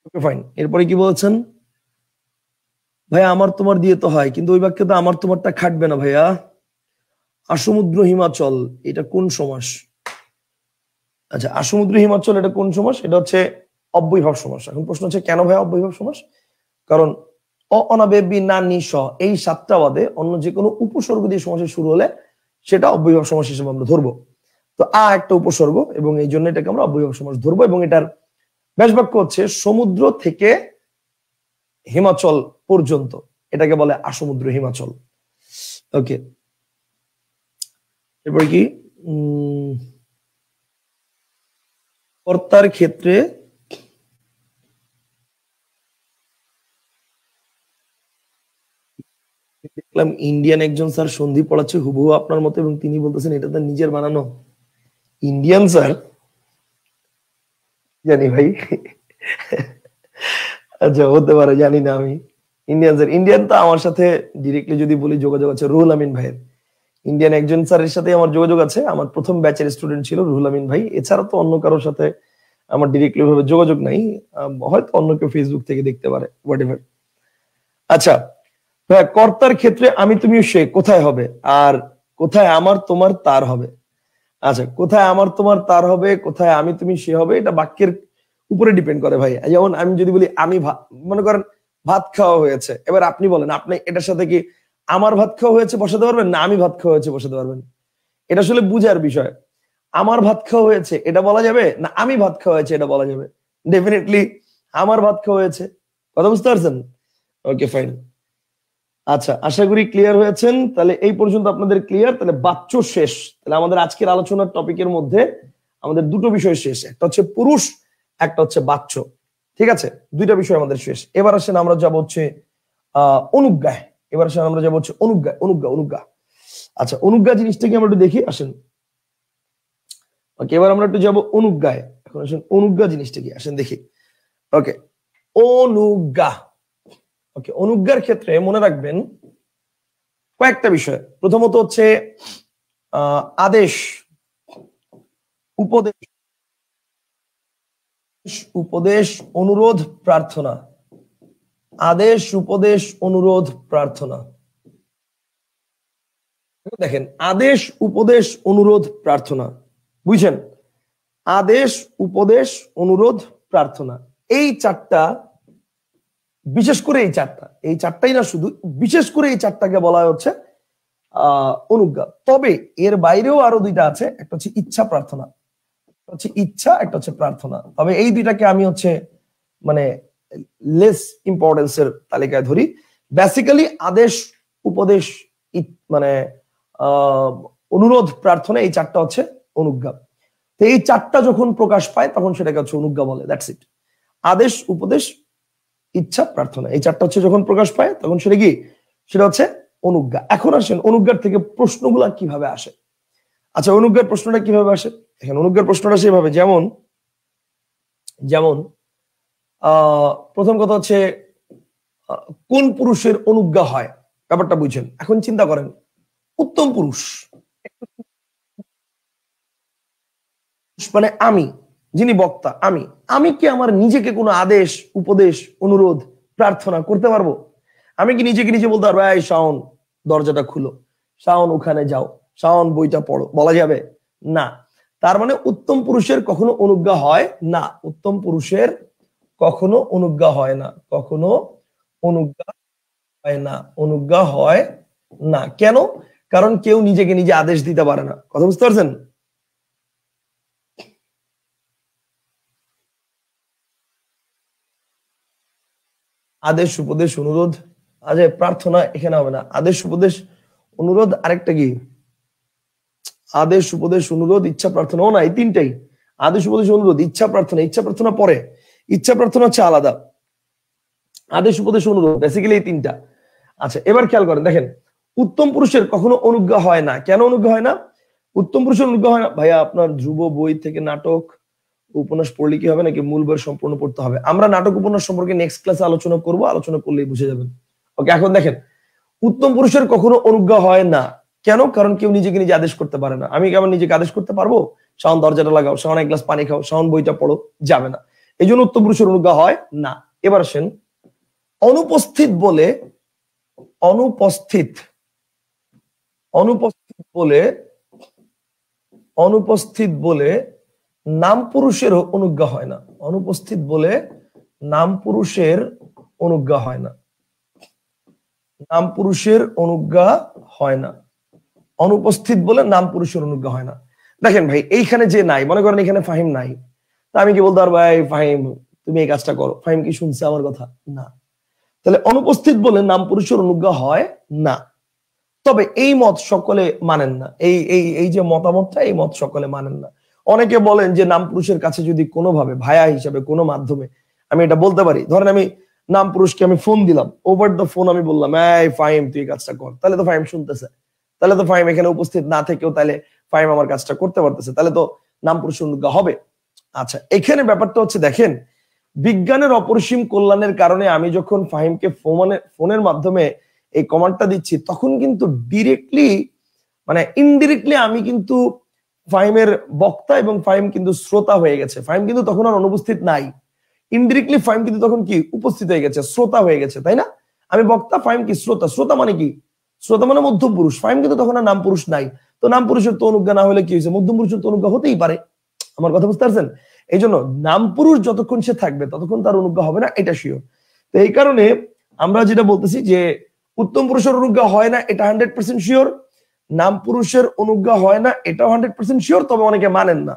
Okay fine. এরপরে কি বলছেন, ভাইয়া আমার তোমার দিয়ে তো হয়, কিন্তু ওই বাক্যে তো আমার তোমারটা খাটবে না ভাইয়া। আসমুদ্র হিমাচল এটা কোন সমাস? আচ্ছা আসমুদ্র হিমাচল এটা কোন সমাস? এটা হচ্ছে অব্যয়ভাব সমাস। এখন প্রশ্ন হচ্ছে কেন ভাইয়া অব্যয়ভাব সমাস? কারণ অ অনাবে বি না নি স এই সাতটা বাদে অন্য যে কোনো উপসর্গ দিয়ে সমাসের শুরু হলে সেটা অব্যয়ভাব সমাস হিসেবে আমরা ধরবো। তো একটা উপসর্গ, এবং এই জন্য এটাকে আমরা অব্যয়ভাব সমাস ধরবো, এবং এটার ব্যাস বাক্য হচ্ছে সমুদ্র থেকে হিমাচল পর্যন্ত, এটাকে বলে আসমুদ্র হিমাচল। ওকে এরপরে কি, কর্তার ক্ষেত্রে দেখলাম ইন্ডিয়ান একজন স্যার সন্ধি পড়াচ্ছে হুবহু আপনার মতো, এবং তিনি বলতেছেন এটা তার নিজের বানানো। ইন্ডিয়ান স্যার জানি ভাই, আচ্ছা হতে পারে, জানি না আমি। ইন্ডিয়ান স্যার, ইন্ডিয়ান তো আমার সাথে ডিরেক্টলি যদি বলি যোগাযোগ আছে রুহুল আমিন ভাইয়ের। ইন্ডিয়ান একজন স্যারের সাথে আমার যোগাযোগ আছে, আমার প্রথম ব্যাচের স্টুডেন্ট ছিল রুহুল আমিন ভাই। এছাড়া তো অন্য কারোর সাথে আমার ডিরেক্টলি ভাবে যোগাযোগ নাই, হয়তো অন্য কেউ ফেসবুক থেকে দেখতে পারে, হোয়াটএভার। আচ্ছা ভাইয়া কর্তার ক্ষেত্রে আমি তুমি সে কোথায় হবে, আর কোথায় আমার তোমার তার হবে? আচ্ছা কোথায় আমার তোমার তার হবে, কোথায় আমি তুমি সে হবে, এটা বাক্যের উপরে ডিপেন্ড করে ভাই। যেমন আমি যদি বলি আমি মনে করেন ভাত খাওয়া হয়েছে, এবার আপনি বলেন আপনি এটার সাথে কি আমার ভাত খাওয়া হয়েছে বসাতে পারবেন, না আমি ভাত খাওয়া হয়েছে বসাতে পারবেন? এটা আসলে বুঝার বিষয়। আমার ভাত খাওয়া হয়েছে এটা বলা যাবে, না আমি ভাত খাওয়া হয়েছে এটা বলা যাবে? ডেফিনেটলি আমার ভাত খাওয়া হয়েছে। কথা বুঝতে পারছেন? Okay fine. আচ্ছা আশা করি ক্লিয়ার হয়েছেন। তাহলে এই পর্যন্ত আপনাদের ক্লিয়ার। তাহলে বাচ্চ শেষ। তাহলে আমাদের আজকের আলোচনার টপিকের মধ্যে আমাদের দুটো বিষয় শেষ, একটা হচ্ছে পুরুষ, একটা হচ্ছে বাচ্চ। ঠিক আছে, দুইটা বিষয় আমাদের শেষ। এবার আসেন আমরা যাব হচ্ছে অনুজ্ঞায়। এবার আসেন আমরা যাব হচ্ছে অনুজ্ঞায়। অনুজ্ঞা। আচ্ছা অনুজ্ঞা জিনিসটা কি আমরা একটু দেখি, আসেন। ওকে এবার আমরা একটু যাব অনুজ্ঞায়। এখন আসেন অনুজ্ঞা জিনিসটা কি, আসেন দেখি। ওকে অনুজ্ঞা। ওকে অনুজ্ঞার ক্ষেত্রে মনে রাখবেন কয়েকটা বিষয়। প্রথমত হচ্ছে আদেশ, উপদেশ, উপদেশ, অনুরোধ, প্রার্থনা। আদেশ, উপদেশ, অনুরোধ, প্রার্থনা। দেখেন আদেশ, উপদেশ, অনুরোধ, প্রার্থনা, বুঝছেন? আদেশ, উপদেশ, অনুরোধ, প্রার্থনা, এই চারটা, বিশেষ করে এই চারটাই না শুধু, বিশেষ করে এই চারটাকে বলা হচ্ছে অনুজ্ঞা। তবে এর বাইরেও আরো দুইটা আছে, একটা হচ্ছে ইচ্ছা প্রার্থনা, হচ্ছে ইচ্ছা, একটা হচ্ছে প্রার্থনা। তবে এই দুইটাকে আমি হচ্ছে মানে লেস ইম্পর্টেন্সের তালিকায় ধরি। বেসিক্যালি আদেশ, উপদেশ, মানে অনুরোধ, প্রার্থনা, এই চারটা হচ্ছে অনুজ্ঞা। তো এই চারটা যখন প্রকাশ পায় তখন সেটাকে হচ্ছে অনুজ্ঞা বলে। That's it. আদেশ, উপদেশ, ইচ্ছা, প্রার্থনা, এই চারটা হচ্ছে যখন প্রকাশ পায় তখন সেটা কি, সেটা হচ্ছে অনুজ্ঞা। এখন আসেন অনুজ্ঞার থেকে প্রশ্নগুলা কিভাবে আসে। আচ্ছা, অনুজ্ঞার প্রশ্নটা কিভাবে আসে? এখানে অনুজ্ঞার প্রশ্নটা সেভাবে, যেমন যেমন প্রথম কথা হচ্ছে কোন পুরুষের অনুজ্ঞা হয়, ব্যাপারটা বুঝছেন। এখন চিন্তা করেন, উত্তম পুরুষ মানে আমি, যিনি বক্তা, আমি কি আমার নিজেকে কোনো আদেশ, উপদেশ, অনুরোধ, প্রার্থনা করতে পারবো? আমি কি নিজেকে নিজে বলতে পারবো, এই শাওন দরজাটা খুলো, শাওন ওখানে যাও, শাওন বইটা পড়ো, বলা যাবে না। তার মানে উত্তম পুরুষের কখনো অনুজ্ঞা হয় না। উত্তম পুরুষের কখনো অনুজ্ঞা হয় না, কখনো অনুজ্ঞা হয় না, অনুজ্ঞা হয় না। কেন? কারণ কেউ নিজেকে নিজে আদেশ দিতে পারে না। কথা বুঝতে পারছেন? আদেশ, উপদেশ, অনুরোধ, আচ্ছা প্রার্থনা এখানে হবে না। আদেশ, উপদেশ, অনুরোধ, আরেকটা কি, আদেশ, উপদেশ, অনুরোধ, ইচ্ছা, প্রার্থনা, ও না, এই তিনটাই। আদেশ, উপদেশ, অনুরোধ, ইচ্ছা, প্রার্থনা। ইচ্ছা প্রার্থনা পরে, ইচ্ছা প্রার্থনা হচ্ছে আলাদা, আদেশ, উপদেশ, অনুরোধ, বেসিক্যালি এই তিনটা। আচ্ছা, এবার খেয়াল করেন, দেখেন উত্তম পুরুষের কখনো অনুজ্ঞা হয় না। কেন অনুজ্ঞা হয় না? উত্তম পুরুষের অনুজ্ঞা হয় না। ভাইয়া, আপনার ধ্রুব বই থেকে নাটক উপন্যাস পড়লে কি হবে নাকি মূল বই সম্পূর্ণ পড়তে হবে? আমরা নাটক উপন্যাস সম্পর্কে নেক্সট ক্লাসে আলোচনা করব, আলোচনা করলেই বুঝে যাবেন। ওকে, এখন দেখেন উত্তম পুরুষের কখনো অনুজ্ঞা হয় না। কেন? কারণ কেউ নিজেকে নিজে আদেশ করতে পারে না। আমি কেমন নিজেকে আদেশ করতে পারবো, শাওন দরজাটা লাগাও, শাওন এক গ্লাস পানি খাও, শাওন বইটা পড়ো? যাবে না। এই জন্য উত্তম পুরুষের অনুজ্ঞা হয় না। এবার আসেন অনুপস্থিত বলে, অনুপস্থিত, অনুপস্থিত বলে, অনুপস্থিত বলে নাম পুরুষেরও অনুজ্ঞা হয় না। অনুপস্থিত বলে নাম পুরুষের অনুজ্ঞা হয় না, নাম পুরুষের অনুজ্ঞা হয় না। অনুপস্থিত বলে নাম পুরুষের অনুজ্ঞা হয় না। দেখেন ভাই, এইখানে যে নাই, মনে করেন এখানে ফাহিম নাই, তা আমি কি বলতে পারবো, ভাই ফাহিম তুমি এই কাজটা করো? ফাহিম কি শুনছে আমার কথা? না। তাহলে অনুপস্থিত বলে নাম পুরুষের অনুজ্ঞা হয় না। তবে এই মত সকলে মানেন না। এই এই এই যে মতামতটা, এই মত সকলে মানেন না। অনেকে বলেন যে নাম পুরুষের কাছে যদি কোনোভাবে ভায়া হিসাবে কোনো মাধ্যমে আমি এটা বলতে পারি, ধরেন আমি নাম পুরুষকে আমি ফোন দিলাম, ওভার দ্য ফোন আমি বললাম, এই ফাহিম তুই এই কাজটা কর, তাহলে তো ফাহিম শুনতেছে, তাহলে তো ফাহিম এখানে উপস্থিত না থেকেও তাহলে ফাহিম আমার কাজটা করতে পারতেছে, তাহলে তো নাম পুরুষ অনুজ্ঞা হবে। আচ্ছা, এখানে ব্যাপারটা হচ্ছে, দেখেন বিজ্ঞানের অপরিসীম কল্যাণের কারণে আমি যখন ফাহিমকে ফোনের মাধ্যমে এই কমান্ডটা দিচ্ছি, তখন কিন্তু ডিরেক্টলি মানে ইনডিরেক্টলি আমি কিন্তু ফাহিমের বক্তা এবং ফাহিম কিন্তু শ্রোতা হয়ে গেছে। ফাহিম কিন্তু তখন আর অনুপস্থিত নাই। ইনডিরেক্টলি ফাহিম কিন্তু তখন কি উপস্থিত হয়ে গেছে, শ্রোতা হয়ে গেছে, তাই না? আমি বক্তা, ফাহিম কি শ্রোতা। শ্রোতা মানে কি? শ্রোতা মানে মধ্যম পুরুষ। ফাহিম কিন্তু তখন আর নাম পুরুষ নাই। তো নাম পুরুষের তো অনুজ্ঞা না হলে কি হয়েছে, মধ্যম পুরুষের তো অনুজ্ঞা হতেই পারে। আমার কথা বুঝতে পারছেন? এই জন্য নাম পুরুষ যতক্ষণ সে থাকবে ততক্ষণ তার অনুজ্ঞা হবে না, এটা শিওর। তো এই কারণে আমরা যেটা বলতেছি যে উত্তম পুরুষের অনুজ্ঞা হয় না, এটা 100% শিওর। নাম পুরুষের অনুজ্ঞা হয় না, এটাও 100% শিওর। তবে অনেকে মানেন না।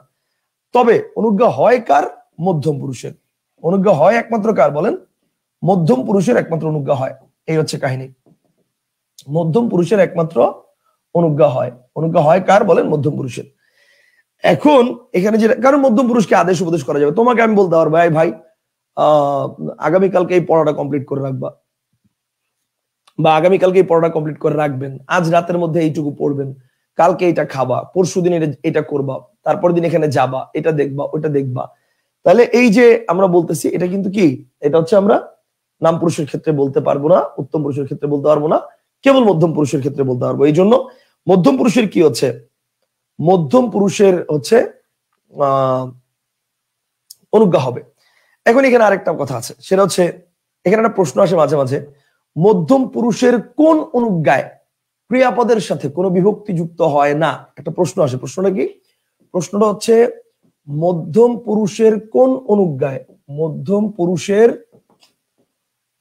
তবে অনুজ্ঞা হয় কার? মধ্যম পুরুষের। অনুজ্ঞা হয় একমাত্র কার বলেন? মধ্যম পুরুষের একমাত্র অনুজ্ঞা হয়। এই হচ্ছে কাহিনী। মধ্যম পুরুষের একমাত্র অনুজ্ঞা হয়। অনুজ্ঞা হয় কার বলেন? মধ্যম পুরুষের। এখন এখানে যেটা, কারণ মধ্যম পুরুষকে আদেশ উপদেশ করা যাবে। তোমাকে আমি বলতে পারবো, ভাই ভাই আগামীকালকে এই পড়াটা কমপ্লিট করে রাখবা, বা আগামীকালকে এই পড়াটা কমপ্লিট করে রাখবেন, আজ রাতের মধ্যে এইটুকু পড়বেন, কালকে এটা খাবা, পরশু দিন এটা করবা, তারপর দিন এখানে যাবা, এটা দেখবা, ওটা দেখবা। তাহলে এই যে আমরা বলতেছি, এটা কিন্তু কি, এটা হচ্ছে আমরা নাম পুরুষের ক্ষেত্রে বলতে পারবো না, উত্তম পুরুষের ক্ষেত্রে বলতে পারবো না, কেবল মধ্যম পুরুষের ক্ষেত্রে বলতে পারবো। এই জন্য মধ্যম পুরুষের কি হচ্ছে, মধ্যম পুরুষের হচ্ছে অনুজ্ঞা হবে। এখন এখানে আরেকটা কথা আছে, সেটা হচ্ছে এখানে একটা প্রশ্ন আসে মাঝে মাঝে, মধ্যম পুরুষের কোন অনুজ্ঞায় ক্রিয়াপদের সাথে কোনো বিভক্তি যুক্ত হয় না? একটা প্রশ্ন আসে। প্রশ্নটা কি? প্রশ্নটা হচ্ছে মধ্যম পুরুষের কোন অনুজ্ঞায়, মধ্যম পুরুষের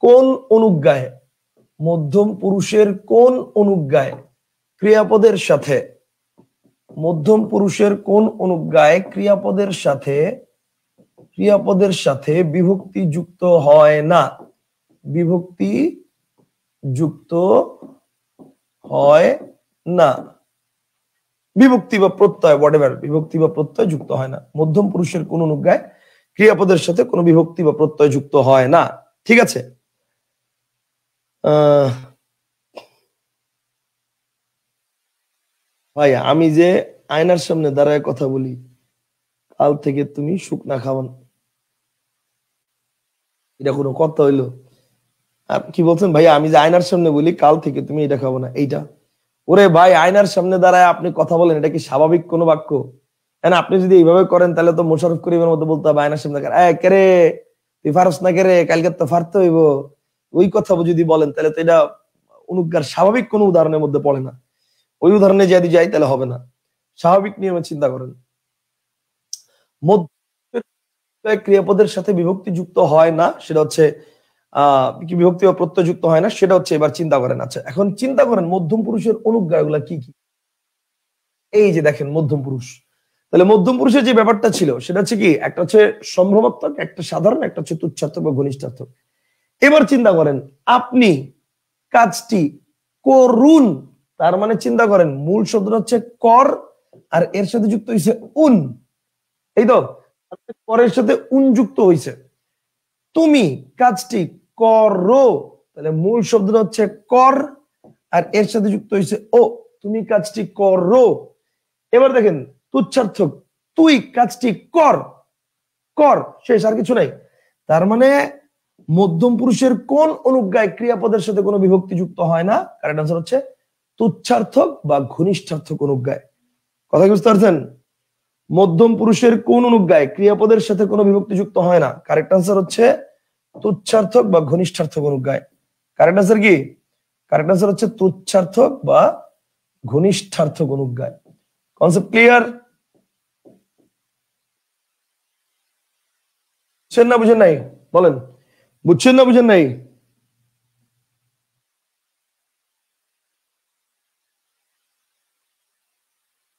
কোন অনুজ্ঞায়, মধ্যম পুরুষের কোন অনুজ্ঞায় ক্রিয়াপদের সাথে মধ্যম পুরুষের কোন অনুজ্ঞায় ক্রিয়াপদের সাথে বিভক্তি যুক্ত হয় না? বিভক্তি যুক্ত হয় না, বিভক্তি বা প্রত্যয় হোয়াটএভার, বিভক্তি বা প্রত্যয় যুক্ত হয় না। মধ্যম পুরুষের কোন অনুজ্ঞায় ক্রিয়াপদের সাথে কোনো বিভক্তি বা প্রত্যয় যুক্ত হয় না। ঠিক আছে, ভাই আমি যে আয়নার সামনে দাঁড়ায় কথা বলি, কাল থেকে তুমি শুকনা খাওয়ান, এটা কোনো কথা হইলো? আপনি কি বলছেন ভাই? আমি যে আয়নার সামনে বলি কাল থেকে তুমি এটা খাবো না, এইটা? ওরে ভাই, আয়নার সামনে দাঁড়ায় আপনি কথা বলেন, এটা কি স্বাভাবিক কোনো বাক্য? আপনি যদি এইভাবে করেন তাহলে তো মোশাররফ করিমের মতো বলতে হবে আয়নার সামনে, কেরে তুই ফারস না কেরে, কালকে তো ফারতে হইব, ওই কথা যদি বলেন তাহলে তো এটা অনুজ্ঞার স্বাভাবিক কোনো উদাহরণের মধ্যে পড়ে না। ওই উদাহরণে যদি যাই তাহলে হবে না। স্বাভাবিক নিয়মে চিন্তা করেন, ক্রিয়াপদের সাথে বিভক্তি যুক্ত হয় না, সেটা হচ্ছে কি বিভক্তি বা প্রত্যয় যুক্ত হয় না, সেটা হচ্ছে এবার চিন্তা করেন। আচ্ছা, এখন চিন্তা করেন মধ্যম পুরুষের অনুজ্ঞা গুলা কি কি। এই যে দেখেন মধ্যম পুরুষ, তাহলে মধ্যম পুরুষের যে ব্যাপারটা ছিল সেটা হচ্ছে কি, একটা হচ্ছে সম্ভ্রমাত্মক, একটা সাধারণ, একটা হচ্ছে তুচ্ছার্থক বা ঘনিষ্ঠার্থক। এবার চিন্তা করেন আপনি কাজটি করুন, তার মানে চিন্তা করেন মূল শব্দটা হচ্ছে কর, আর এর সাথে যুক্ত হয়েছে উন, এই তো করের সাথে উন যুক্ত হয়েছে। তুমি কাজটি করো, তাহলে মূল শব্দটা হচ্ছে কর, আর এর সাথে যুক্ত হয়েছে ও, তুমি কাজটি করো। এবার দেখেন তুচ্ছার্থক, তুই কাজটি কর, কর, শেষ, আর কিছু নাই। তার মানে মধ্যম পুরুষের কোন অনুজ্ঞায় ক্রিয়াপদের সাথে কোনো বিভক্তি যুক্ত হয় না? কারেক্ট আনসার হচ্ছে তুচ্ছার্থক বা ঘনিষ্ঠার্থক অনুজ্ঞায়। কথা বুঝতে পারছেন? মধ্যম পুরুষের কোন অনুজ্ঞায় ক্রিয়াপদের সাথে কোনো বিভক্তি যুক্ত হয় না? কারেক্ট আনসার হচ্ছে তুচ্ছার্থক বা ঘনিষ্ঠার্থক অনুজ্ঞায়। কারেক্ট আনসার কি? কারেক্ট আনসার হচ্ছে তুচ্ছার্থক বা ঘনিষ্ঠার্থক অনুজ্ঞায়। Concept clear? বুঝছেন না বুঝেন নাই বলেন? বুঝছেন না বুঝেন নাই?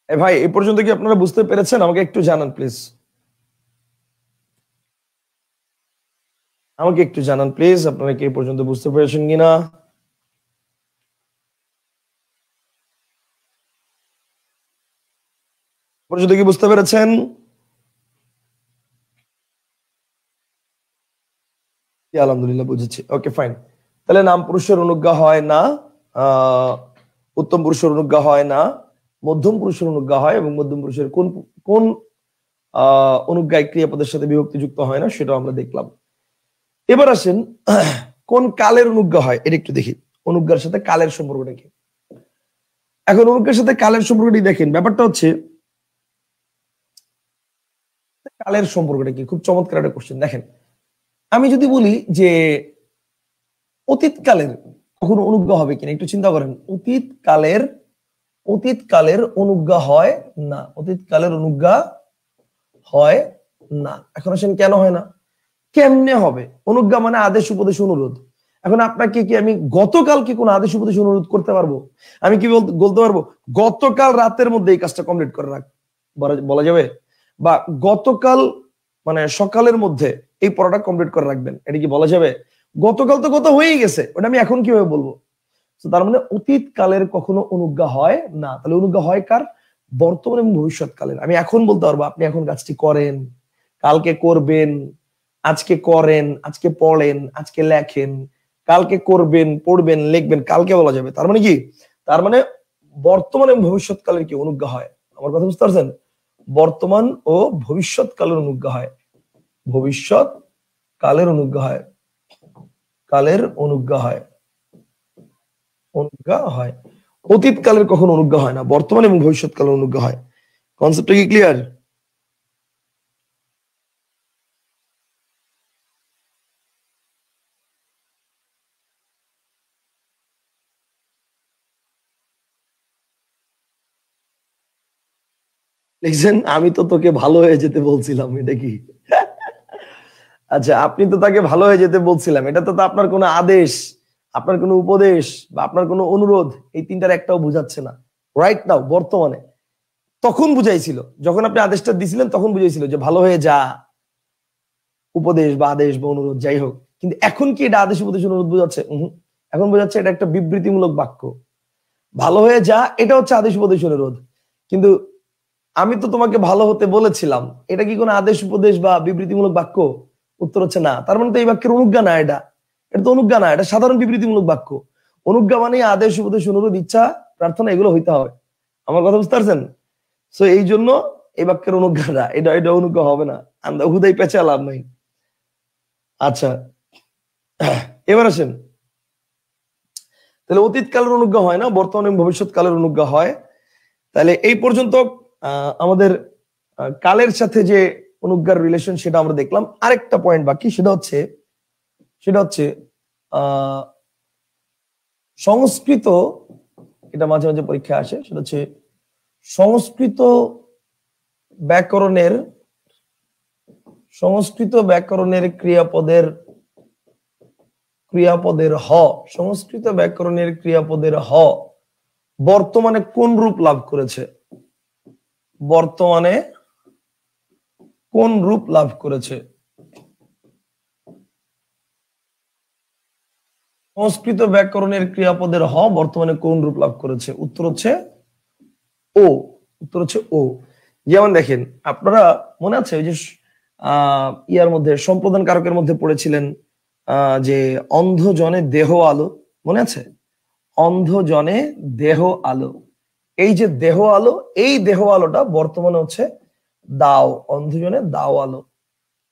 ভাই এই পর্যন্ত কি আপনারা বুঝতে পেরেছেন? আমাকে একটু জানান প্লিজ, আমাকে একটু জানান প্লিজ, আপনারা কি এই পর্যন্ত বুঝতে পেরেছেন কিনা? পর্যন্ত কি বুঝতে পেরেছেন? আলহামদুলিল্লাহ বুঝেছি, ওকে ফাইন। তাহলে নাম পুরুষের অনুজ্ঞা হয় না, উত্তম পুরুষের অনুজ্ঞা হয় না, মধ্যম পুরুষের অনুজ্ঞা হয়, এবং মধ্যম পুরুষের কোন কোন অনুজ্ঞায় ক্রিয়াপদের সাথে বিভক্তি যুক্ত হয় না সেটাও আমরা দেখলাম। এবার আসেন কোন কালের অনুজ্ঞা হয় এটা একটু দেখি। অনুজ্ঞার সাথে কালের সম্পর্কটা কি? এখন অনুজ্ঞার সাথে কালের সম্পর্কটি দেখেন, ব্যাপারটা হচ্ছে কালের সম্পর্কটা কি, খুব চমৎকার একটা কোশ্চেন। দেখেন আমি যদি বলি যে অতীতকালের কখনো অনুজ্ঞা হবে কিনা, একটু চিন্তা করেন। অতীতকালের অনুজ্ঞা হয় না, অতীতকালের অনুজ্ঞা হয় না। এখন আসেন কেন হয় না? কেমনে হবে? অনুজ্ঞা মানে আদেশ উপদেশ অনুরোধ। এখন আপনাকে কি আমি গতকাল কি কোনো আদেশ উপদেশ অনুরোধ করতে পারবো? আমি কি বলতে পারবো গতকাল রাতের মধ্যে এই কাজটা কমপ্লিট করে রাখ, বলা যাবে? বা গতকাল মানে সকালের মধ্যে এই পড়াটা কমপ্লিট করে রাখবেন, এটা কি বলা যাবে? গতকাল তো কথা হয়েই গেছে, ওটা আমি এখন কিভাবে বলবো? তার মানে অতীত কালের কখনো অনুজ্ঞা হয় না। তাহলে অনুজ্ঞা হয় কার? বর্তমান এবং ভবিষ্যৎ কালের। আমি এখন বলতে পারবো আপনি এখন কাজটি করেন, কালকে করবেন, আজকে করেন, আজকে পড়েন, আজকে লেখেন, কালকে করবেন, পড়বেন, লিখবেন, কালকে বলা যাবে। তার মানে কি? তার মানে বর্তমান এবং ভবিষ্যৎ কালের কি অনুজ্ঞা হয়? আমার কথা বুঝতে পারছেন? বর্তমান ও ভবিষ্যৎ কালের অনুজ্ঞা হয়, ভবিষ্যৎ কালের অনুজ্ঞা হয়, কালের অনুজ্ঞা হয়, অনুজ্ঞা হয়। অতীত কালের কখনো অনুজ্ঞা হয় না, বর্তমান এবং ভবিষ্যৎ কালের অনুজ্ঞা হয়। কনসেপ্টটা কি ক্লিয়ার? লিখছেন আমি তো তোকে ভালো হয়ে যেতে বলছিলাম, এটা কি? আচ্ছা, আপনি তো তাকে ভালো হয়ে যেতে বলছিলাম, এটা তো আপনার কোনো আদেশ, আপনার কোনো উপদেশ বা আপনার কোনো অনুরোধ, এই তিনটার একটাও বুঝাচ্ছে না। রাইট নাও, বর্তমানে। তখন বুঝাইছিল, যখন আপনি আদেশটা দিছিলেন তখন বুঝাইছিল যে ভালো হয়ে যা, উপদেশ বা আদেশ বা অনুরোধ যাই হোক। কিন্তু এখন কি এটা আদেশ উপদেশ অনুরোধ বোঝাচ্ছে? এখন বোঝাচ্ছে এটা একটা বিবৃতিমূলক বাক্য। ভালো হয়ে যা এটা হচ্ছে আদেশ উপদেশ অনুরোধ। কিন্তু আমি তো তোমাকে ভালো হতে বলেছিলাম, এটা কি কোনো আদেশ উপদেশ বা বিবৃতিমূলক বাক্য? উত্তর হচ্ছে না। তার মানে তো এই বাক্যের অনুজ্ঞা না, এটা তো অনুজ্ঞা না, এটা সাধারণ বিবৃতিমূলক বাক্য। অনুজ্ঞা মানে আদেশ উপদেশ অনুরোধ ইচ্ছা প্রার্থনা এগুলো হইতে হবে। আমার কথা বুঝতে পারছেন? সো এই জন্য এই বাক্যের অনুজ্ঞা না, এটা অনুজ্ঞা হবে না। আমরা হুদাই পেঁচে লাভ নাই। আচ্ছা, এবার আসেন, তাহলে অতীতকালের অনুজ্ঞা হয় না, বর্তমান এবং ভবিষ্যৎ কালের অনুজ্ঞা হয়। তাহলে এই পর্যন্ত আমাদের কালের সাথে যে অনুজ্ঞার রিলেশন সেটা আমরা দেখলাম। আরেকটা পয়েন্ট বাকি, সেটা হচ্ছে সংস্কৃত, এটা মাঝে মাঝে পরীক্ষায় আসে, সেটা হচ্ছে সংস্কৃত ব্যাকরণের ক্রিয়াপদের সংস্কৃত ব্যাকরণের ক্রিয়াপদের বর্তমানে কোন রূপ লাভ করেছে? বর্তমানে কোন রূপ লাভ করেছে? সংস্কৃত ব্যাকরণের ক্রিয়াপদের বর্তমানে কোন রূপ লাভ করেছে? উত্তর হচ্ছে ও। যেমন দেখেন, আপনারা মনে আছে ওই যে ইয়ার মধ্যে সম্প্রদান কারকের মধ্যে পড়েছিলেন যে অন্ধজনে দেহ আলো, মনে আছে? অন্ধজনে দেহ আলো, এই যে দেহ আলো, এই দেহ আলোটা বর্তমানে হচ্ছে দাও, অন্ধজনে দাও আলো।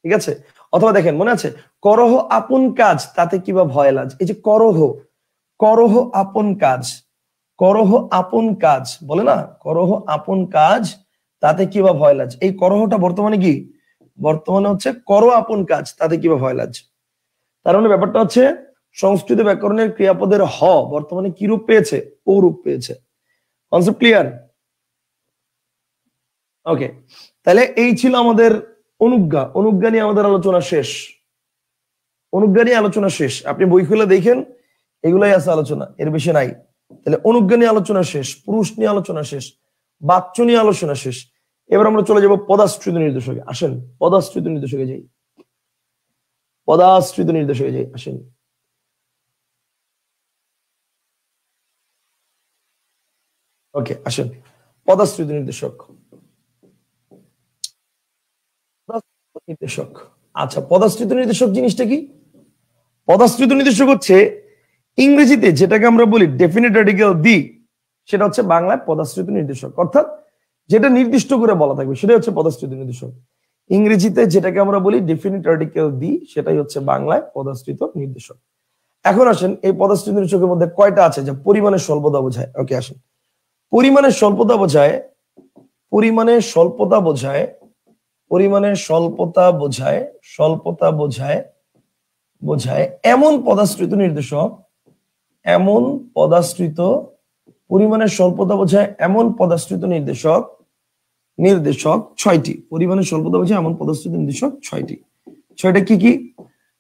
ঠিক আছে? অথবা দেখেন, মনে আছে করহ আপন কাজ তাতে কিবা ভয় লাজ, এই যে করহ আপন কাজ বলে না, করহ আপন কাজ তাতে কিবা ভয় লাজ, এই করহটা বর্তমানে কি? বর্তমানে হচ্ছে করো আপন কাজ তাতে কিবা ভয় লাজ। তার মানে ব্যাপারটা হচ্ছে সংস্কৃত ব্যাকরণের ক্রিয়াপদের বর্তমানে কি রূপ পেয়েছে? ও রূপ পেয়েছে। Concept clear? ওকে, তাহলে এই ছিল আমাদের অনুজ্ঞা নিয়ে আমাদের আলোচনা শেষ। আপনি বই খুলে দেখেন, এগুলাই আছে আলোচনা, এর বেশি নাই। তাহলে অনুজ্ঞা নিয়ে আলোচনা শেষ, পুরুষ নিয়ে আলোচনা শেষ, বাচ্য নিয়ে আলোচনা শেষ। এবার আমরা চলে যাব পদাশ্রিত নির্দেশকে। আসেন পদাশ্রিত নির্দেশকে যাই, আসেন। ওকে, আসেন পদাশ্রিত নির্দেশক। আচ্ছা, পদাশ্রিত নির্দেশক জিনিসটা কি? পদাশ্রিত নির্দেশক হচ্ছে ইংরেজিতে যেটাকে আমরা বলি ডেফিনিট আর্টিকেল দি, সেটা হচ্ছে বাংলায় পদাশ্রিত নির্দেশক। অর্থাৎ যেটা নির্দিষ্ট করে বলা থাকবে সেটাই হচ্ছে পদাশ্রিত নির্দেশক। ইংরেজিতে যেটাকে আমরা বলি ডেফিনিট আর্টিকেল দি, সেটাই হচ্ছে বাংলায় পদাশ্রিত নির্দেশক। এখন আসেন, এই পদাশ্রিত নির্দেশকের মধ্যে কয়টা আছে যা পরিমাণের স্বল্পতা বোঝায়? ওকে, আসেন। পরিমাণের স্বল্পতা বোঝায় এমন পদাশ্রিত নির্দেশক, পরিমাণের স্বল্পতা বোঝায় এমন পদাশ্রিত নির্দেশক ছয়টি। পরিমাণের স্বল্পতা বোঝায় এমন পদাশ্রিত নির্দেশক ছয়টা কি কি?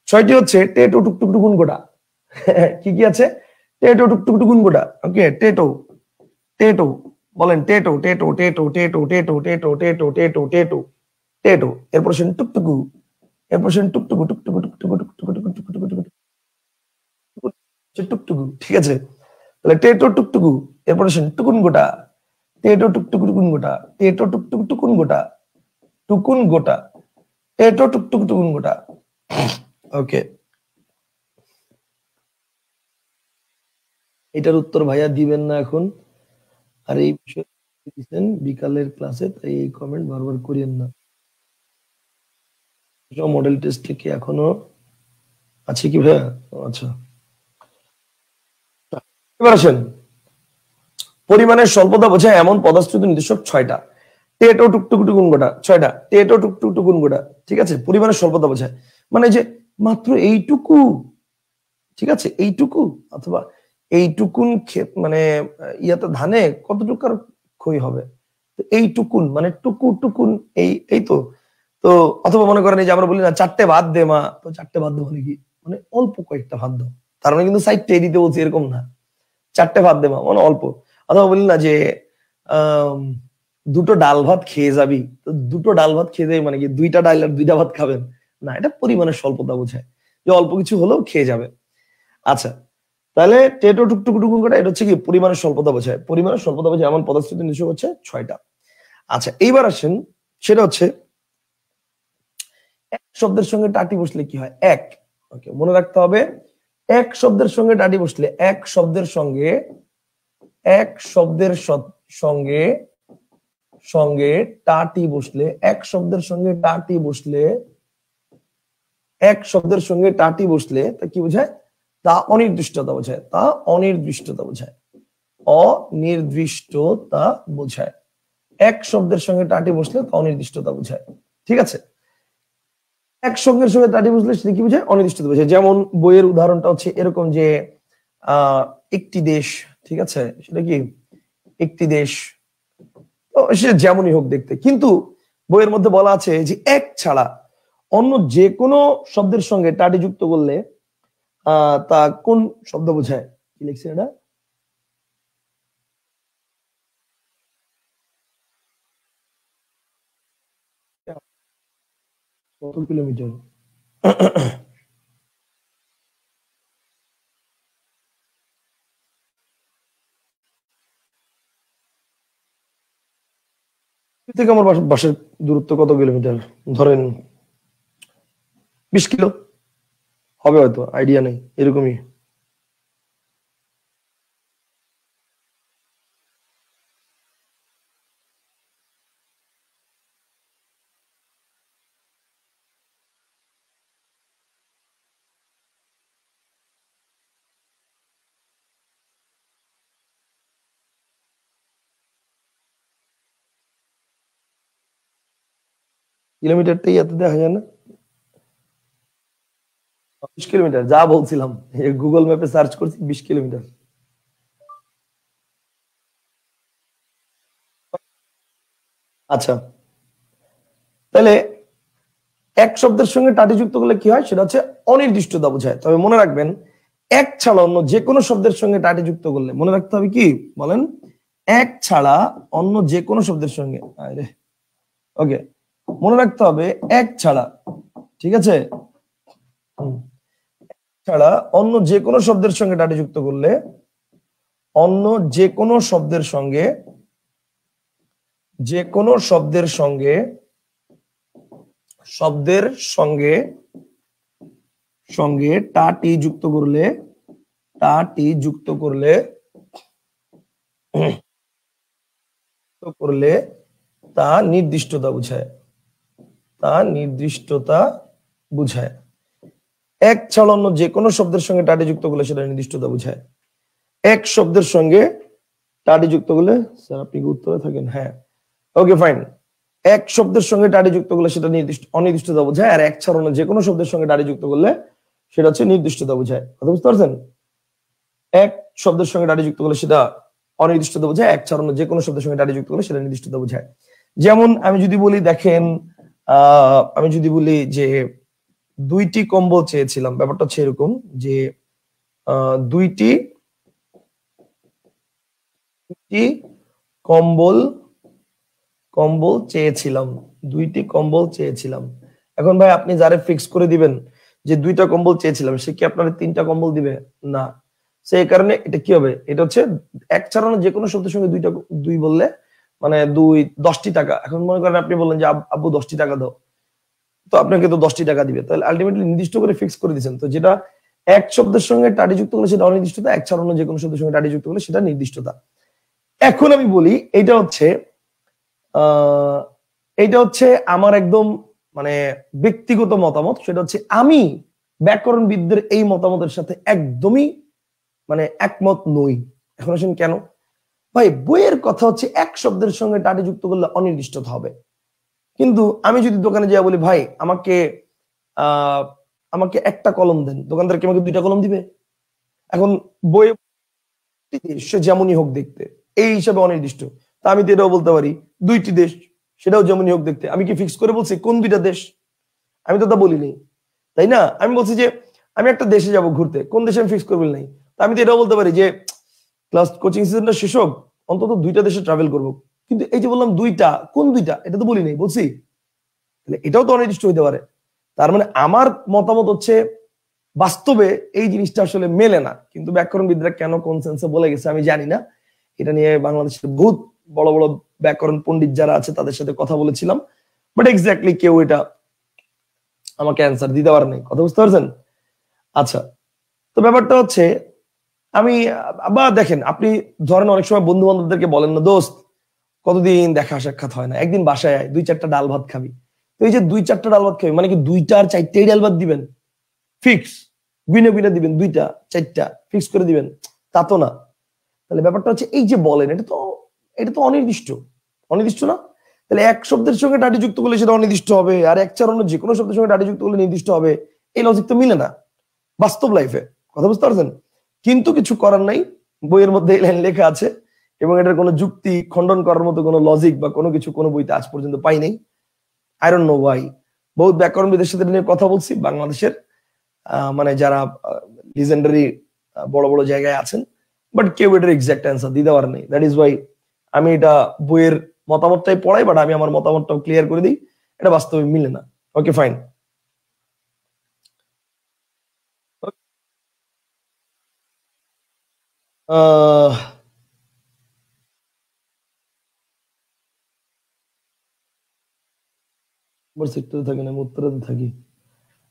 ছয়টি হচ্ছে টেটো টুকটুক গুণ গোটা। কি আছে? টেটো টুকটুক গুণ গোটা। ওকে, টেটো বলেন, টেটো। এরপর টুকটুকু, টুকটুকু। ঠিক আছে, তাহলে টেটো টুকটুকু, এরপর টুকুন গোটা, টেটো টুকটুকু টুকুন গোটা, টেটো টুকটুক টুকুন গোটা, টেটো টুকটুক টুকুন গোটা। ওকে, এটার উত্তর ভাইয়া দিবেন না এখন, আর এই বিষয়ে বিকালের ক্লাসে, তাই এই কমেন্ট বারবার করিয়েন না। মডেল টেস্টে কি এখনো আছে কি ভাইয়া? আচ্ছা, এবার আসেন, পরিমাণের স্বল্পতা বোঝায় এমন পদাশ্রিত নির্দেশক ছয়টা। টেটো টুকটুক টুকুন গোটা, ছয়টা। টেটো টুকটুক টুকুন গোটা। ঠিক আছে, পরিমাণের স্বল্পতা বোঝায় মানে যে মাত্র এইটুকু। ঠিক আছে, এইটুকু, অথবা এইটুকুন ক্ষেত, মানে ইয়াতে ধানে কতটুকু আর ক্ষয় হবে, এইটুকুন মানে টুকুন, এই তো। তো অথবা মনে করেন এই যে আমরা বলি না 4টে ভাত দে মা, তো 4টে ভাত দেবো নাকি, মানে অল্প কয়েকটা ভাত দাও, তার মানে কিন্তু 4টে দিতে বলছি এরকম না। 4টে ভাত দে মা মানে অল্প। অথবা বলি না যে দুটো ডাল ভাত খেয়ে যাবি, তো দুটো ডাল ভাত খেয়ে যাবি মানে কি দুইটা ডাল আর দুইটা ভাত খাবেন না, এটা পরিমাণের স্বল্পতা বোঝায়, যে অল্প কিছু হলেও খেয়ে যাবে। আচ্ছা, তাহলে টেটো টুকটুকু টুকু করে এটা হচ্ছে কি পরিমাণের স্বল্পতা বোঝায়। পরিমাণের স্বল্পতা বোঝায় এমন পদার্থের নির্দেশক হচ্ছে 6টা। আচ্ছা, এইবার আসেন, সেটা হচ্ছে এক শব্দের সঙ্গে টাটি বসলে কি হয়? এক, ওকে, মনে রাখতে হবে এক শব্দের সঙ্গে টাটি বসলে, এক শব্দের সঙ্গে সঙ্গে সঙ্গে টাটি বসলে, এক শব্দের সঙ্গে টাটি বসলে, এক শব্দের সঙ্গে টাটি বসলে তা কি বোঝায়? তা অনির্দিষ্টতা বোঝায়। তা অনির্দিষ্টতা বোঝায়। অনির্দিষ্টতা বোঝায়। এক শব্দের সঙ্গে টাটি বসলে তা অনির্দিষ্টতা বোঝায়। ঠিক আছে, এক শব্দের সঙ্গে টাটি বসলে সেটা কি বোঝায়? অনির্দিষ্টতা বোঝায়। যেমন বইয়ের উদাহরণটা হচ্ছে এরকম যে একটি দেশ, ঠিক আছে, সেটা কি একটি দেশ, তো সে যেমনই হোক দেখতে, কিন্তু বইয়ের মধ্যে বলা আছে যে এক ছাড়া অন্য যে কোনো শব্দের সঙ্গে টাটি যুক্ত করলে তা কোন শব্দ বোঝায়? কি লিখছে এটা? কত কিলোমিটার? থেকে আমার বাসার দূরত্ব কত কিলোমিটার? ধরেন 20 কিলো হবে, হয়তো আইডিয়া নেই, এরকমই। কিলোমিটারটাই এত দেখা যায় না? 20 কিলোমিটার যা বলছিলাম, গুগল ম্যাপে সার্চ করছি 20 কিলোমিটার। আচ্ছা, তাহলে এক শব্দের সঙ্গে টাটি যুক্ত করলে কি হয়? সেটা হচ্ছে অনির্দিষ্টতা বোঝায়। তবে মনে রাখবেন, এক ছাড়া অন্য যে কোনো শব্দের সঙ্গে টাটি যুক্ত করলে মনে রাখতে হবে কি বলেন? এক ছাড়া অন্য যে কোনো শব্দের সঙ্গে, ওকে, মনে রাখতে হবে এক ছাড়া, ঠিক আছে, ছাড়া অন্য যে কোনো শব্দের সঙ্গে টাটি যুক্ত করলে, অন্য যে কোনো শব্দের সঙ্গে, যে কোনো শব্দের সঙ্গে, শব্দের সঙ্গে সঙ্গে টাটি যুক্ত করলে, টাটি যুক্ত করলে করলে তা নির্দিষ্টতা বোঝায়। তা নির্দিষ্টতা বোঝায়। এক ছাড়া অন্য যে কোনো শব্দের সঙ্গে টাটি যুক্ত করলে সেটা নির্দিষ্টতা বোঝায়। এক শব্দের সঙ্গে টাটি যুক্ত করলে, স্যার আপনি কি উত্তরে থাকেন? হ্যাঁ, ওকে ফাইন। এক শব্দের সঙ্গে টাটি যুক্ত করলে সেটা অনির্দিষ্টতা বোঝায়, আর এক ছাড়া অন্য যে কোনো শব্দের সঙ্গে টাটি যুক্ত করলে সেটা হচ্ছে নির্দিষ্টতা বোঝায়। কথা বুঝতে পারছেন? এক শব্দের সঙ্গে টাটি যুক্ত করলে সেটা অনির্দিষ্টতা বোঝায়, এক ছাড়া অন্য যে কোনো শব্দের সঙ্গে টাটি যুক্ত করলে সেটা নির্দিষ্টতা বোঝায়। যেমন আমি যদি বলি, দেখেন, আমি যদি বলি যে 2টি কম্বল চেয়েছিলাম, ব্যাপারটা হচ্ছে এরকম যে 2টি কম্বল কম্বল চেয়েছিলাম, 2টি কম্বল চেয়েছিলাম। এখন ভাই আপনি যারে ফিক্স করে দিবেন যে 2টা কম্বল চেয়েছিলাম, সে কি আপনার 3টা কম্বল দিবে? না। সেই কারণে এটা কি হবে? এটা হচ্ছে এক ছাড়ানো যে কোনো শব্দের সঙ্গে দুই বললে মানে 10টি টাকা। এখন মনে করেন আপনি বললেন যে আব্বু 10টি টাকা দাও, তো আপনাকে তো 10টি টাকা দিবে, তাহলে আলটিমেটলি নির্দিষ্ট করে ফিক্স করে দিচ্ছেন। তো যেটা এক শব্দের সঙ্গে টাটি যুক্ত করলে সেটা অনির্দিষ্টতা, এক ছাড়ানো যে কোনো শব্দের সঙ্গে টাটি যুক্ত করলে সেটা নির্দিষ্টতা। এখন আমি বলি, এটা হচ্ছে এইটা হচ্ছে আমার একদম মানে ব্যক্তিগত মতামত। সেটা হচ্ছে আমি ব্যাকরণবিদদের এই মতামতের সাথে একদমই মানে একমত নই। এখন আসেন কেন? ভাই বইয়ের কথা হচ্ছে এক শব্দের সঙ্গে টাটি যুক্ত করলে অনির্দিষ্টতা হবে, কিন্তু আমি যদি দোকানে যাই বলি ভাই আমাকে আমাকে একটা কলম দেন, দোকানদার কি আমাকে 2টা কলম দিবে? এখন বই সে যেমনই হোক দেখতে, এই হিসাবে অনির্দিষ্ট। তা আমি তো এটাও বলতে পারি 2টি দেশ, সেটাও যেমনই হোক দেখতে। আমি কি ফিক্স করে বলছি কোন 2টা দেশ? আমি তো তা বলিনি, তাই না? আমি বলছি যে আমি একটা দেশে যাব ঘুরতে, কোন দেশে আমি ফিক্স করে বলি নাই। তা আমি তো এটাও বলতে পারি যে ক্লাস কোচিং সিজনটা শেষ হোক, অন্তত 2টা দেশে ট্রাভেল করব, কিন্তু এই যে বললাম 2টা, কোন 2টা এটা তো বলি নাই, বলছি? এটাও তো অনির্দিষ্ট হইতে পারে। তার মানে আমার মতামত হচ্ছে বাস্তবে এই জিনিসটা আসলে মেলে না, কিন্তু ব্যাকরণবিদরা কেন কোন সেন্সে বলে গেছে আমি জানি না। এটা নিয়ে বাংলাদেশের বহুত বড় বড় ব্যাকরণ পণ্ডিত যারা আছে তাদের সাথে কথা বলেছিলাম, বাট এক্স্যাক্টলি কেউ এটা আমাকে অ্যান্সার দিতে পারে নাই। কথা বুঝতে পারছেন? আচ্ছা, তো ব্যাপারটা হচ্ছে আমি বা দেখেন, আপনি ধরেন অনেক সময় বন্ধু বান্ধবদেরকে বলেন না, দোস্ত কতদিন দেখা সাক্ষাৎ হয় না, একদিন বাসায় আয়, 2-4টা ডাল ভাত খাবি। তো এই যে 2-4টা ডাল ভাত খাবি মানে কি 2টা আর 4টাই ডাল ভাত দিবেন? ফিক্স গুইনা গুইনা দিবেন, 2টা 4টা ফিক্স করে দিবেন? তা তো না। তাহলে ব্যাপারটা হচ্ছে এই যে বলেন, এটা তো অনির্দিষ্ট, অনির্দিষ্ট না? তাহলে এক শব্দের সঙ্গে ডাটি যুক্ত করলে সেটা অনির্দিষ্ট হবে, আর এক চার অন্য যে কোনো শব্দের সঙ্গে ডাটি যুক্ত করলে নির্দিষ্ট হবে। এই লজিক তো মিলে না বাস্তব লাইফে। কথা বুঝতে পারছেন? কিন্তু কিছু করার নাই, বইয়ের মধ্যে এই লাইন লেখা আছে এবং এটার কোনো যুক্তি খণ্ডন করার মতো কোনো লজিক বা কোনো কিছু কোনো বইতে আজ পর্যন্ত পাই নাই। I don't know Y. বহুত ব্যাকরণবিদের সাথে নিয়ে কথা বলছি বাংলাদেশের, মানে যারা লিজেন্ডারি বড় বড় জায়গায় আছেন, বাট কেউ এটার এক্সাক্ট অ্যান্সার দিতে পারে নাই। দ্যাট ইজ ওয়াই আমি এটা বইয়ের মতামতটাই পড়াই, বাট আমি আমার মতামতটাও ক্লিয়ার করে দিই, এটা বাস্তবে মিলে না। Okay fine. সেক্টরে থাকি না, আমি উত্তরাতে থাকি।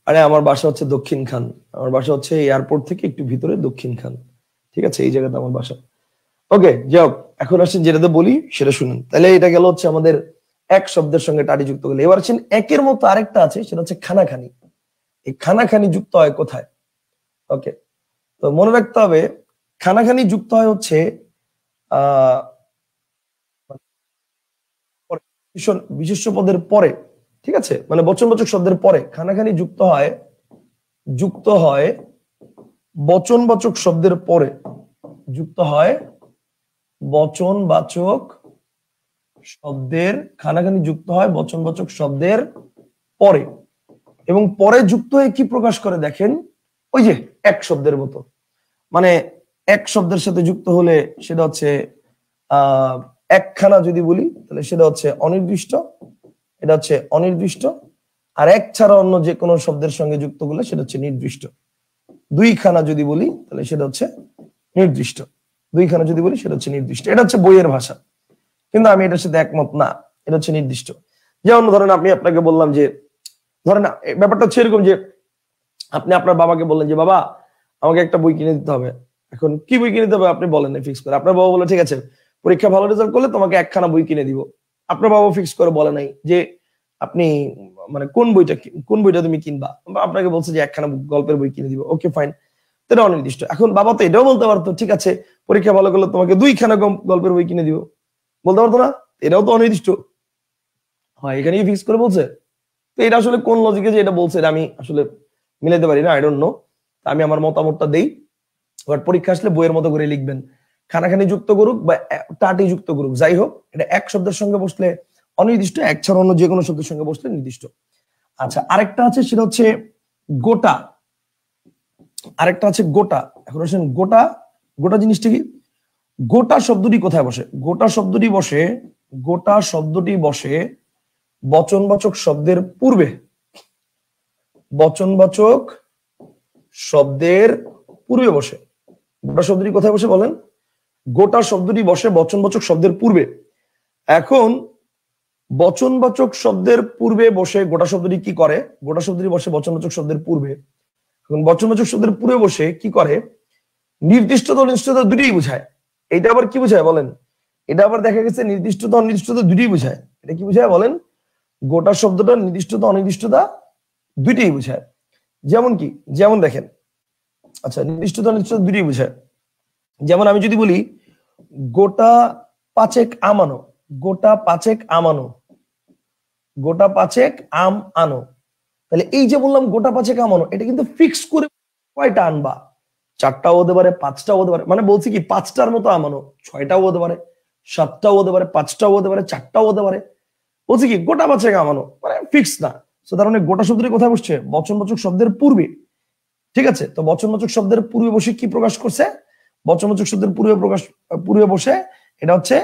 আরে আমার বাসা হচ্ছে দক্ষিণ খান, আমার বাসা হচ্ছে এয়ারপোর্ট থেকে একটু ভিতরে দক্ষিণ খান, ঠিক আছে? এই জায়গাতে আমার বাসা। ওকে যাও, এখন আসেন যেটাতে বলি সেটা শুনুন। তাহলে এটা গেল হচ্ছে আমাদের এক শব্দের সঙ্গে টাটি যুক্ত করলে। এবার আসেন একের মতো আরেকটা আছে, সেটা হচ্ছে খানাখানি। এই খানাখানি যুক্ত হয় কোথায়? ওকে, তো মনে রাখতে হবে খানাখানি যুক্ত হয় হচ্ছে আহ বিশেষ্য পদের পরে, ঠিক আছে? মানে বচনবাচক শব্দের পরে খানাখানি যুক্ত হয় বচনবাচক শব্দের পরে, যুক্ত হয় বচনবাচক শব্দের, খানাখানি যুক্ত হয় বচনবাচক শব্দের পরে, এবং পরে যুক্ত হয়ে কি প্রকাশ করে দেখেন, ওই যে এক শব্দের মতো। মানে এক শব্দের সাথে যুক্ত হলে সেটা হচ্ছে একখানা যদি বলি তাহলে সেটা হচ্ছে অনির্দিষ্ট, এটা হচ্ছে অনির্দিষ্ট। আর এক ছাড়া অন্য যে কোনো শব্দের সঙ্গে যুক্ত করলে সেটা হচ্ছে নির্দিষ্ট। 2খানা যদি বলি তাহলে সেটা হচ্ছে নির্দিষ্ট, 2খানা যদি বলি সেটা হচ্ছে নির্দিষ্ট। এটা হচ্ছে বইয়ের ভাষা, কিন্তু আমি এটার সাথে একমত না। এটা হচ্ছে নির্দিষ্ট। যেমন ধরেন আমি আপনাকে বললাম যে, ধরেন ব্যাপারটা হচ্ছে এরকম যে আপনি আপনার বাবাকে বললেন যে বাবা আমাকে একটা বই কিনে দিতে হবে। এখন কি বই কিনে দিতে হবে আপনি বলেন না, ফিক্স করে। আপনার বাবা বলে ঠিক আছে পরীক্ষা ভালো রেজাল্ট করলে তোমাকে একখানা বই কিনে দিব। আপনার বাবা ফিক্স করে বলে নাই যে আপনি মানে কোন বইটা তুমি কিনবা, আপনাকে বলছে যে একখানা গল্পের বই কিনে দিব। ওকে ফাইন, এটা অনির্দিষ্ট। এখন বাবা তো এটাও বলতে পারতো ঠিক আছে পরীক্ষা ভালো করলে তোমাকে 2খানা গল্পের বই কিনে দিব, বলতে পারতো না? এটাও তো অনির্দিষ্ট। হয় এখানে ফিক্স করে বলছে। তো এটা আসলে কোন লজিকে যে এটা বলছে এটা আমি আসলে মিলাতে পারি না, আই ডোন্ট নো। আমি আমার মতামতটা দেই, বাট পরীক্ষা আসলে বইয়ের মতো করে লিখবেন। খানাখানি যুক্ত করুক বা টাটি যুক্ত করুক, যাই হোক এটা এক শব্দের সঙ্গে বসলে অনির্দিষ্ট, এক ছাড়া অন্য যে কোনো শব্দের সঙ্গে বসলে নির্দিষ্ট। আচ্ছা, আরেকটা আছে সেটা হচ্ছে গোটা। আরেকটা আছে গোটা। এখন আসেন গোটা, গোটা জিনিসটা কি? গোটা শব্দটি কোথায় বসে? গোটা শব্দটি বসে বচনবাচক শব্দের পূর্বে। বচনবাচক শব্দের পূর্বে বসে। গোটা শব্দটি কোথায় বসে বলেন? গোটা শব্দটি বসে বচনবাচক শব্দের পূর্বে। এখন বচনবাচক শব্দের পূর্বে বসে গোটা শব্দটি কি করে? গোটা শব্দটি বসে বচনবাচক শব্দের পূর্বে। এখন বচনবাচক শব্দের পূর্বে বসে কি করে? নির্দিষ্টতা অনির্দিষ্টতা দুটোই বোঝায়। এটা আবার কি বোঝায় বলেন? এটা আবার দেখা গেছে নির্দিষ্টতা অনির্দিষ্টতা দুটোই বোঝায়। এটা কি বোঝায় বলেন? গোটা শব্দটা নির্দিষ্টতা অনির্দিষ্টতা দুইটাই বোঝায়। যেমন কি? যেমন দেখেন, আচ্ছা নির্দিষ্টতা অনির্দিষ্টতা দুটোই বোঝায়। যেমন আমি যদি বলি গোটা পাঁচেক আম আনো, গোটা পাঁচেক আম আনো, গোটা পাঁচেক আম আনো, তাহলে এই যে বললাম গোটা পাঁচেক আম আনো, এটা কিন্তু ফিক্স করে কয়টা আনবা? 4টাও হতে পারে, 5টাও হতে পারে। মানে বলছি কি 5টার মতো আম আনো, 6টাও হতে পারে, 7টাও হতে পারে, 5টাও হতে পারে, 4টাও হতে পারে। বলছি কি গোটা পাঁচেক আম আনো, মানে ফিক্স না। তো তার মানে গোটা শব্দটি কোথায় বসছে? বচনবাচক শব্দের পূর্বে, ঠিক আছে? তো বচনবাচক শব্দের পূর্বে বসে কি প্রকাশ করছে? বচনবাচক শব্দের পূর্বে বসে এটা হচ্ছে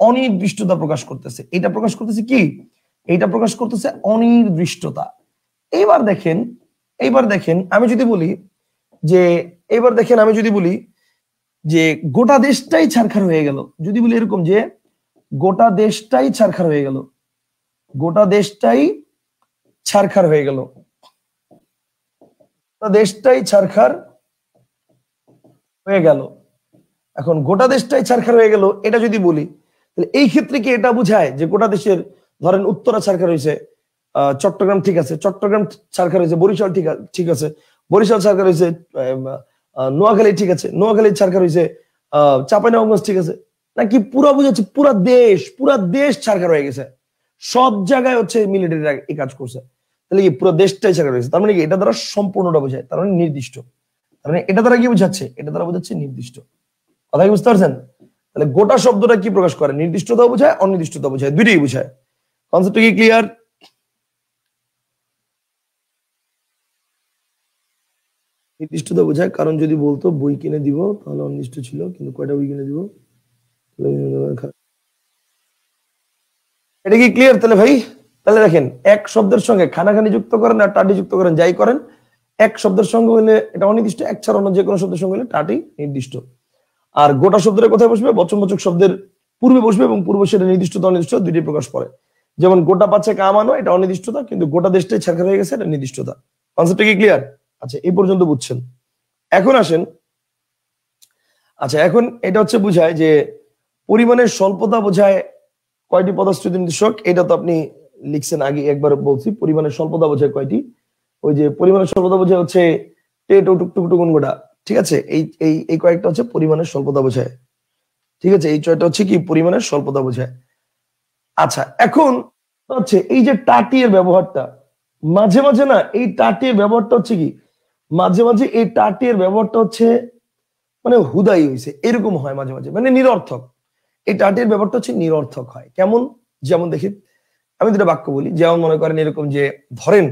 অনির্দিষ্টতা প্রকাশ করতেছে। এটা প্রকাশ করতেছে কি? এটা প্রকাশ করতেছে অনির্দিষ্টতা। এইবার দেখেন আমি যদি বলি যে গোটা দেশটাই ছারখার হয়ে গেল, যদি বলি এরকম যে গোটা দেশটাই ছারখার হয়ে গেল, গোটা দেশটাই ছারখার হয়ে গেল, দেশটাই ছারখার হয়ে গেল। এখন গোটা দেশটাই ছারখার হয়ে গেল এটা যদি বলি, তাহলে এই ক্ষেত্রে কি এটা বোঝায় যে গোটা দেশের, ধরেন উত্তরা ছারখার হয়েছে, চট্টগ্রাম ঠিক আছে, চট্টগ্রাম ছারখার হয়েছে, বরিশাল ঠিক আছে, বরিশাল ছারখার হয়েছে, নোয়াখালী ঠিক আছে, নোয়াখালী ছারখার হয়েছে, চাঁপাইনবাবগঞ্জ ঠিক আছে, নাকি পুরো বুঝাচ্ছে পুরা দেশ ছারখার হয়ে গেছে, সব জায়গায় হচ্ছে মিলিটারিরা এই কাজ করছে, তাহলে কি পুরো দেশটাই ছারখার হয়েছে? তার মানে কি এটা দ্বারা সম্পূর্ণটা বোঝায়, তার মানে নির্দিষ্ট। তার মানে এটা দ্বারা কি বোঝাচ্ছে? এটা দ্বারা বোঝাচ্ছে নির্দিষ্ট। কথা কি বুঝতে পারছেন? তাহলে গোটা শব্দটা কি প্রকাশ করে? নির্দিষ্টতা বোঝায়, অনির্দিষ্টতা বোঝায়, দুইটাই বোঝায়। কনসেপ্টটা কি ক্লিয়ার? নির্দিষ্টতা বোঝায়, কারণ যদি বলতো বই কিনে দিব তাহলে অনির্দিষ্ট ছিল, কিন্তু কয়টা বই কিনে দিব। এটা কি ক্লিয়ার তাহলে ভাই? তাহলে দেখেন, এক শব্দের সঙ্গে খানাখানি যুক্ত করেন আর টাটি যুক্ত করেন, যাই করেন, এক শব্দের সঙ্গে হলে এটা অনির্দিষ্ট, এক ছাড়া অন্য যে কোনো শব্দের সঙ্গে হলে টাটি নির্দিষ্ট। আর গোটা শব্দের কোথায় বসবে? বচনবাচক শব্দের পূর্বে বসবে, এবং পূর্বে সেটা নির্দিষ্টতা অনির্দিষ্ট দুইটি প্রকাশ করে। যেমন গোটা পাচ্ছে কামানো, এটা অনির্দিষ্টতা, কিন্তু গোটা দেশটাই ছারখার হয়ে গেছে, এটা নির্দিষ্টতা। কনসেপ্টটা কি ক্লিয়ার? আচ্ছা, এই পর্যন্ত বুঝছেন। এখন আসেন, আচ্ছা এখন এটা হচ্ছে বুঝায় যে পরিমাণের স্বল্পতা বোঝায় কয়টি পদশ্রুতি নির্দেশক। এটা তো আপনি লিখছেন, আগে একবার বলছি। পরিমাণের স্বল্পতা বোঝায় কয়টি? ওই যে পরিমাণের স্বল্পতা বোঝায় হচ্ছে টেটো টুকটুকুন গোটা, ঠিক আছে? এই কয়েকটা হচ্ছে পরিমাণের স্বল্পতা বোঝায়, ঠিক আছে? এই ছয়টা হচ্ছে কি পরিমাণের স্বল্পতা বোঝায়। আচ্ছা, এখন হচ্ছে এই যে টাটির ব্যবহারটা, মাঝে মাঝে না এই টাটির ব্যবহারটা হচ্ছে কি, মাঝে মাঝে এই টাটির ব্যবহারটা হচ্ছে মানে হুদাই হয়েছে, এরকম হয় মাঝে মাঝে, মানে নিরর্থক। এই টাটির ব্যাপারটা হচ্ছে নিরর্থক হয়। কেমন? যেমন দেখি, আমি দুটা বাক্য বলি। যেমন মনে করেন এরকম যে, ধরেন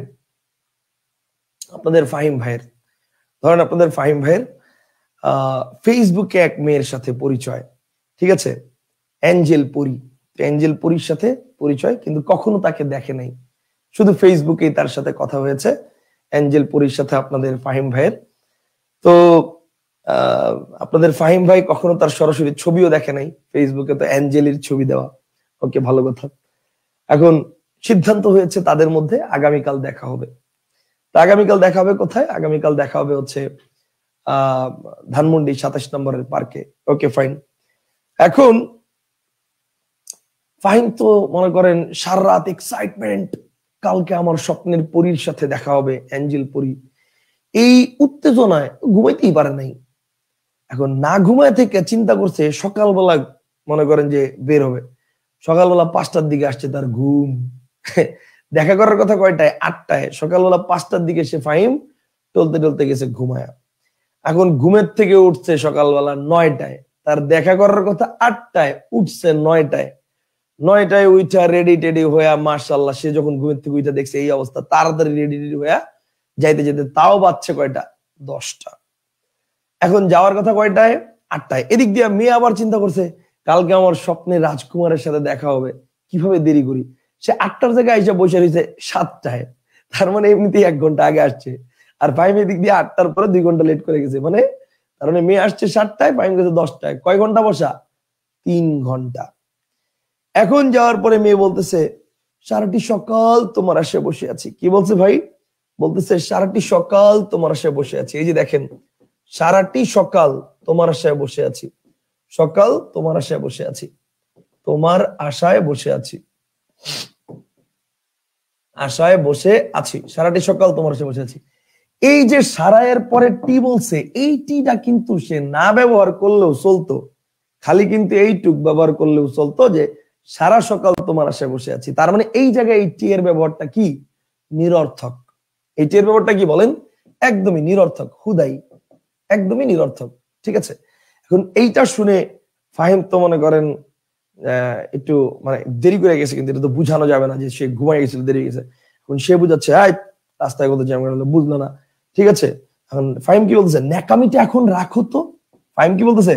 আপনাদের ফাহিম ভাইয়ের ফেসবুকে এক মেয়ের সাথে পরিচয়, ঠিক আছে? অ্যাঞ্জেল পরীর সাথে পরিচয়, কিন্তু কখনো তাকে দেখে নাই, শুধু ফেসবুকেই তার সাথে কথা হয়েছে, অ্যাঞ্জেল পরীর সাথে আপনাদের ফাহিম ভাইয়ের। তো আপনাদের ফাহিম ভাই কখনো তার সরাসরি ছবিও দেখে নাই, ফেসবুকে তো অ্যাঞ্জেলির ছবি দেওয়া। ওকে, ভালো কথা। এখন সিদ্ধান্ত হয়েছে তাদের মধ্যে আগামীকাল দেখা হবে। আগামীকাল দেখা হবে কোথায়? আগামীকাল দেখা হবে হচ্ছে ধানমন্ডি 27 নম্বরের পার্কে। ওকে, ফাইন। এখন ফাহিম তো মনে করেন সারা রাত এক্সাইটমেন্ট, কালকে আমার স্বপ্নের পরীর সাথে দেখা হবে, অ্যাঞ্জেল পরী। এই উত্তেজনায় ঘুমাইতেই পারে নাই। এখন না ঘুমায় থেকে চিন্তা করছে সকালবেলা মনে করেন যে বের হবে। সকালবেলা 5টার দিকে আসছে তার ঘুম। দেখা করার কথা কয়টায়? 8টায়। সকালবেলা 5টার দিকে সে ফাহিম টলতে টলতে গেছে ঘুমায়া। এখন ঘুমের থেকে উঠছে সকালবেলা 9টায়, তার দেখা করার কথা 8টায়, উঠছে 9টায় উঠা রেডি টেডি হইয়া, মাশাআল্লাহ, সে যখন ঘুমের থেকে উঠা দেখছে এই অবস্থা, তাড়াতাড়ি রেডি টেডি হইয়া যাইতে যেতে তাও বাজছে কয়টা? 10টা। এখন যাওয়ার কথা কয়টায়? 8টায়। এদিক দিয়ে মেয়ে আবার চিন্তা করছে কালকে আমার স্বপ্নে রাজকুমারের সাথে দেখা হবে, কিভাবে দেরি করি। সে 8টার জায়গায় এসে বসে রয়েছে 7টায়, তার মানে এমনিতেই 1 ঘন্টা আগে আসছে। আর ফাইম এদিক দিয়ে 8টার পরে 2 ঘন্টা লেট করে গেছে, মানে তার মানে মেয়ে আসছে 7টায়, ফাইম গেছে 10টায়। কয় ঘন্টা বসা? 3 ঘন্টা। এখন যাওয়ার পরে মেয়ে বলতেছে সারাটি সকাল তোমার আশায় বসে আছি। কি বলছে ভাই? বলতেছে সারাটি সকাল তোমার আশায় বসে আছি। এই যে দেখেন, সারাটি সকাল তোমার আশায় বসে আছি, সকাল তোমার আশায় বসে আছি, তোমার আশায় বসে আছি, আশায় বসে আছি, সারাটি সকাল তোমার আশায় বসে আছি। এই যে সারায়ের পরে টি বলছে, এই টিটা কিন্তু সে না ব্যবহার করলেও চলতো, খালি কিন্তু এইটুক ব্যবহার করলেও চলতো যে সারা সকাল তোমার আশায় বসে আছি। তার মানে এই জায়গায় এই টি এর ব্যবহারটা কি? নিরর্থক। এই টি এর ব্যবহারটা কি বলেন? একদমই নিরর্থক, হুদাই, একদমই নিরর্থক, ঠিক আছে? এখন এইটা শুনে ফাহিম তো মনে করেন একটু মানে দেরি করে গেছে, কিন্তু এটা তো বুঝানো যাবে না যে সে ঘুমাই গেছিল, দেরি গেছে। এখন সে বুঝাচ্ছে রাস্তায় কত জ্যাম করে, বুঝলো না, ঠিক আছে? এখন ফাহিম কি বলতেছে? ন্যাকামিটা এখন রাখো তো। ফাহিম কি বলতেছে?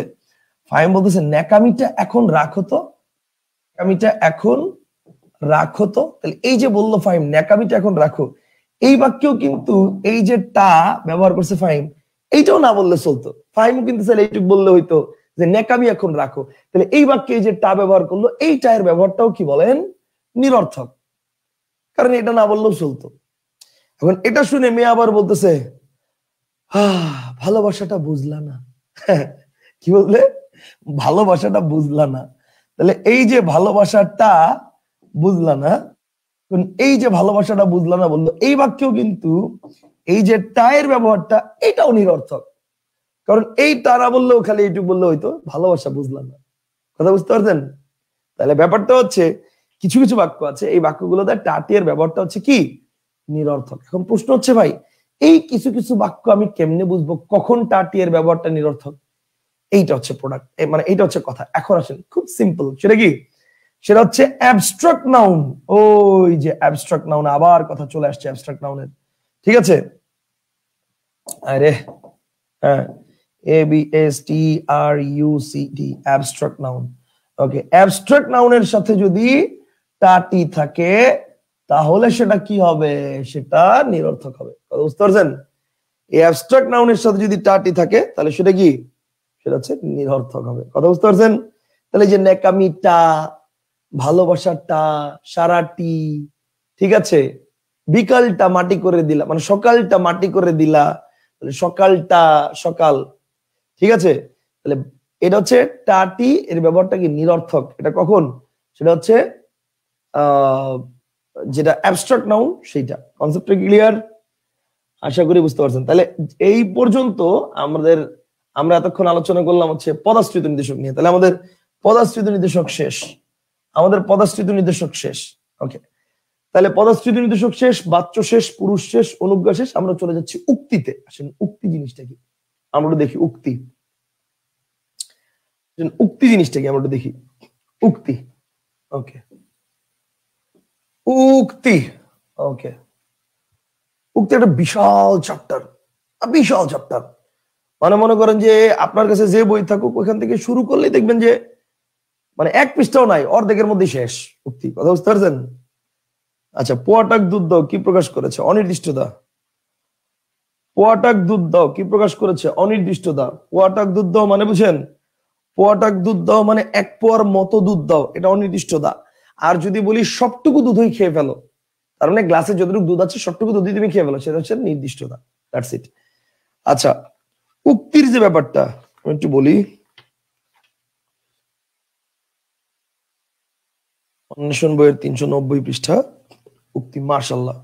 ফাহিম বলতেছে ন্যাকামিটা এখন রাখো তো, ন্যাকামিটা এখন রাখো তো। তাহলে এই যে বললো ফাহিম ন্যাকামিটা এখন রাখো, এই বাক্যেও কিন্তু এই যে টা ব্যবহার করছে ফাহিম, এইটাও না বললে চলতো। ফাহিম কিন্তু স্যার এইটুকু বললে হইতো যে ন্যাকামি এখন রাখো। তাহলে এই বাক্যে এই যে টা ব্যবহার করলো, এই টায়ের ব্যবহারটাও কি বলেন, নিরর্থক, কারণ এটা না বললেও চলতো। এখন এটা শুনে মেয়ে আবার বলতেছে ভালোবাসাটা বুঝলা না। কি বললে, ভালোবাসাটা বুঝলা না। তাহলে এই যে ভালোবাসাটা বুঝলা না, এই যে ভালোবাসাটা বুঝলা না বললো, এই বাক্যেও কিন্তু এই যে টায়ের ব্যবহারটা এটাও নিরর্থক, কারণ এই তারা বললেও খালি এইটুকু বললে হয়তো ভালোবাসা বুঝলাম না। কথা বুঝতে পারছেন? তাহলে ব্যাপারটা হচ্ছে কিছু কিছু বাক্য আছে, এই বাক্যগুলোতে টাটিয়ের ব্যবহারটা হচ্ছে কি, নিরর্থক। এখন প্রশ্ন হচ্ছে ভাই, এই কিছু কিছু বাক্য আমি কেমনে বুঝবো কখন টাটিয়ের ব্যবহারটা নিরর্থক? এইটা হচ্ছে প্রোডাক্ট, মানে এইটা হচ্ছে কথা। এখন আসেন, খুব সিম্পল, সেটা কি, সেটা হচ্ছে অ্যাবস্ট্রাক্ট নাউন। ওই যে অ্যাবস্ট্রাক্ট নাউন, আবার কথা চলে আসছে অ্যাবস্ট্রাক্ট নাউনের। ঠিক আছে, আরে হ্যাঁ, ABSTRUCT, অ্যাবস্ট্রাক্ট নাউন। ওকে, অ্যাবস্ট্রাক্ট নাউনের সাথে যদি টাটি থাকে তাহলে সেটা কি হবে, সেটা নিরর্থক হবে। কথা বুঝতে পারছেন? এই অ্যাবস্ট্রাক্ট নাউনের সাথে যদি টাটি থাকে তাহলে সেটা কি, সেটা হচ্ছে নিরর্থক হবে। কথা বুঝতে পারছেন? তাহলে যে নেকামিটা, ভালোবাসাটা, সারাটি, ঠিক আছে, বিকালটা মাটি করে দিলা, মানে সকালটা মাটি করে দিলা, সকালটা, সকাল, ঠিক আছে। তাহলে এটা হচ্ছে টাটি, এর ব্যবহারটা কি নিরর্থক। এটা কখন, সেটা হচ্ছে যেটা অ্যাবস্ট্রাক্ট নাউন, সেইটা। কনসেপ্টটা ক্লিয়ার? আশা করি বুঝতে পারছেন। তাহলে এই পর্যন্ত আমরা এতক্ষণ আলোচনা করলাম হচ্ছে পদাশ্রিত নির্দেশক নিয়ে। তাহলে আমাদের পদাশ্রিত নির্দেশক শেষ, আমাদের পদাশ্রিত নির্দেশক শেষ। ওকে, তাহলে পদাশ্রিত নির্দেশক শেষ, বাচ্য শেষ, পুরুষ শেষ, অনুজ্ঞা শেষ। আমরা চলে যাচ্ছি উক্তিতে। আসেন, উক্তি জিনিসটা কি আমরা দেখি। উক্তি, উক্তি জিনিসটা কি আমরা দেখি। উক্তি, ওকে, উক্তি, ওকে। উক্তি একটা বিশাল চ্যাপ্টার, বিশাল চ্যাপ্টার। মানে মনে করেন যে আপনার কাছে যে বই থাকুক ওইখান থেকে শুরু করলেই দেখবেন যে মানে এক পৃষ্ঠাও নাই, অর্ধেকের মধ্যে শেষ উক্তি। কথা বুঝতে পারছেন? আচ্ছা, পোয়াটাক দুধ দাও কি প্রকাশ করেছে, অনির্দিষ্টতা। পোয়াটাক দুধ দাও কি প্রকাশ করেছে, অনির্দিষ্টতা। পোয়াটাক দুধ দাও মানে বুঝেন, পোয়াটাক দুধ দাও মানে এক পোয়ার মতো দুধ দাও, এটা অনির্দিষ্টতা। আর যদি বলি সবটুকু দুধই খেয়ে ফেলো, তার মানে গ্লাসে যতটুকু দুধ আছে সবটুকু দুধই তুমি খেয়ে ফেলো, সেটা হচ্ছে নির্দিষ্টতা। That's it. আচ্ছা, উক্তির যে ব্যাপারটা আমি একটু বলি, অন্বেষণ বইয়ের 390 পৃষ্ঠা, উক্তি। মাশাআল্লাহ,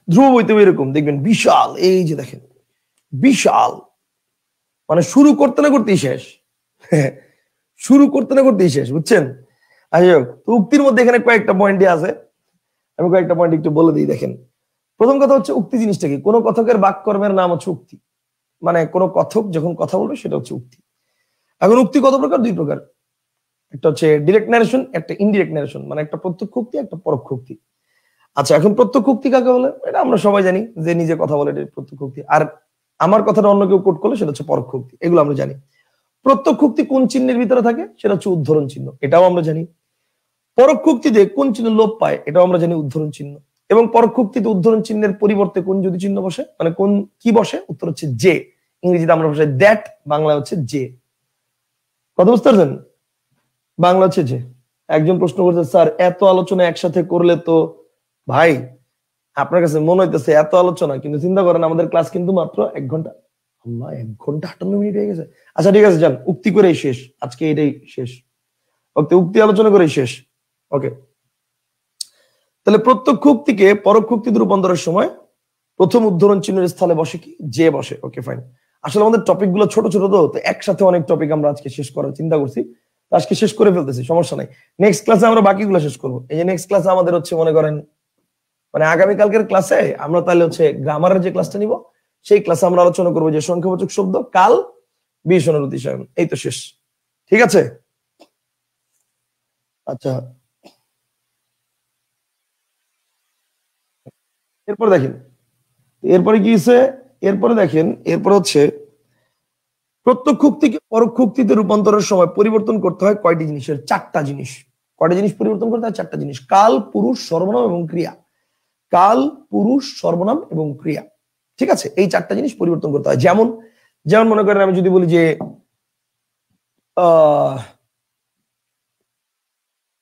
ধ্রুব বইতে এরকম দেখবেন বিশাল, এই যে দেখেন বিশাল, মানে শুরু করতে না করতেই শেষ। শুরু করতে না করতেই শেষ, বুঝছেন? আচ্ছা, তো উক্তির মধ্যে এখানে কয়েকটা পয়েন্টই আছে, আমি কয়েকটা পয়েন্ট একটু বলে দিই। দেখেন, প্রথম কথা হচ্ছে উক্তি জিনিসটা কি, কোন কথকের বাক্যকর্মের নাম হচ্ছে উক্তি। মানে কোন কথক যখন কথা বলবে সেটা হচ্ছে উক্তি। এখন উক্তি কত প্রকার, দুই প্রকার। একটা হচ্ছে ডিরেক্ট ন্যারেশন, একটা ইনডিরেক্ট ন্যারেশন, মানে একটা প্রত্যক্ষ উক্তি, একটা পরোক্ষ উক্তি। আচ্ছা, এখন প্রত্যক্ষ উক্তি কাকে বলে, এটা আমরা সবাই জানি, যে নিজে কথা বলে এটা প্রত্যক্ষ উক্তি। আর আমার কথাটা অন্য কেউ কোট করলে সেটা হচ্ছে পরোক্ষ উক্তি, এগুলো আমরা জানি। প্রত্যক্ষ উক্তি কোন চিহ্নের ভিতরে থাকে, সেটা হচ্ছে উদ্ধরণ চিহ্ন, এটাও আমরা জানি। পরোক্ষ উক্তিতে কোন চিহ্ন লোপ পায়, এটাও আমরা জানি, উদ্ধরণ চিহ্ন। এবং পরোক্ষ উক্তিতে উদ্ধরণ চিহ্নের পরিবর্তে কোন যদি চিহ্ন বসে, মানে কোন কি বসে, উত্তর হচ্ছে যে। ইংরেজিতে আমরা ভাষায় দ্যাট, বাংলা হচ্ছে যে। কথা বুঝতে পারছেন? বাংলা হচ্ছে যে। একজন প্রশ্ন করছে, স্যার এত আলোচনা একসাথে করলে তো, ভাই আপনার কাছে মনে হইতেছে এত আলোচনা, কিন্তু চিন্তা করেন আমাদের ক্লাস কিন্তু মাত্র 1 ঘন্টা। আল্লাহ, 1 ঘন্টা 58 মিনিট হয়ে গেছে। আচ্ছা ঠিক আছে, যান, উক্তি করেই শেষ আজকে, এটাই শেষ। ওকে, উক্তি আলোচনা করেই শেষ। ওকে, তাহলে প্রত্যক্ষ উক্তিকে পরোক্ষ উক্তিতে রূপান্তরের সময় প্রথম উদ্ধরণ চিহ্নের স্থলে বসে কি, যে বসে। Okay fine. আসলে আমাদের টপিক গুলো ছোট ছোট, তো একসাথে অনেক টপিক আমরা আজকে শেষ করার চিন্তা করছি, আজকে শেষ করে ফেলতেছি, সমস্যা নাই। নেক্সট ক্লাসে আমরা বাকিগুলো শেষ করবো। এই যে নেক্সট ক্লাসে আমাদের হচ্ছে মনে করেন, মানে আগামীকালকের ক্লাসে আমরা তাহলে হচ্ছে গ্রামারের যে ক্লাসটা নিব, সেই ক্লাসে আমরা আলোচনা করবো যে সংখ্যাবাচক শব্দ, কাল, বিশেষণ, অতিশয়ন। এই তো শেষ, ঠিক আছে। আচ্ছা, এরপর দেখেন, এরপরে কি হচ্ছে, এরপরে দেখেন, এরপর হচ্ছে প্রত্যক্ষ উক্তিকে পরোক্ষ উক্তিতে রূপান্তরের সময় পরিবর্তন করতে হয় কয়টি জিনিসের? চারটা জিনিস। কয়টা জিনিস পরিবর্তন করতে হয়? চারটা জিনিস। কাল, পুরুষ, সর্বনাম এবং ক্রিয়া। কাল, পুরুষ, সর্বনাম এবং ক্রিয়া। ঠিক আছে, এই চারটা জিনিস পরিবর্তন করতে হয়। যেমন যেমন মনে করেন আমি যদি বলি যে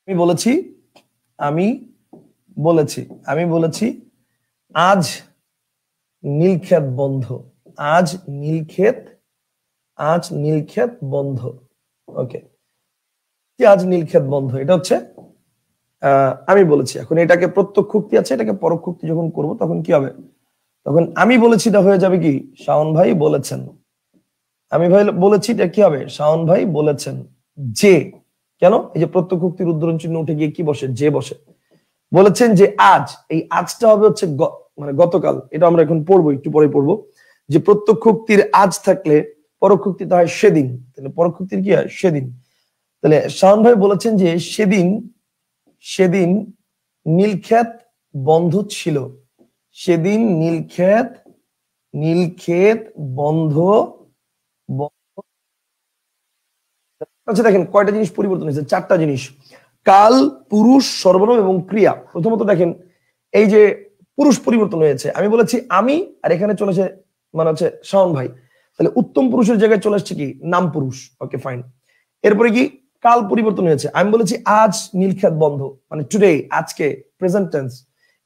আমি বলেছি আজ নীলক্ষেত বন্ধ। আজ নীলক্ষেত বন্ধ। ওকে, আজ নীলক্ষেত বন্ধ, এটা হচ্ছে আমি বলেছি। এখন এটাকে প্রত্যক্ষ উক্তি আছে, এটাকে পরোক্ষ উক্তি যখন করব তখন কি হবে? তখন আমি বলেছি এটা হয়ে যাবে কি শাওন ভাই বলেছেন। আমি ভাই বলেছি এটা কি হবে? শাওন ভাই বলেছেন। যে, কেন? এই যে প্রত্যক্ষ উক্তির উদ্ধরণ চিহ্ন উঠে গিয়ে কি বসে? যে বসে। বলেছেন যে আজ, এই আজটা হবে হচ্ছে মানে গতকাল। এটা আমরা এখন পড়বো, একটু পরে পড়বো। যে প্রত্যক্ষ উক্তির আজ থাকলে পরোক্ষ উক্তিতে হয় সেদিন, তাহলে পরোক্ষ উক্তির কি হয়? সেদিন। তাহলে শাওন ভাই বলেছেন যে সেদিন নীলক্ষেত বন্ধ ছিল। সেদিন নীলক্ষেত বন্ধ। আচ্ছা দেখেন কয়টা জিনিস পরিবর্তন হয়েছে? চারটা জিনিস। কাল, পুরুষ, সর্বনাম এবং ক্রিয়া। প্রথমত দেখেন এই যে পুরুষ পরিবর্তন হয়েছে। আমি বলেছি আমি, আর এখানে চলেছে মানে হচ্ছে শাওন ভাই। তাহলে উত্তম পুরুষের জায়গায় চলে আসছে কি? নাম পুরুষ। Okay fine. এরপরে কি? কাল পরিবর্তন হয়েছে। আমি বলেছি আজ নীলক্ষেত বন্ধ, মানে টুডে, আজকে, প্রেজেন্ট টেন্স।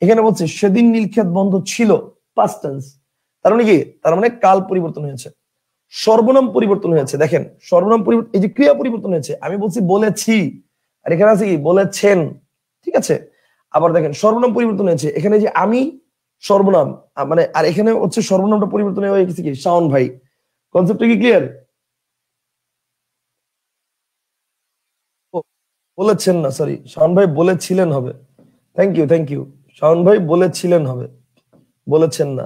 এখানে বলছে সেদিন নীলক্ষেত বন্ধ ছিল, পাস্ট টেন্স। তার মানে কি? তার মানে কাল পরিবর্তন হয়েছে। সর্বনাম পরিবর্তন হয়েছে। দেখেন সর্বনাম পরিবর্তন, এই যে ক্রিয়া পরিবর্তন হয়েছে। আমি বলছি বলেছি, আর এখানে আছে কি? বলেছেন। ঠিক আছে, আবার দেখেন সর্বনাম পরিবর্তন হয়েছে। এখানে যে আমি সর্বনাম, মানে আর এখানে হচ্ছে সর্বনামটা পরিবর্তন হয়ে গেছে কি? শাওন ভাই। কনসেপ্টটা কি ক্লিয়ার? বলেছেন না, সরি, শাওন ভাই বলেছিলেন হবে। Thank you. শাওন ভাই বলেছিলেন হবে, বলেছেন না,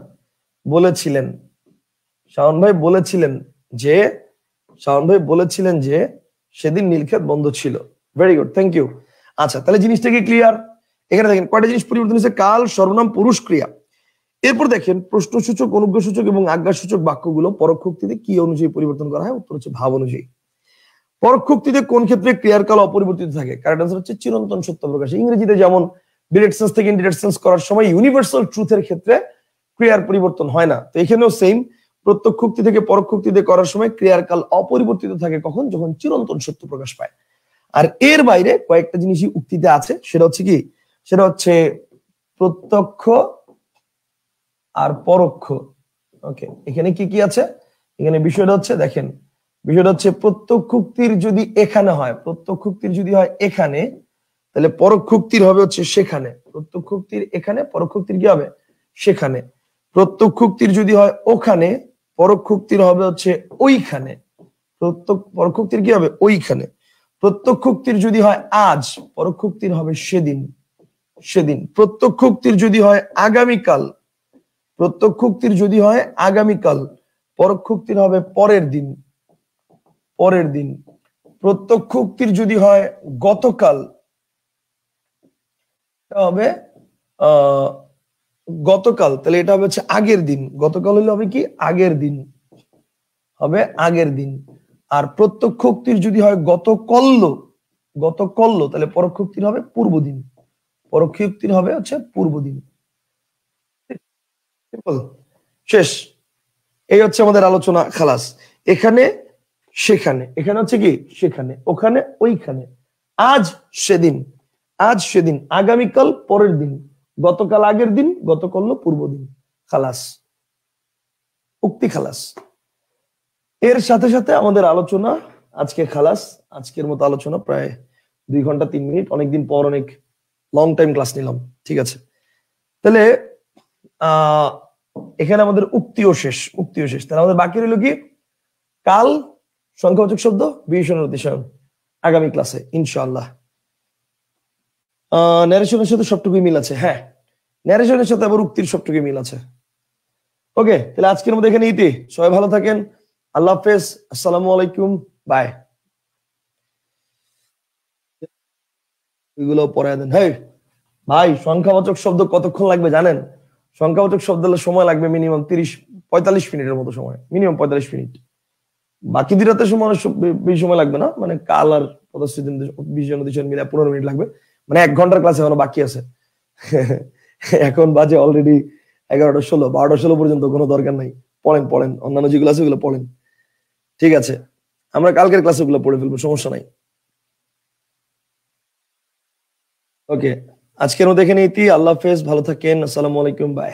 বলেছিলেন। শাওন ভাই বলেছিলেন যে সেদিন নীলক্ষেত বন্ধ ছিল। Very good, thank you. আচ্ছা, তাহলে জিনিসটা কি ক্লিয়ার? এখানে দেখেন কয়টা জিনিস পরিবর্তন হয়েছে? কাল, সর্বনাম, পুরুষ, ক্রিয়া। এরপর দেখেন প্রশ্নসূচক, অনুজ্ঞাসূচক এবং আজ্ঞাসূচক বাক্যগুলো পরোক্ষ উক্তিতে কি অনুযায়ী পরিবর্তন করা হয়? উত্তর হচ্ছে ভাব অনুযায়ী। পরোক্ষ উক্তিতে কোন ক্ষেত্রে ক্রিয়ার কাল অপরিবর্তিত থাকে? কারেক্ট আনসার হচ্ছে চিরন্তন সত্য প্রকাশ। ইংরেজিতে যেমন ডিরেক্ট সেন্স থেকে ইনডিরেক্ট সেন্স করার সময় ইউনিভার্সাল ট্রুথের ক্ষেত্রে ক্রিয়ার পরিবর্তন হয় না, তো এখানেও সেম। প্রত্যক্ষ উক্তি থেকে পরোক্ষ উক্তিতে করার সময় ক্রিয়ার কাল অপরিবর্তিত থাকে কখন? যখন চিরন্তন সত্য প্রকাশ পায়। আর এর বাইরে কয়েকটা জিনিসই উক্তিতে আছে, সেটা হচ্ছে কি? সেটা হচ্ছে প্রত্যক্ষ আর পরোক্ষ। ওকে, এখানে কি কি আছে? এখানে বিষয়টা হচ্ছে, দেখেন বিষয়টা হচ্ছে প্রত্যক্ষ উক্তির যদি এখানে হয়, প্রত্যক্ষ উক্তির যদি হয় এখানে, তাহলে পরোক্ষ উক্তির হবে হচ্ছে সেখানে। প্রত্যক্ষ উক্তির এখানে, পরোক্ষ উক্তির কি হবে? সেখানে। প্রত্যক্ষ উক্তির যদি হয় ওখানে, পরোক্ষ উক্তির হবে হচ্ছে ওইখানে। পরোক্ষ উক্তির কি হবে? ওইখানে। প্রত্যক্ষ উক্তির যদি হয় আজ, পরোক্ষ উক্তির হবে সেদিন। প্রত্যক্ষ উক্তির যদি হয় আগামীকাল, পরোক্ষ উক্তির হবে পরের দিন। প্রত্যক্ষ উক্তির যদি হয় গতকাল, এটা হবে গতকাল, তাহলে এটা হবে হচ্ছে আগের দিন। গতকাল হলে হবে কি? আগের দিন। আর প্রত্যক্ষ উক্তির যদি হয় গতকল্য, তাহলে পরোক্ষ উক্তির হবে পূর্বদিন। পরোক্ষ উক্তির হবে হচ্ছে পূর্বদিন। শেষ। এই হচ্ছে আমাদের আলোচনা, খালাস। এখানে সেখানে, এখানে হচ্ছে কি? সেখানে, ওখানে ওইখানে। আজ সেদিন, আগামীকাল পরের দিন, গতকাল আগের দিন, গতকাল পূর্বদিন। খালাস, উক্তি খালাস। এর সাথে সাথে আমাদের আলোচনা আজকে খালাস। আজকের মতো আলোচনা প্রায় 2 ঘন্টা 3 মিনিট, অনেকদিন পর অনেক লং টাইম ক্লাস নিলাম। ঠিক আছে, তাহলে এখানে আমাদের উক্তিও শেষ। তাহলে আমাদের বাকি রইল কি? কাল, সংখ্যাবাচক শব্দ, বিশেষণের অতিশয়ন। আগামী ক্লাসে ইনশাআল্লাহ। ন্যারেশনের সাথে সবটুকুই মিল আছে। হ্যাঁ, ন্যারেশনের সাথে আবার উক্তির সবটুকুই মিল আছে। ওকে, তাহলে আজকের মধ্যে এখানে ইতি। সবাই ভালো থাকেন। আল্লাহ হাফেজ, আসসালামু আলাইকুম, বাই। এগুলো পড়ায় দেন। হ্যাঁ ভাই, সংখ্যাবাচক শব্দ কতক্ষণ লাগবে জানেন? সংখ্যাবাচক শব্দ হলে সময় লাগবে মিনিমাম 30-45 মিনিটের মতো সময়, মিনিমাম 45 মিনিট। বাকি দুটাতে সময় বেশি সময় লাগবে না, মানে কাল আর পদস্থিতি 20 জন 20 জন মিলে 15 মিনিট লাগবে, মানে 1 ঘন্টার ক্লাস এখনো বাকি আছে। এখন বাজে অলরেডি 11টা 16, 12টা 16 পর্যন্ত কোনো দরকার নাই। পড়েন পড়েন, অন্যান্য যেগুলো আছে ওগুলো পড়েন। ঠিক আছে, আমরা কালকের ক্লাসে ওগুলো পড়ে ফেলবো, সমস্যা নাই। ওকে, আজকের মতো এখানে ইতি। আল্লাহ হাফেজ, ভালো থাকেন, আসসালামু আলাইকুম, বাই।